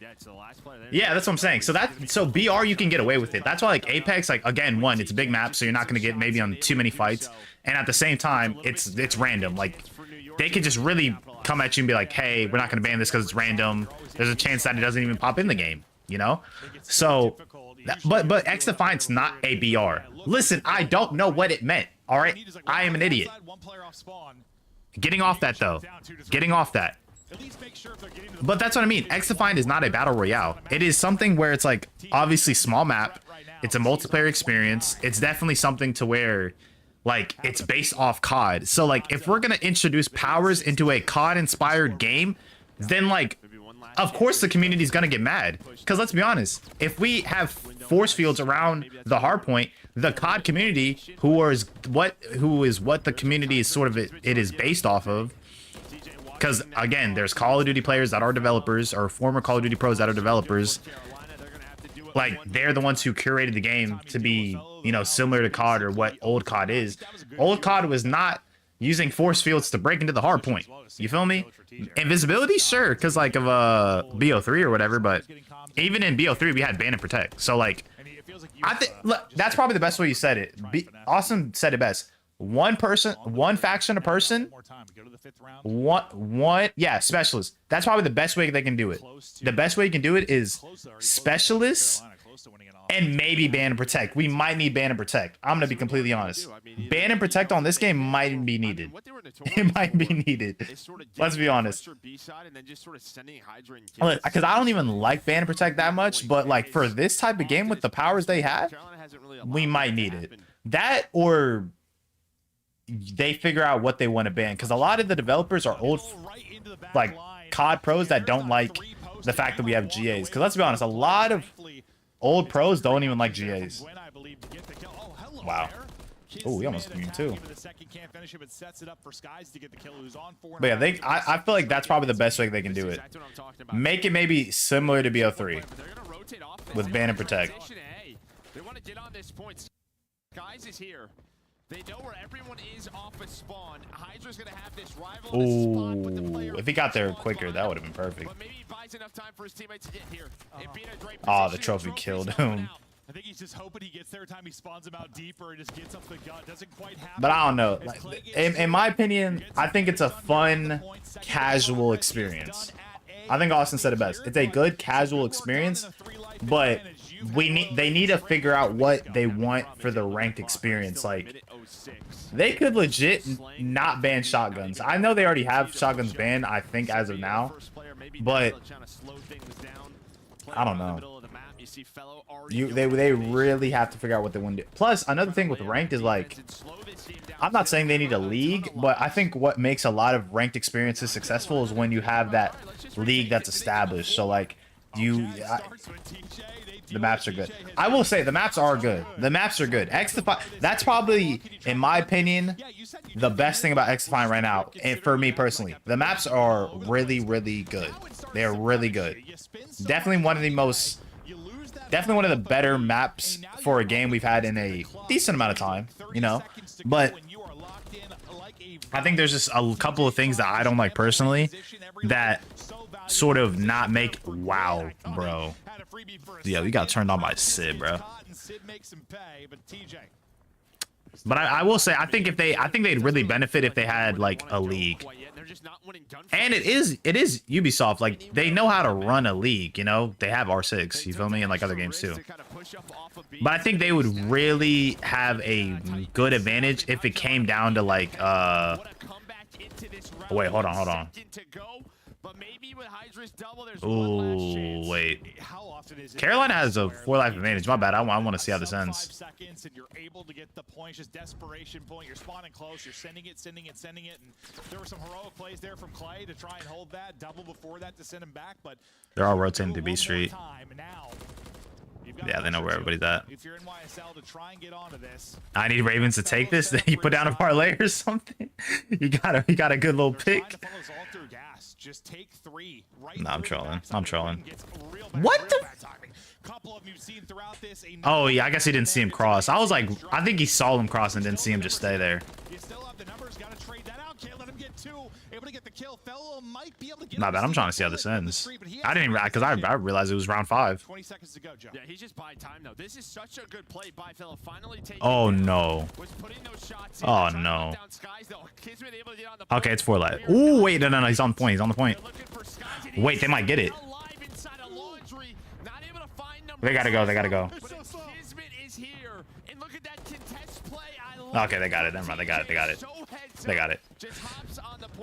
Yeah, that's what I'm saying. So BR, you can get away with it. That's why like Apex, like again, one, it's a big map, so you're not gonna get maybe on too many fights, and at the same time, it's random. Like they could just really come at you and be like, hey, we're not gonna ban this because it's random. There's a chance that it doesn't even pop in the game, you know? So, but X Defiant's not a BR. Listen, I don't know what it meant. All right, I am an idiot. Getting off that though. Getting off that. But that's what I mean. X Defiant is not a battle royale. It is something where it's like obviously small map. It's a multiplayer experience. It's definitely something to where like it's based off COD. So like if we're gonna introduce powers into a COD inspired game, then like of course the community is gonna get mad. Because let's be honest, if we have force fields around the hardpoint, the COD community, who is what the community is sort of it is based off of. Because again, there's Call of Duty players that are developers, or former Call of Duty pros that are developers. Like they're the ones who curated the game to be, you know, similar to COD or what old COD is. Old COD was not using force fields to break into the hard point. You feel me? Invisibility, sure, because like of BO3 or whatever. But even in BO3, we had ban and protect. So like, I think that's probably the best way you said it. Austin said it best. One person, one faction a person, yeah, specialists. That's probably the best way they can do it. The best way you can do it is specialists and maybe ban and protect. We might need ban and protect. I'm gonna be completely honest. Ban and protect on this game might be needed. It might be needed. Let's be honest. Because I don't even like ban and protect that much, but like for this type of game with the powers they have, we might need it. That or they figure out what they want to ban, because a lot of the developers are old, like COD pros that don't like the fact that we have GAs. Because let's be honest, a lot of old pros don't even like GAs. Wow. Oh, he almost beat him too. But yeah, I feel like that's probably the best way they can do it. Make it maybe similar to BO3 with ban and protect. They want to get on this point. Guys is here. They know where everyone is off a spawn. Hydra's gonna have this rival. Ooh, if he got there quicker, that would have been perfect. But maybe he buys enough time for his teammates to get here. Oh, the trophy killed him. I think he's just hoping he gets there time he spawns him out deeper and just gets up the gun. Doesn't quite happen. But I don't know. Like, in my opinion, I think it's a fun, casual experience. I think Austin said it best. It's a good casual experience, but they need to figure out what they want for the ranked experience. Like, they could legit not ban shotguns. I know they already have shotguns banned, I think, as of now, but I don't know. They really have to figure out what they want to do. Plus, another thing with ranked is, like, I'm not saying they need a league, but I think what makes a lot of ranked experiences successful is when you have that league that's established. So, like, the maps are good. I will say the maps are good. The maps are good. X-Define, that's probably, in my opinion, the best thing about X-Define right now. And for me personally, the maps are really, really good. They're really good. Definitely one of the better maps for a game we've had in a decent amount of time, you know. But I think there's just a couple of things that I don't like personally that sort of not make wow, bro. Yeah, we got turned on by Sid, bro. But I will say, I think they'd really benefit if they had like a league. And it is Ubisoft, like they know how to run a league, you know. They have R6, you feel me, and like other games too. But I think they would really have a good advantage if it came down to like wait, hold on. Ooh, wait. Carolina has a 4-life advantage. My bad. I want to see how this ends. 5 seconds and you're able to get the point. Just desperation point. You're spawning close. You're sending it. And there were some heroic plays there from Clay to try and hold that. Double before that to send him back. But they're all rotating to B Street. Yeah, they know where everybody's at. If you're in YSL to try and get onto this, I need Ravens to take this. Then you put down a parlay or something. You got a good little pick. just take 3 right. No, I'm trolling. I'm trolling. What the? Oh yeah, I guess he didn't see him cross. I was like, I think he saw him cross and didn't see him just stay there. Not bad. I'm trying to see how this ends. I didn't even, because I realized it was round 5. 20 seconds to go, Joe. Yeah, he's just buying time though. This is such a good play by Phil. Finally taking. Oh no. Oh no. Okay, it's 4 life. Ooh, wait, no, he's on the point. He's on the point. Wait, they might get it. They gotta go. They gotta go. Okay, they got it. Never mind. They got it. They got it. They got it.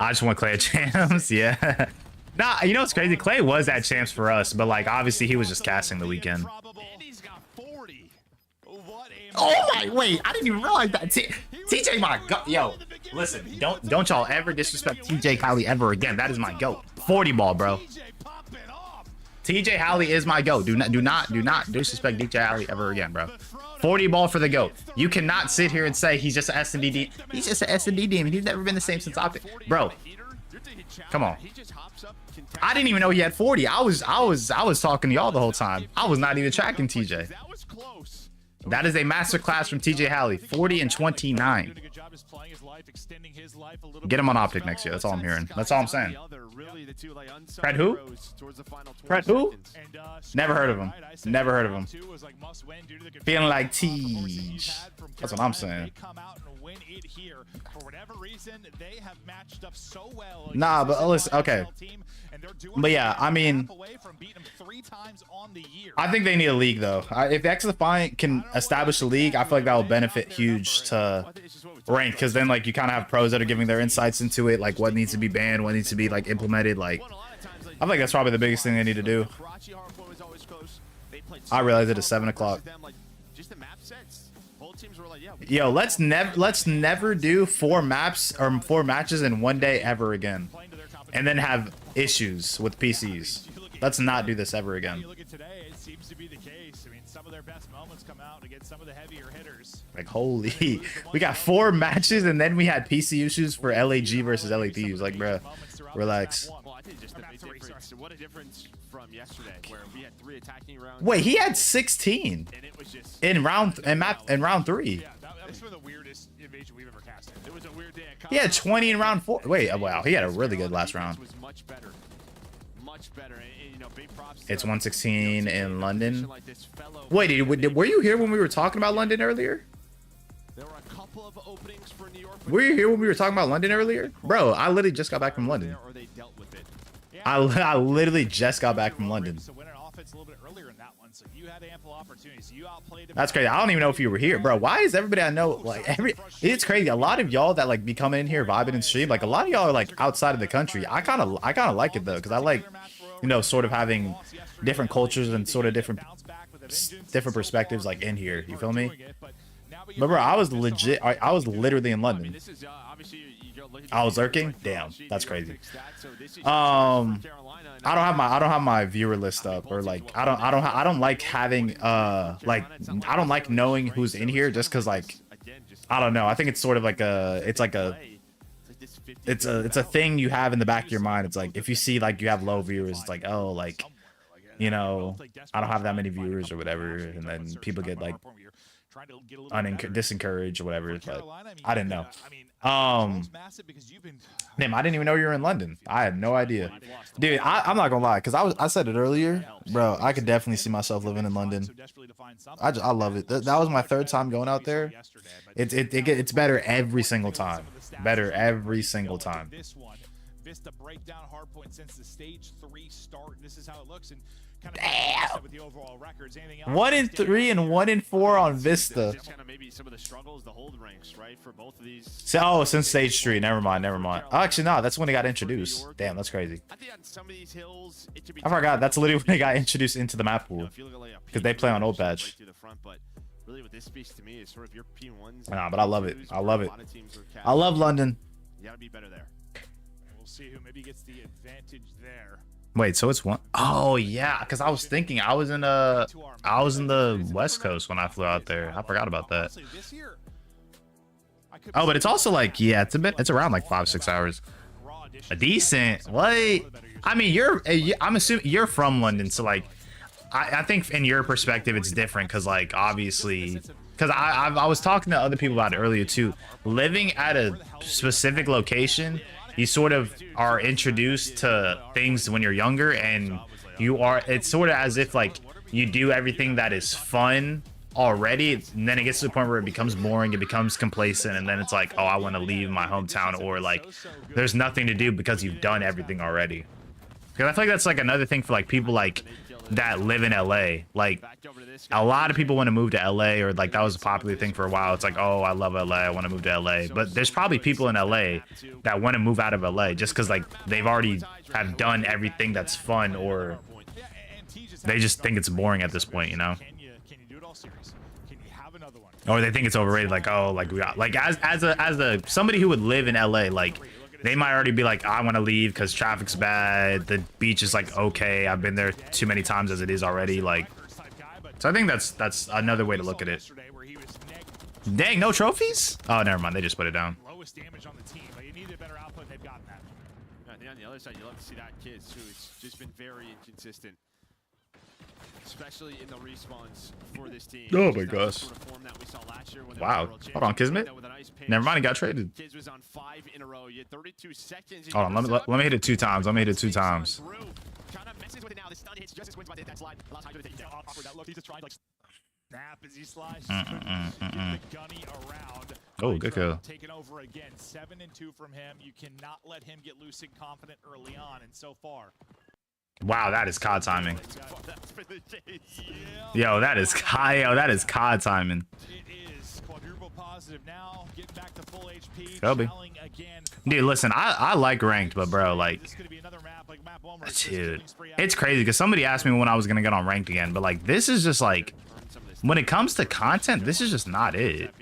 I just want Clay at champs. Yeah. Nah, you know what's crazy? Clay was at champs for us, but like obviously he was just casting the weekend. Oh my! Wait, I didn't even realize that. TJ, my goat. Yo, listen, don't y'all ever disrespect TJ Howley ever again. That is my goat. 40 ball, bro. TJ Howley is my goat. Do not disrespect DJ Howley ever again, bro. 40 ball for the goat. You cannot sit here and say he's just an S&D demon. He's just an S&D demon. He's never been the same since Optic. Bro, come on. I didn't even know he had 40. I was talking to y'all the whole time. I was not even tracking TJ. That is a masterclass from TJ Halley. 40 and 29. Get him on Optic next year. That's all I'm hearing. That's all I'm saying. Fred who? Fred who? Never heard of him. Never heard of him. Feeling like Teej. That's what I'm saying. Nah, but listen, okay. But yeah, I mean, I think they need a league though. If Xdefiant can establish a league, I feel like that will benefit huge to rank, because then like you kind of have pros that are giving their insights into it, like what needs to be banned, what needs to be like implemented. Like, I think that's probably the biggest thing they need to do. I realize it is 7 o'clock. Yo, let's never do 4 maps or 4 matches in one day ever again, and then have issues with PCs. Let's not do this ever again. Like, holy, we got 4 matches and then we had PC issues for LAG versus LA Thieves. Like, bruh, relax. What a difference from yesterday, where we had 3 attacking rounds. Wait, he had 16 in round 3. Yeah, that was for the weirdest invasion we've ever casted. It was a weird day. He had 20 in round 4. Wait, wow, he had a really good last round. Much better. And, you know, big props. It's 116 in London. Wait, were you here when we were talking about London earlier? There were a couple of openings for New York. Were you here when we were talking about London earlier? Bro, I literally just got back from London. I literally just got back from London. That's crazy. I don't even know if you were here, bro. Why is everybody I know, like, it's crazy. A lot of y'all that like be coming in here vibing and stream, like a lot of y'all are like outside of the country. I kind of like it though, because I like, you know, sort of having different cultures and sort of different perspectives like in here. You feel me? But bro, I was legit. I was literally in London. I was lurking. Damn, that's crazy. I don't have my viewer list up, or like I don't like having like I don't like knowing who's in here, just because like I don't know. I think it's sort of like it's a thing you have in the back of your mind. It's like if you see like you have low viewers, it's like, oh, like, you know, I don't have that many viewers or whatever, and then people get like disencouraged or whatever. But I didn't know. Damn, I didn't even know you were in London. I had no idea, dude. I'm not gonna lie, because I said it earlier, bro. I could definitely see myself living in London. I love it. That was my 3rd time going out there. It's better every single time. Better every single time. Vista breakdown hardpoint since the stage 3 start. This is how it looks. And damn. 1 in 3 and 1 in 4 on Vista. Maybe some of the struggles, the hold ranks, right, for both of these. So, oh, since stage 3. Never mind. Oh, actually, no. That's when it got introduced. Damn, that's crazy. I forgot. That's literally when they got introduced into the map pool, because they play on old patch. Really, what this speaks to me is sort of your P1s. Nah, but I love it. I love it. I love London. You gotta be better there. We'll see who maybe gets the advantage there. Wait, so it's 1. Oh yeah, because I was thinking I was in the West Coast when I flew out there. I forgot about that. Oh, but it's also like, yeah, it's around like 5-6 hours. A decent. What? I mean, I'm assuming you're from London, so like, I think in your perspective it's different, because like obviously, because I was talking to other people about it earlier too. Living at a specific location, you sort of are introduced to things when you're younger, and it's sort of as if like you do everything that is fun already, and then it gets to the point where it becomes boring, it becomes complacent, and then it's like, oh, I want to leave my hometown, or like there's nothing to do because you've done everything already. Because I feel like that's like another thing for like people like that live in LA. Like a lot of people want to move to LA, or like that was a popular thing for a while. It's like, oh, I love LA, I want to move to LA. But there's probably people in LA that want to move out of LA just because like they've already have done everything that's fun, or they just think it's boring at this point, you know? Or they think it's overrated, like, oh, like we got like as somebody who would live in LA, like they might already be like, I want to leave because traffic's bad, the beach is like okay, I've been there too many times as it is already. Like, so I think that's another way to look at it. Dang, no trophies? Oh, never mind, they just put it down. Lowest damage on the team, but you need a better output. They've gotten that. I think on the other side, you love to see that kid too. It's just been very inconsistent. especially in the respawns for this team. Oh my gosh. Sort of form that we saw last year when they Wow. were world Hold on, champions. Kismet. With a nice pace. Never mind, he got traded. Kids was on 5 in a row. You had 32 seconds. Hold on, let me hit it 2 times. Let me hit it 2 times. Kind of messes with it now. The stun hits just as wins by that slide. Allows Hydra to take awkward that look. He's just trying to like snap as he slides. The gunny around. Oh, good kill. Taken over again. 7 and 2 from him. You cannot let him get loose and confident early on, and so far. Wow, that is COD timing. Yo, that is COD timing. It is quadruple positive now. Getting back to full HP. Kobe. Dude, listen, I like ranked, but bro, like, dude, it's crazy because somebody asked me when I was gonna get on ranked again, but like, this is just like, when it comes to content, this is just not it.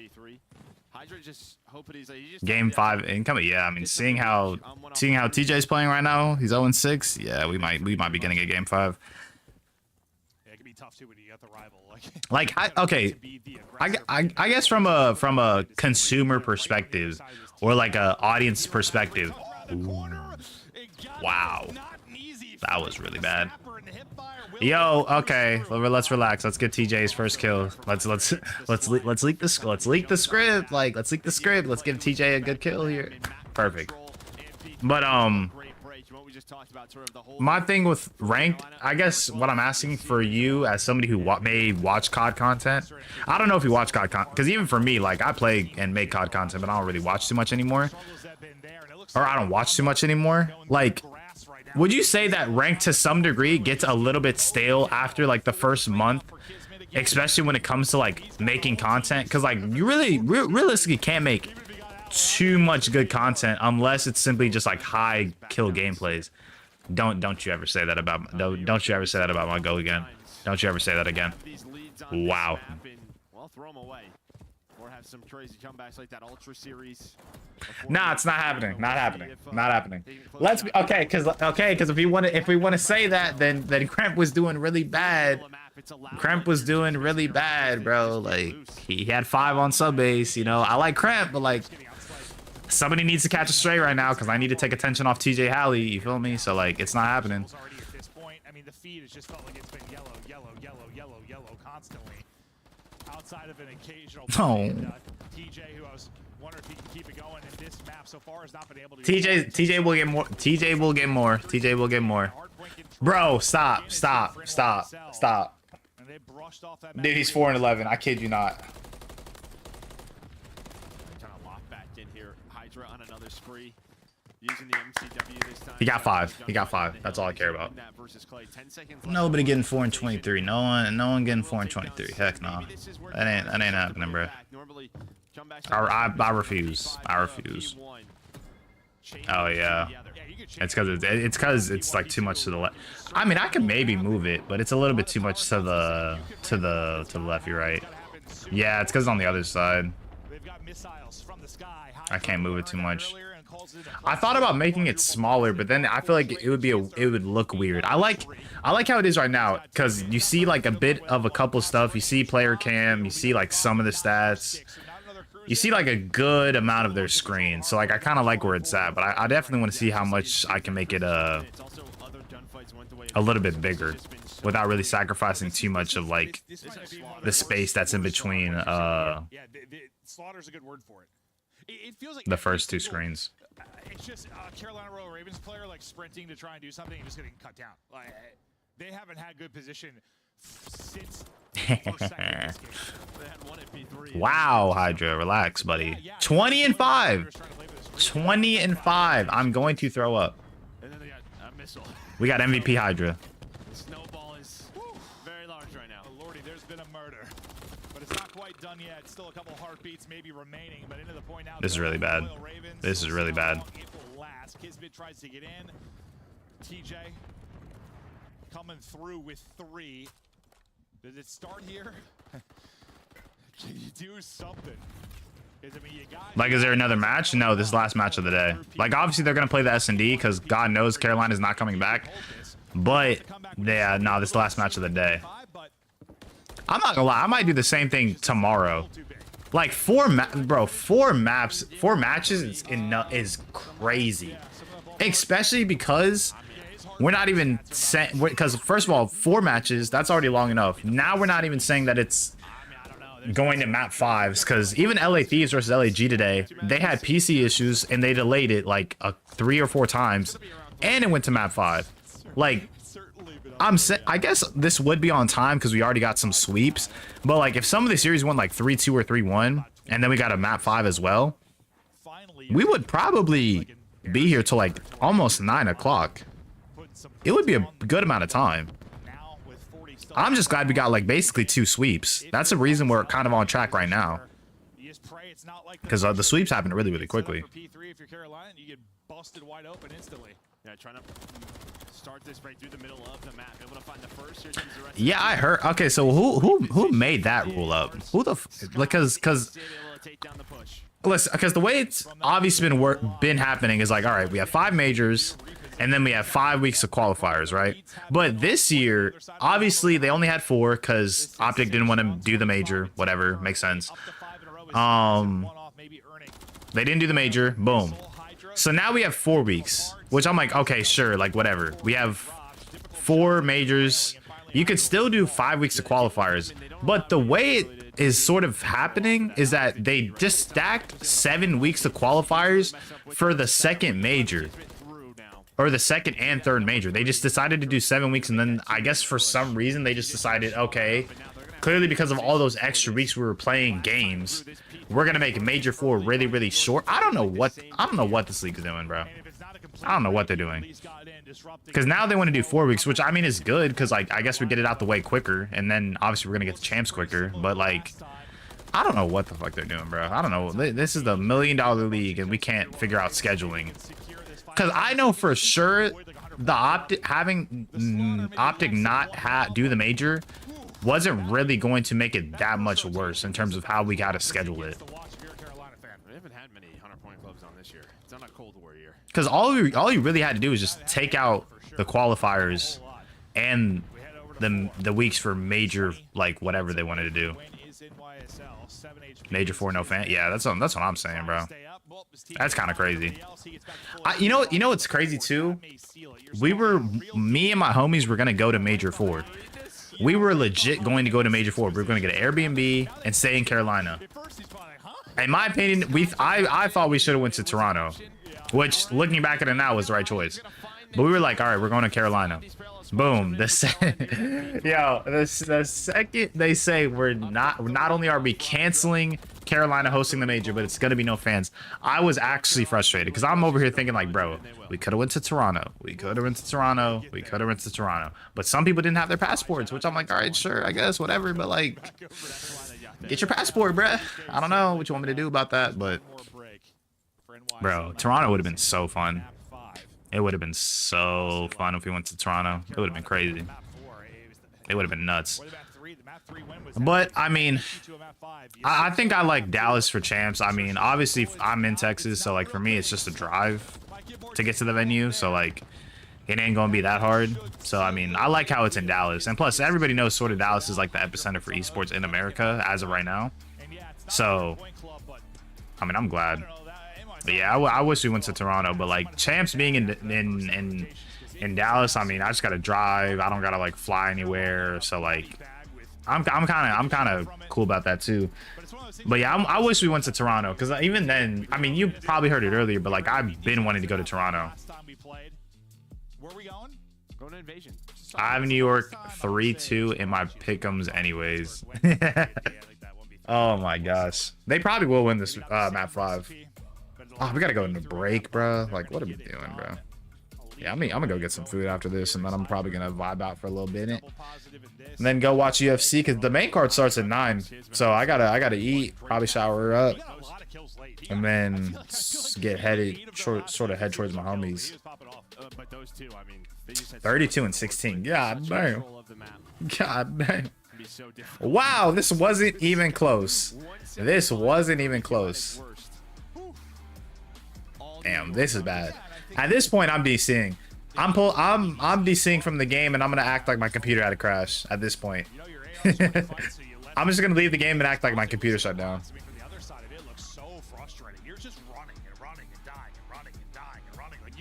Game 5 incoming, yeah. I mean, seeing how TJ's playing right now, he's 0-6. Yeah, we might be getting a game 5. Yeah, it can be tough too when you got the rival. Like, I guess from a consumer perspective or like a audience perspective. Ooh. Wow, that was really bad. Yo, okay, let's relax. Let's get TJ's first kill. Let's leak the script. Like, let's leak the script. Let's give TJ a good kill here. Perfect. But my thing with ranked, I guess what I'm asking for you as somebody who may watch COD content, I don't know if you watch COD content, because even for me, like, I play and make COD content, but I don't really watch too much anymore, or I don't watch too much anymore. Like, would you say that ranked to some degree gets a little bit stale after like the first month, especially when it comes to like making content? Because like, you really realistically can't make too much good content unless it's simply just like high kill gameplays. Don't you ever say that about don't you ever say that about my go again. Don't you ever say that again. Wow. Well, throw them away or have some crazy comebacks like that Ultra series. Nah, it's not happening. Not happening. Let's be okay, because if we want to say that, then Kremp was doing really bad. Kremp was doing really bad, bro. Like, he had 5 on sub base. You know, I like Kremp, but like, somebody needs to catch a stray right now because I need to take attention off TJ Halley. You feel me? So like, it's not happening. I mean, the feed has just felt like it's been yellow constantly. Outside of an occasional TJ, who I was wondering if he can keep it going, and this map so far has not been able to. TJ will get more. TJ will get more. TJ will get more. Bro, stop. Dude, he's 4-11. I kid you not. Kind of lock back in here. Hydra on another spree. Using the MCW this time. He got 5. That's all I care about. Nobody getting 4 and 23. No one getting 4 and 23. Heck no. That ain't happening, bro. I refuse. Oh yeah. It's because it's like too much to the left. I mean, I could maybe move it, but it's a little bit too much to the lefty right. Yeah, it's because it's on the other side. I can't move it too much. I thought about making it smaller, but then I feel like it would look weird. I like how it is right now, because you see like a bit of a couple stuff. You see player cam, you see like some of the stats, you see like a good amount of their screen. So like, I kind of like where it's at, but I definitely want to see how much I can make it a little bit bigger without really sacrificing too much of like the space that's in between Slaughter's a good word for it. It feels like the first 2 screens. It's just Carolina Royal Ravens player like sprinting to try and do something and just getting cut down. Like, they haven't had good position since the first second of this game. Wow, Hydra, relax, buddy. 20 and 5. 20 and 5. I'm going to throw up. And then they got a missile. We got MVP Hydra. The snowball is very large right now. Oh, Lordy, there's been a murder. But it's not quite done yet. Still a couple heartbeats maybe remaining, but into the point now. This is really bad. This is really bad. Kismet tries to get in. TJ coming through with 3. Does it start here? Can you do something? Like, is there another match? No, this is the last match of the day. Like, obviously they're gonna play the S&D because God knows Carolina's not coming back. But yeah, no, this is the last match of the day. I'm not gonna lie, I might do the same thing tomorrow. Like 4 matches is crazy. Especially because we're not even saying, because first of all, 4 matches, that's already long enough. Now we're not even saying that it's going to map 5s, because even LA Thieves versus LAG today, they had PC issues and they delayed it like 3 or 4 times, and it went to map 5. Like, I guess this would be on time because we already got some sweeps, but like if some of the series went like 3-2 or 3-1, and then we got a map 5 as well, we would probably be here till like almost 9 o'clock. It would be a good amount of time. I'm just glad we got like basically 2 sweeps. That's the reason we're kind of on track right now, because the sweeps happened really, really quickly. Yeah, trying to start this right through the middle of the map. Able to find the first. Yeah, I heard. Okay, so who made that rule up? Who the because listen, because the way it's obviously been happening is like, all right, we have 5 majors, and then we have 5 weeks of qualifiers, right? But this year, obviously, they only had 4 because Optic didn't want to do the major. Whatever, makes sense. They didn't do the major. Boom. So now we have 4 weeks, which I'm like, okay, sure, like whatever. We have 4 majors. You could still do 5 weeks of qualifiers, but the way it is sort of happening is that they just stacked 7 weeks of qualifiers for the second major, or the second and third major. They just decided to do 7 weeks, and then I guess for some reason they just decided, okay, clearly because of all those extra weeks we were playing games, we're gonna make major 4 really, really short. I don't know what this league is doing, bro. I don't know what they're doing, because now they want to do 4 weeks, which I mean is good, because like I guess we get it out the way quicker, and then obviously we're gonna get the champs quicker. But like, I don't know what the fuck they're doing, bro. I don't know. This is the $1 million league, and we can't figure out scheduling. Because I know for sure the Optic not do the major wasn't really going to make it that much worse in terms of how we got to schedule it. We haven't had many 100-point clubs on this year. It's not a Cold War year. Because all you really had to do was just take out the qualifiers and the weeks for major, like whatever they wanted to do. Major 4, no fan. Yeah, that's what I'm saying, bro. That's kind of crazy. You know what's crazy too? Me and my homies were gonna go to major 4. We were legit going to go to major 4. We were going to get an Airbnb and stay in Carolina. In my opinion, I thought we should have went to Toronto, which looking back at it now was the right choice. But we were like, all right, we're going to Carolina. Boom. The second they say we're not only are we canceling Carolina hosting the major, but it's gonna be no fans, I was actually frustrated because I'm over here thinking like, bro, we could have went to Toronto. We could have went to Toronto. We could have went to Toronto. But some people didn't have their passports, which I'm like, all right, sure, I guess, whatever. But like, get your passport, bruh. I don't know what you want me to do about that, but bro, Toronto would have been so fun. It would have been so fun if we went to Toronto. It would have been crazy. It would have been nuts. But I mean, I think I like Dallas for champs. I mean, obviously I'm in Texas, so like for me it's just a drive to get to the venue, so like it ain't gonna be that hard. So I mean, I like how it's in Dallas, and plus everybody knows sort of Dallas is like the epicenter for esports in America as of right now. So I mean, I'm glad. But yeah, I wish we went to Toronto, but like champs being in Dallas, I mean, I just gotta drive. I don't gotta like fly anywhere, so like I'm kind of cool about that too. But yeah, I wish we went to Toronto, because even then, I mean, you probably heard it earlier, but like I've been wanting to go to Toronto. I have New York 3-2 in my pick'ems anyways. Oh my gosh, they probably will win this map 5. Oh, we gotta go into break, bro. Like, what are we doing, bro? Yeah, I mean, I'm gonna go get some food after this, and then I'm probably gonna vibe out for a little bit, and then go watch UFC, because the main card starts at 9. So I gotta eat, probably shower up, and then get sort of head towards my homies. 32 and 16. God damn. God damn. Wow, this wasn't even close. This wasn't even close. Damn, this is bad. At this point, I'm DCing. I'm DCing from the game, and I'm gonna act like my computer had a crash. At this point, I'm just gonna leave the game and act like my computer shut down.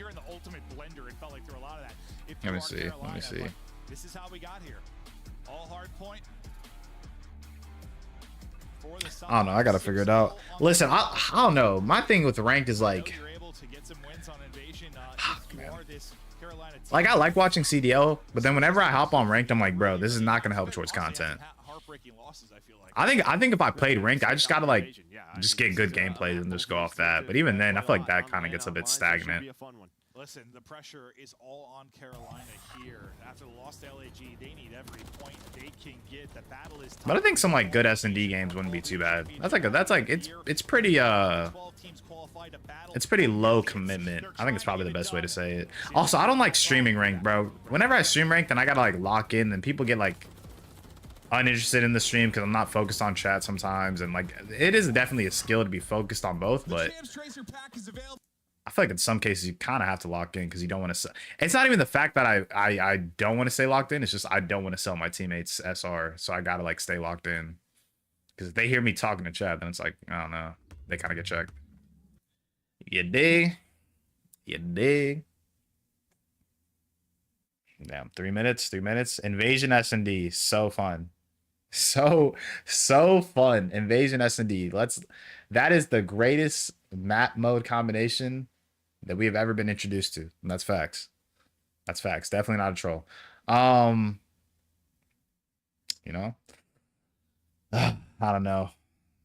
you're in the ultimate blender. It felt like there were a lot of that. If Let you me are see. Carolina, Let me see. but this is how we got here. All hard point. For the I don't know. I gotta figure it out. Listen, I don't know. My thing with ranked is like, you're able to get some wins on Invasion. If you are this Carolina team, like I like watching CDL, but then whenever I hop on ranked, I'm like, bro, this is not gonna help towards content. heartbreaking losses, I feel like. I think if I played ranked, I just gotta like just get good gameplay and just go off that. But even then, I feel like that kind of gets a bit stagnant. Listen, the pressure is all on Carolina here. After the loss to LAG, they need every point they can get. The battle is tough. But I think some like good S&D games wouldn't be too bad. It's pretty it's pretty low commitment. I think it's probably the best way to say it. Also, I don't like streaming ranked, bro. Whenever I stream ranked, then I gotta like lock in, and people get like uninterested in the stream because I'm not focused on chat sometimes, and like it is definitely a skill to be focused on both, but I feel like in some cases you kind of have to lock in because you don't want to. It's not even the fact that I don't want to stay locked in. It's just I don't want to sell my teammates SR, so I gotta like stay locked in. Because if they hear me talking to chat, then it's like I don't know. They kind of get checked. You dig? You dig? Damn, 3 minutes. 3 minutes. Invasion S&D, so fun. So fun. Invasion S&D. That is the greatest map mode combination that we have ever been introduced to. And that's facts. That's facts. Definitely not a troll. You know, I don't know.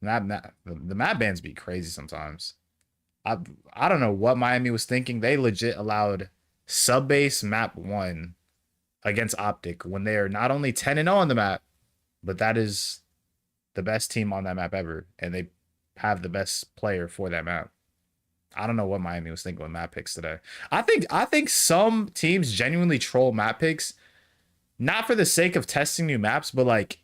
The map bans be crazy sometimes. I don't know what Miami was thinking. They legit allowed sub-base map 1 against Optic when they are not only 10-0 on the map, but that is the best team on that map ever, and they have the best player for that map. I don't know what Miami was thinking with map picks today. I think some teams genuinely troll map picks, not for the sake of testing new maps, but like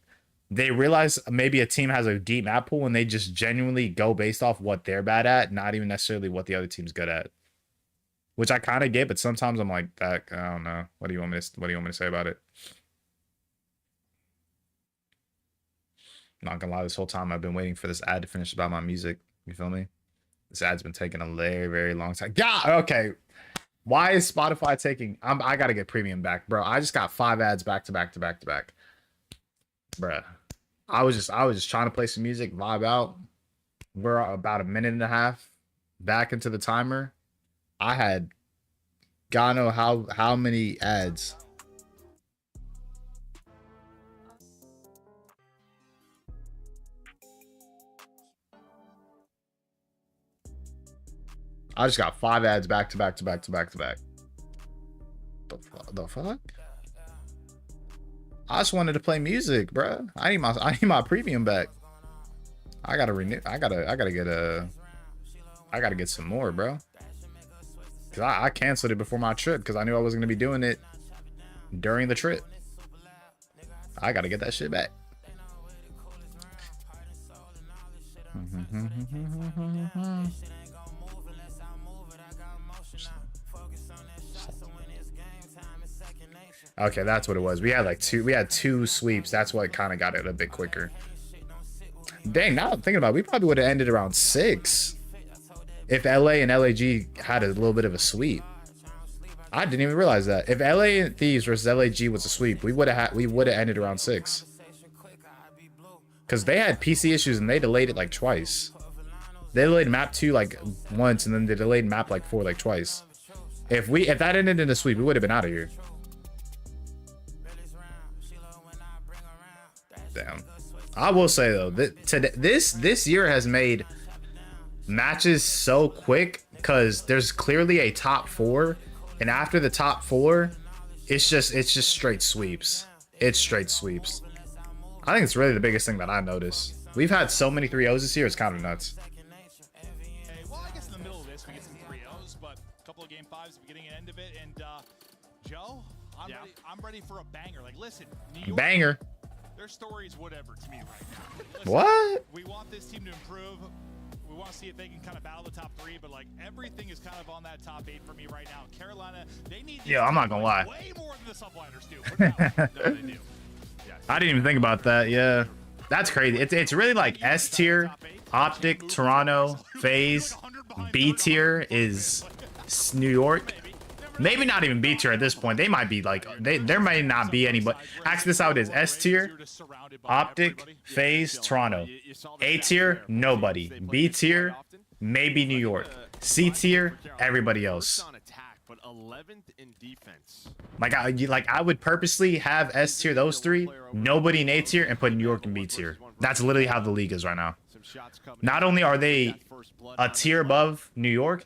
they realize maybe a team has a deep map pool and they just genuinely go based off what they're bad at, not even necessarily what the other team's good at. Which I kind of get, but sometimes I'm like, that I don't know. What do you want me to say about it? Not gonna lie, this whole time I've been waiting for this ad to finish about my music. You feel me? This ad's been taking a very, very long time. God, okay. Why is Spotify taking? I gotta get premium back, bro. I just got 5 ads back to back to back to back, bruh. I was just trying to play some music, vibe out. We're about a minute and a half back into the timer. I had God know how many ads. I just got 5 ads back to back to back to back to back. The fuck? I just wanted to play music, bro. I need my premium back. I gotta renew. I gotta get some more, bro. Cause I canceled it before my trip because I knew I wasn't gonna be doing it during the trip. I gotta get that shit back. Okay, that's what it was. We had two sweeps. That's what kind of got it a bit quicker. Dang, now I'm thinking about it, we probably would have ended around 6 if LA and LAG had a little bit of a sweep. I didn't even realize that. If LA and Thieves versus LAG was a sweep, we would have ended around 6. Cause they had PC issues and they delayed it like twice. They delayed map 2 like once, and then they delayed map like 4 like twice. If that ended in a sweep, we would have been out of here. Damn. I will say though, this year has made matches so quick because there's clearly a top 4, and after the top 4, it's just straight sweeps. It's straight sweeps. I think it's really the biggest thing that I noticed. We've had so many 3-0s this year, it's kind of nuts. Well, I guess in the middle of this we get some 3-0s, but a couple of game 5s, beginning and end of it, and Joe, I'm ready for a banger. Like, listen, New York, banger. Their story is whatever to me right now. Listen, what? We want this team to improve. We want to see if they can kind of battle the top 3, but like everything is kind of on that top 8 for me right now. Carolina, they need. Yeah, I'm not gonna lie. Way more than the Subliners do. No, they do. Yeah, I didn't even think about that. Yeah, that's crazy. It's really like S tier, Optic, Toronto, FaZe. B tier is New York, Maybe not even B tier at this point. They might be like, there might not be anybody. Actually, this is how it is. S tier, Optic, FaZe, Toronto. A tier, nobody. B tier, maybe New York. C tier, everybody else. Like I would purposely have S tier, those three, nobody in A tier, and put New York in B tier. That's literally how the league is right now. Not only are they a tier above New York,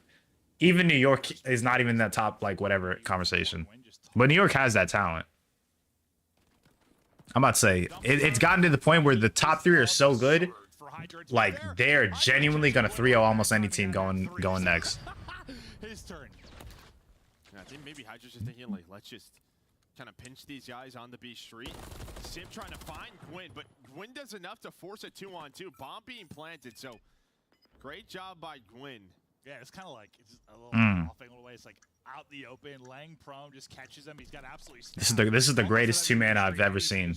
even New York is not even that top, like, whatever conversation. But New York has that talent. I'm about to say, it's gotten to the point where the top three are so good, like, they're genuinely going to 3-0 almost any team going next. His turn. I think maybe Hydra's just thinking, like, let's just kind of pinch these guys on the B street. Sim trying to find Gwyn, but Gwyn does enough to force a 2-on-2. Bomb being planted, so great job by Gwyn. Yeah, it's kind of like it's a little off angle way. It's like out the open, laying prone, just catches him. He's got absolutely. This is the greatest two-man I've ever seen.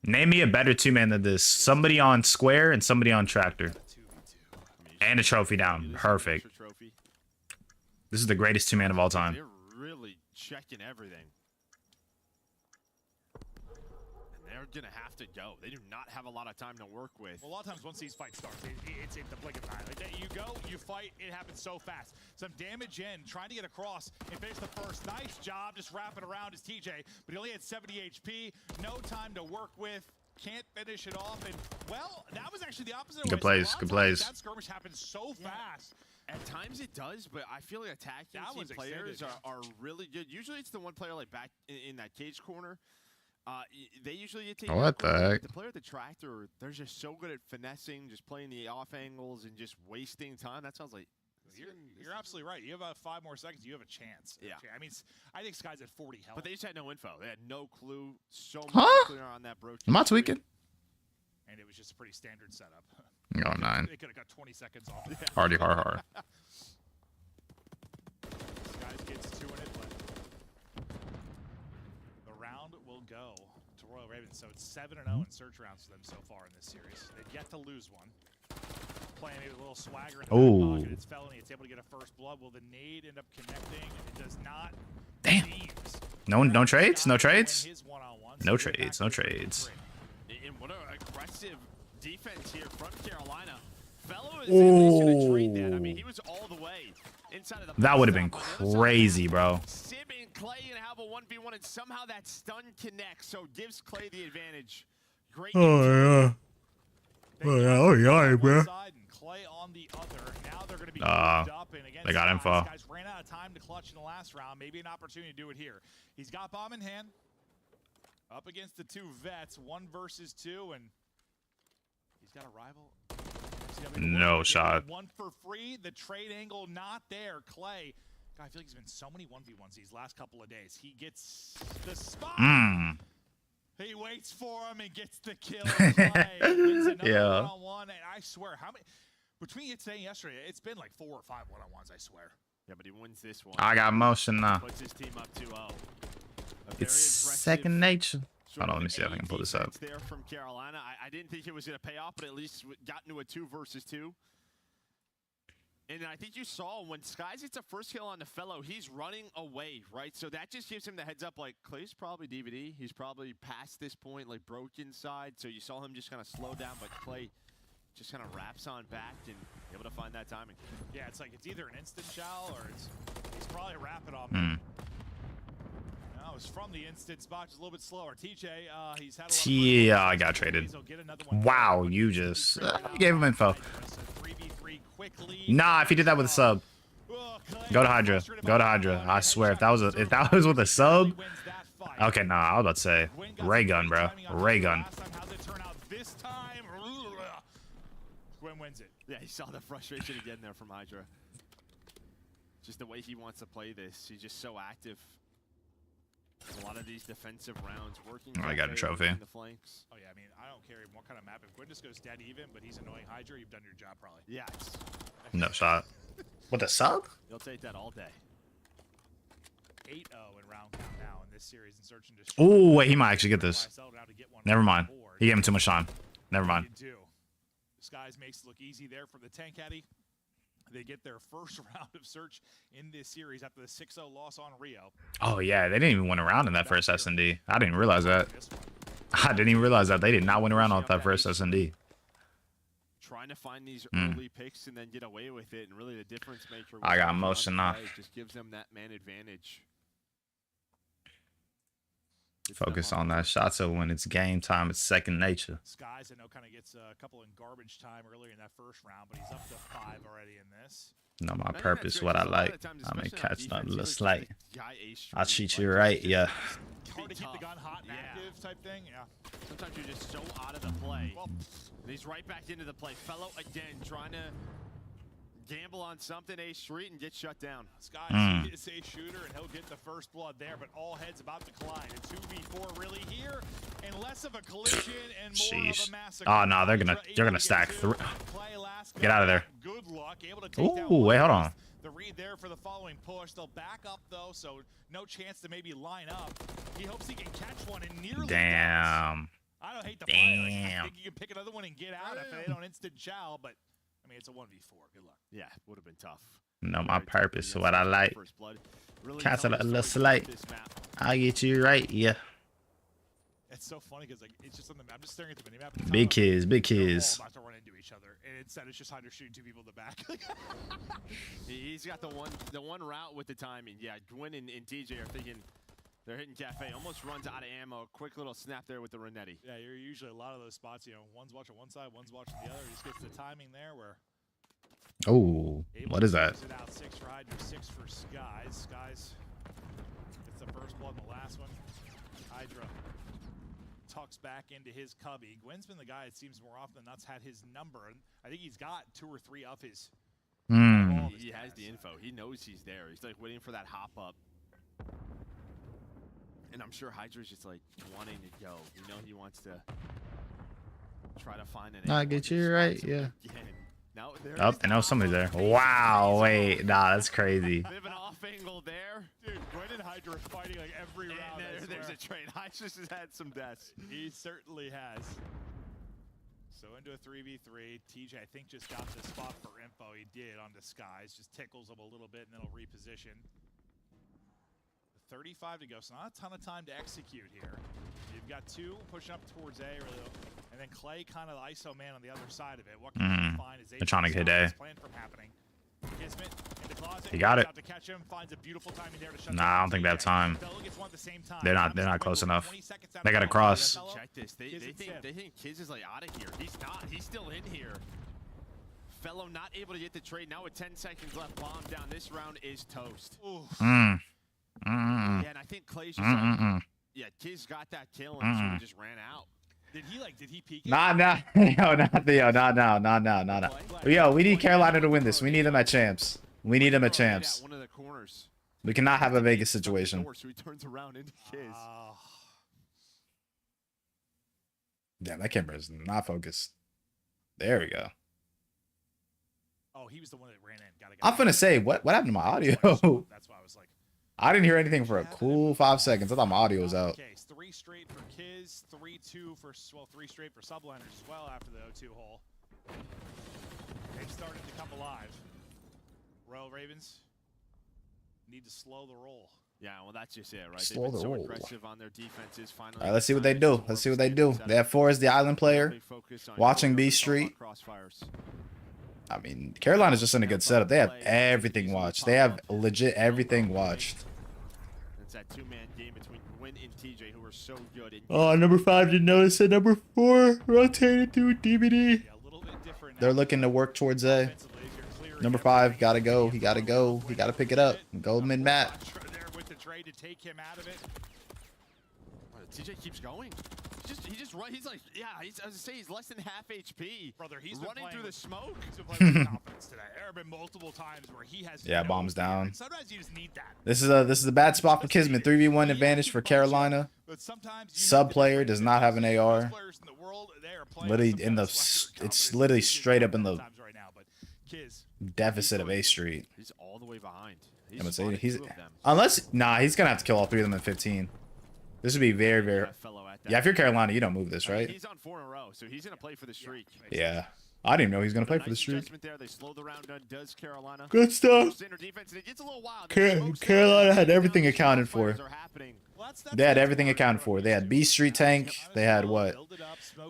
Name me a better two-man than this. Somebody on square and somebody on tractor. And a trophy down. Perfect. This is the greatest two-man of all time. They're really checking everything. They're going to have to go. They do not have a lot of time to work with. Well, a lot of times once these fights start, it's in the blink of an eye. Like, you go, you fight, it happens so fast. Some damage in, trying to get across and finish the first. Nice job just wrapping around his TJ, but he only had 70 HP. No time to work with. Can't finish it off. And, well, that was actually the opposite. Good plays, good plays. That skirmish happens so fast. At times it does, but I feel like attacking team players are really good. Usually it's the one player like back in that cage corner. They usually get taken. What the heck? The player at the tractor, they're just so good at finessing, just playing the off angles and just wasting time. That sounds like you're absolutely right. You have 5 more seconds, you have a chance. Yeah. I mean, I think Sky's at 40 health. But they just had no info. They had no clue. So much clear on that broach. Am I tweaking? And it was just a pretty standard setup. Oh, 9. They could have got 20 seconds off. Yeah. Hard. Skies gets 2 in it, but the round will go to Royal Ravens. So it's 7-0 in search rounds for them so far in this series. They've yet to lose one. Playing maybe a little swagger in the back pocket. It's felony. It's able to get a first blood. Will the nade end up connecting? It does not. Damn. No trades? No trades? No trades. No trades. And what an aggressive defense here from Carolina. Fellow is going to trade that. I mean, he was all the way inside of the. That would have been crazy, bro. Sim and Clay going to have a 1v1, and somehow that stun connects, so gives Clay the advantage. Great. Oh yeah, bro. Clay on the other. Now they're going to be up, and again, they got info. Guys ran out of time to clutch in the last round. Maybe an opportunity to do it here. He's got bomb in hand. Up against the 2 vets, 1 versus 2, and he's got a rival. No shot. 1 for free. The trade angle not there. Clay. God, I feel like he's been so many 1v1s these last couple of days. He gets the spot. He waits for him and gets the kill. Clay wins another one-on-one, and I swear, how many between today and yesterday, it's been like 4 or 5 one-on-ones. I swear. Yeah, but he wins this one. I got motion now. Puts his team up 2-0. It's second nature. Hold on, let me see if I can pull this up. There from Carolina, I didn't think it was going to pay off, but at least got into a 2 versus 2. And I think you saw when Skies gets a first kill on the fellow, he's running away, right? So that just gives him the heads up, like, Clay's probably DVD. He's probably past this point, like, broke inside. So you saw him just kind of slow down, but Clay just kind of wraps on back and able to find that timing. Yeah, it's like it's either an instant chow or he's probably wrapping on me. No, it's from the instant spot, just a little bit slower. TJ, he's had a lot of yeah, I got traded. Wow, you just gave him info. Nah, if he did that with a sub. Go to Hydra. Go to Hydra. I swear, if that was with a sub. Okay, nah, I was about to say ray gun, bro. Ray gun. Gwyn wins it. Yeah, he saw the frustration again there from Hydra. Just the way he wants to play this. He's just so active. A lot of these defensive rounds working. I got a trophy. The flanks. Oh yeah, I mean, I don't care what kind of map. If Gwyn just goes dead even, but he's annoying Hydra, you've done your job probably. Yeah. No shot. With a sub? You'll take that all day. 8-0 in round count now in this series in Search and Destroy. Oh, wait, he might actually get this. Never mind. He gave him too much time. Never mind. Skies makes it look easy there for the tank caddy. They get their first round of search in this series after the 6-0 loss on Rio. Oh yeah, they didn't even win around in that first S&D. I didn't realize that. I didn't even realize that they did not win around off that first S&D. Trying to find these early picks and then get away with it, and really the difference maker. I got motion off. Just gives them that man advantage. Focus on that shot, so when it's game time, it's second nature. Skies, I know, kind of gets a couple in garbage time earlier in that first round, but he's up to 5 already in this. Know my purpose, what I like. I mean, catch nothing looks like. I'll treat you right, yeah. Hard to keep the gun hot and active type thing, yeah. Sometimes you're just so out of the play. And he's right back into the play. Fellow again trying to gamble on something, A Street, and get shut down. Skies is a shooter, and he'll get the first blood there, but all heads about to collide. A 2v4 really here, and less of a collision and more of a massacre. Oh no, they're gonna stack through. Get out of there. Good luck, able to take down Ooh, wait, hold on. the read there for the following push. They'll back up though, so no chance to maybe line up. He hopes he can catch one and nearly Damn. does. I don't hate the play. Like, I think you can pick another one and get out if they don't instant chow, but I mean, it's a 1v4. Good luck. Yeah, would have been tough. Know my purpose, what I like. Catch a little slight. I'll get you right, yeah. It's so funny because like it's just on the map. I'm just staring at the minimap. Big kids, big They're all kids. about to run into each other, and instead it's just Hunter shooting 2 people in the back. He's got the one route with the timing. Yeah, Gwyn and TJ are thinking they're hitting Cafe. Almost runs out of ammo. Quick little snap there with the Renetti. Yeah, you're usually a lot of those spots. You know, one's watching one side, one's watching the other. He just gets the timing there where. Oh, what is that? It out 6 for Hydra, 6 for Skies. Skies gets the first blood in the last one. Hydra tucks back into his cubby. Gwen's been the guy, it seems more often than not's had his number. And I think he's got 2 or 3 of his. He has the info. He knows he's there. He's like waiting for that hop up. And I'm sure Hydra's just like wanting to go. You know, he wants to try to find an. I get you right, yeah. Now, Oh, I know somebody's there. Wow, wait, nah, that's crazy. Bit of an off angle there. Dude, Gwen and Hydra are fighting like every round. There's a trade. Hydra's has had some deaths. He certainly has. So into a 3v3. TJ, I think, just got the spot for info. He did on Disguise. Just tickles him a little bit, and then he'll reposition. 35 to go, so not a ton of time to execute here. You've got 2 pushing up towards A, and then Clay kind of the ISO man on the other side of it. What can you find is They're trying to hit A. Kismet in the closet. He got it. Out to catch him, finds a beautiful timing there to shut Nah, I don't think they have time. They're not close enough. They got to cross. Check this. They think Kiz is like out of here. He's not. He's still in here. Fellow not able to get the trade. Now with 10 seconds left, bomb down. This round is toast. Mm. Yeah, and I think Clay's just like, yeah, Kiz got that kill and sort of just ran out. Did he peek? Nah, yo, not Theo, not now. Yo, we need Carolina to win this. We need them at champs. We need them at champs. One of the corners. We cannot have a Vegas situation. So he turns around into Kiz. Damn, that camera is not focused. There we go. Oh, he was the one that ran in. I'm finna say, what happened to my audio? That's why I was like. I didn't hear anything for a cool 5 seconds. I thought my audio was out. Okay, 3 straight for Kiz, 3-2 for 3 straight for Subliners as well after the O2 hole. They've started to come alive. Royal Ravens need to slow the roll. Yeah, well, that's just it, right? Slow They've been the so roll. aggressive on their defenses. Finally, All right, let's see what they do. Let's see what they do. They have 4 as the island player. Watching B Street. I mean, Carolina's just in a good setup. They have everything watched. They have legit everything watched. It's that 2-man game between Gwyn and TJ, who are so good. Oh, number 5 didn't notice it. Number 4 rotated to DVD. They're looking to work towards A. Number 5 gotta go. He gotta go. He gotta pick it up. Go mid mat. There with the trade to take him out of it. TJ keeps going. He just run. He's like, yeah. As I say, he's less than half HP. Brother, he's running through the smoke. He's been playing with confidence today. There have been multiple times where he has. Yeah, bombs down. Sometimes you just need that. This is a bad spot for Kismet. 3v1 advantage for Carolina. Sub player does not have an AR. Literally in the, it's literally straight up in the deficit of A Street. He's all the way behind. He's unless he's gonna have to kill all 3 of them in 15. This would be very. Yeah, if you're Carolina, you don't move this, right? He's on 4 in a row, so he's gonna play for the streak. Yeah. I didn't even know he was gonna play for the Nice streak. adjustment there. They slow the round down. Does Carolina. Good stuff. Center defense, and it gets a little wild. Carolina had everything accounted for. Well, They had everything accounted for. They had B Street tank. They had what?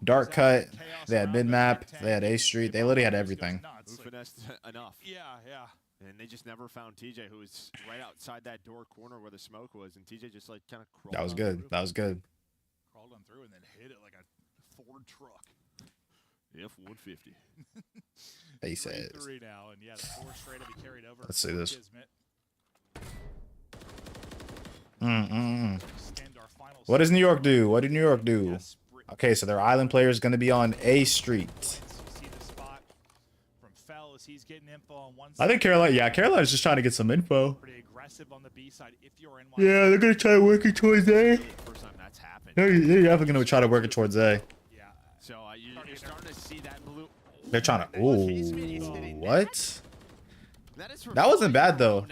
Dark cut. They had mid map. They had A Street. They literally had everything. Who finessed enough. Yeah, yeah. And they just never found TJ, who was right outside that door corner where the smoke was, and TJ just like kind of crawled. That was on good. through. That was good. Crawled on through and then hit it like a Ford truck. F-150. He says. 3 now, and yeah, the 4 straight will be carried over. Let's see this. Kismet. Extend our final What does New York do? What did New York do? Okay, so their island player is going to be on A Street. See the spot from Fell as he's getting info on one I think Carolina, yeah, Carolina's just trying to get some info. Pretty aggressive on the B side if you're in. Yeah, they're going to try working towards A. First time that's happened. They're definitely going to try to work it towards A. Yeah. So you're starting to see that blue. They're trying to. Ooh, what? That wasn't bad though.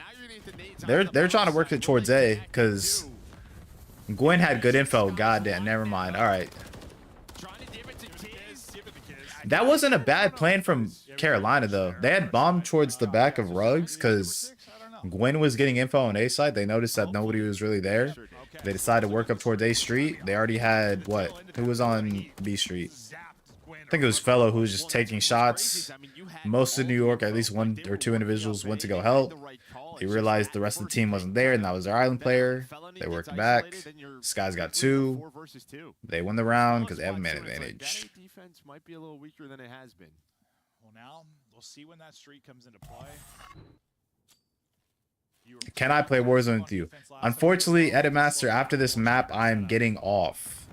They're trying to work it towards A because Gwen had good info. Goddamn, never mind. All right. That wasn't a bad plan from Carolina though. They had bombed towards the back of Ruggs because Gwen was getting info on A side. They noticed that nobody was really there. They decided to work up towards A Street. They already had what? Who was on B Street? I think it was Fellow who was just taking shots. Most of New York, at least 1 or 2 individuals went to go help. They realized the rest of the team wasn't there, and that was their island player. They worked back. Skies got 2. They won the round because they have a man advantage. Defense might be a little weaker than it has been. Well, now we'll see when that streak comes into play. Can I play Warzone with you? Unfortunately, Edit Master, after this map, I am getting off.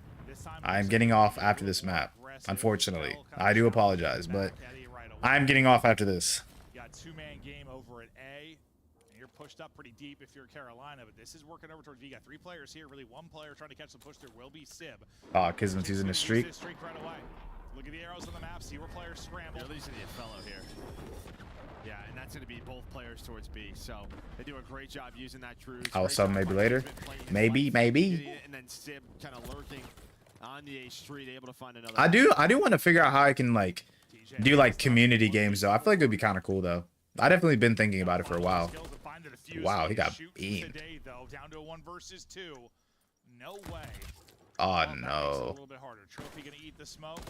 I am getting off after this map. Unfortunately, I do apologize, but I'm getting off after this. You got 2-man game over at A, and you're pushed up pretty deep if you're Carolina, but this is working over towards B. You got 3 players here, really 1 player trying to catch the push. There will be Sib. Kismet's using his streak. Right away. Look at the arrows on the map. See where players scramble. At least a fellow here. Yeah, and that's going to be both players towards B. So they do a great job using that truce. I'll sub maybe later. Maybe. And then Sib kind of lurking on the A Street, able to find another. I do want to figure out how I can like do like community games though. I feel like it would be kind of cool though. I definitely been thinking about it for a while. Wow, he got beamed. Down to a 1 versus 2. No way. Oh A no. little bit harder. Trophy gonna eat the smoke.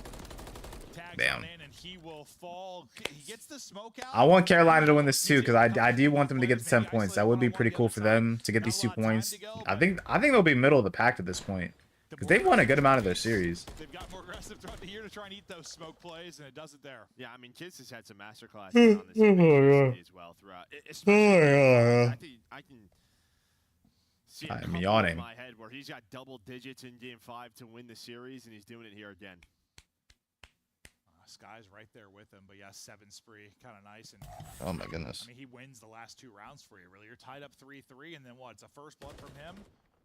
Tags Damn. on in and he will fall. He gets the smoke out. I want Carolina to win this too because I do want them to get the 10 points. That would be pretty cool for them to get these 2 points. I think they'll be middle of the pack at this point because they've won a good amount of their series. They've got more aggressive throughout the year to try and eat those smoke plays, and it does it there. Yeah, I mean, Kids has had some masterclasses on this as well throughout. I can see I'm yawning. in my head where he's got double digits in Game 5 to win the series, and he's doing it here again. Sky's right there with him, but yeah, 7 spree, kind of nice. And Oh my goodness. I mean, he wins the last 2 rounds for you. Really, you're tied up 3-3, and then what? It's a first blood from him.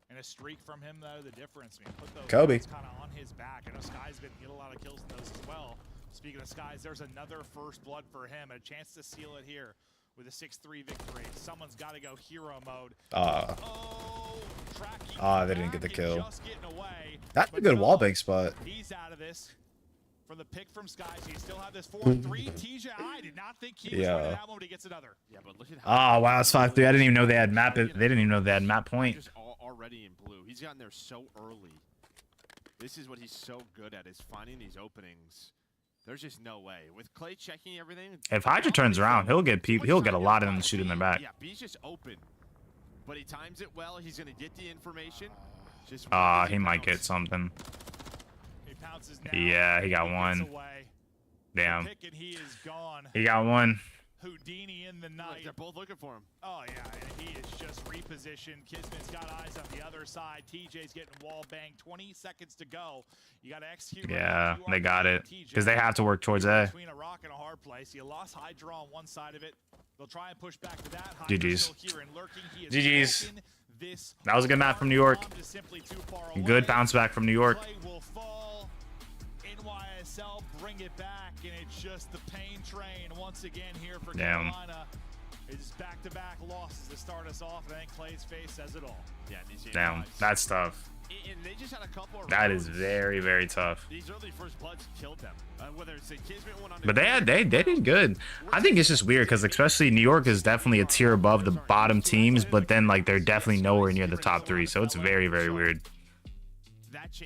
And a streak from him that are the difference. I mean, put those Kobe kind of on his back. I know Sky's been getting a lot of kills in those as well. Speaking of Skies, there's another first blood for him. And a chance to seal it here with a 6-3 victory. Someone's got to go hero mode. They didn't get the kill. That's a good wallbang spot. He's out of this. For the pick from Skies, you still have this 4-3. TJ, I did not think he was winning that one, but he gets another. Yeah, but look at how wow, it's 5-3. I didn't even know they had map. They didn't even know they had map point. Just already in blue. He's gotten there so early. This is what he's so good at, is finding these openings. There's just no way. With Clay checking everything. If Hydra turns around, he'll get people. He'll get a lot of them to shoot in their back. Yeah, B's just open, but he times it well. He's gonna get the information. Just he might get something. Yeah, he got 1. Damn. He got 1. Houdini in the night. They're both looking for him. Oh, yeah, and he is just repositioned. Kismet's got eyes on the other side. TJ's getting wall banged. 20 seconds to go. You got to execute. Yeah, they got it. Because they have to work towards A. Between a rock and a hard place. You lost Hydra on one side of it. They'll try and push back to that. GG's. GG's. That was a good map from New York. Good bounce back from New York. NYSL bring it back, and it's just the pain train once again here for Damn. Carolina. It's back-to-back losses to start us off, and I think Clay's face says it all. Yeah, Damn, that's tough. And they just had a couple of That is rounds. very, very tough. These early first bloods killed them. Whether it's a Kismet one on the But they did good. I think it's just weird because especially New York is definitely a tier above the bottom teams, but then like they're definitely nowhere near the top 3. So it's very, very weird.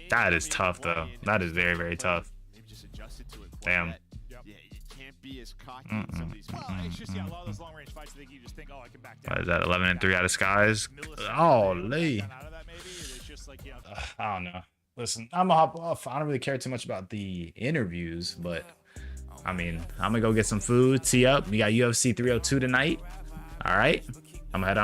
That is tough though. That is very, very tough. Maybe just adjusted to it. Damn. Yeah, you can't be as cocky in some of these. Well, it's just, yeah, a lot of those long range fights, I think you just think, oh, I can back down. What is that? 11 and 3 out of skies. Oh, Lee. Out of that maybe, it's just like, you know, I don't know. Listen, I'm gonna hop off. I don't really care too much about the interviews, but I mean, I'm gonna go get some food, tee up. We got UFC 302 tonight. All right, I'm gonna head on out.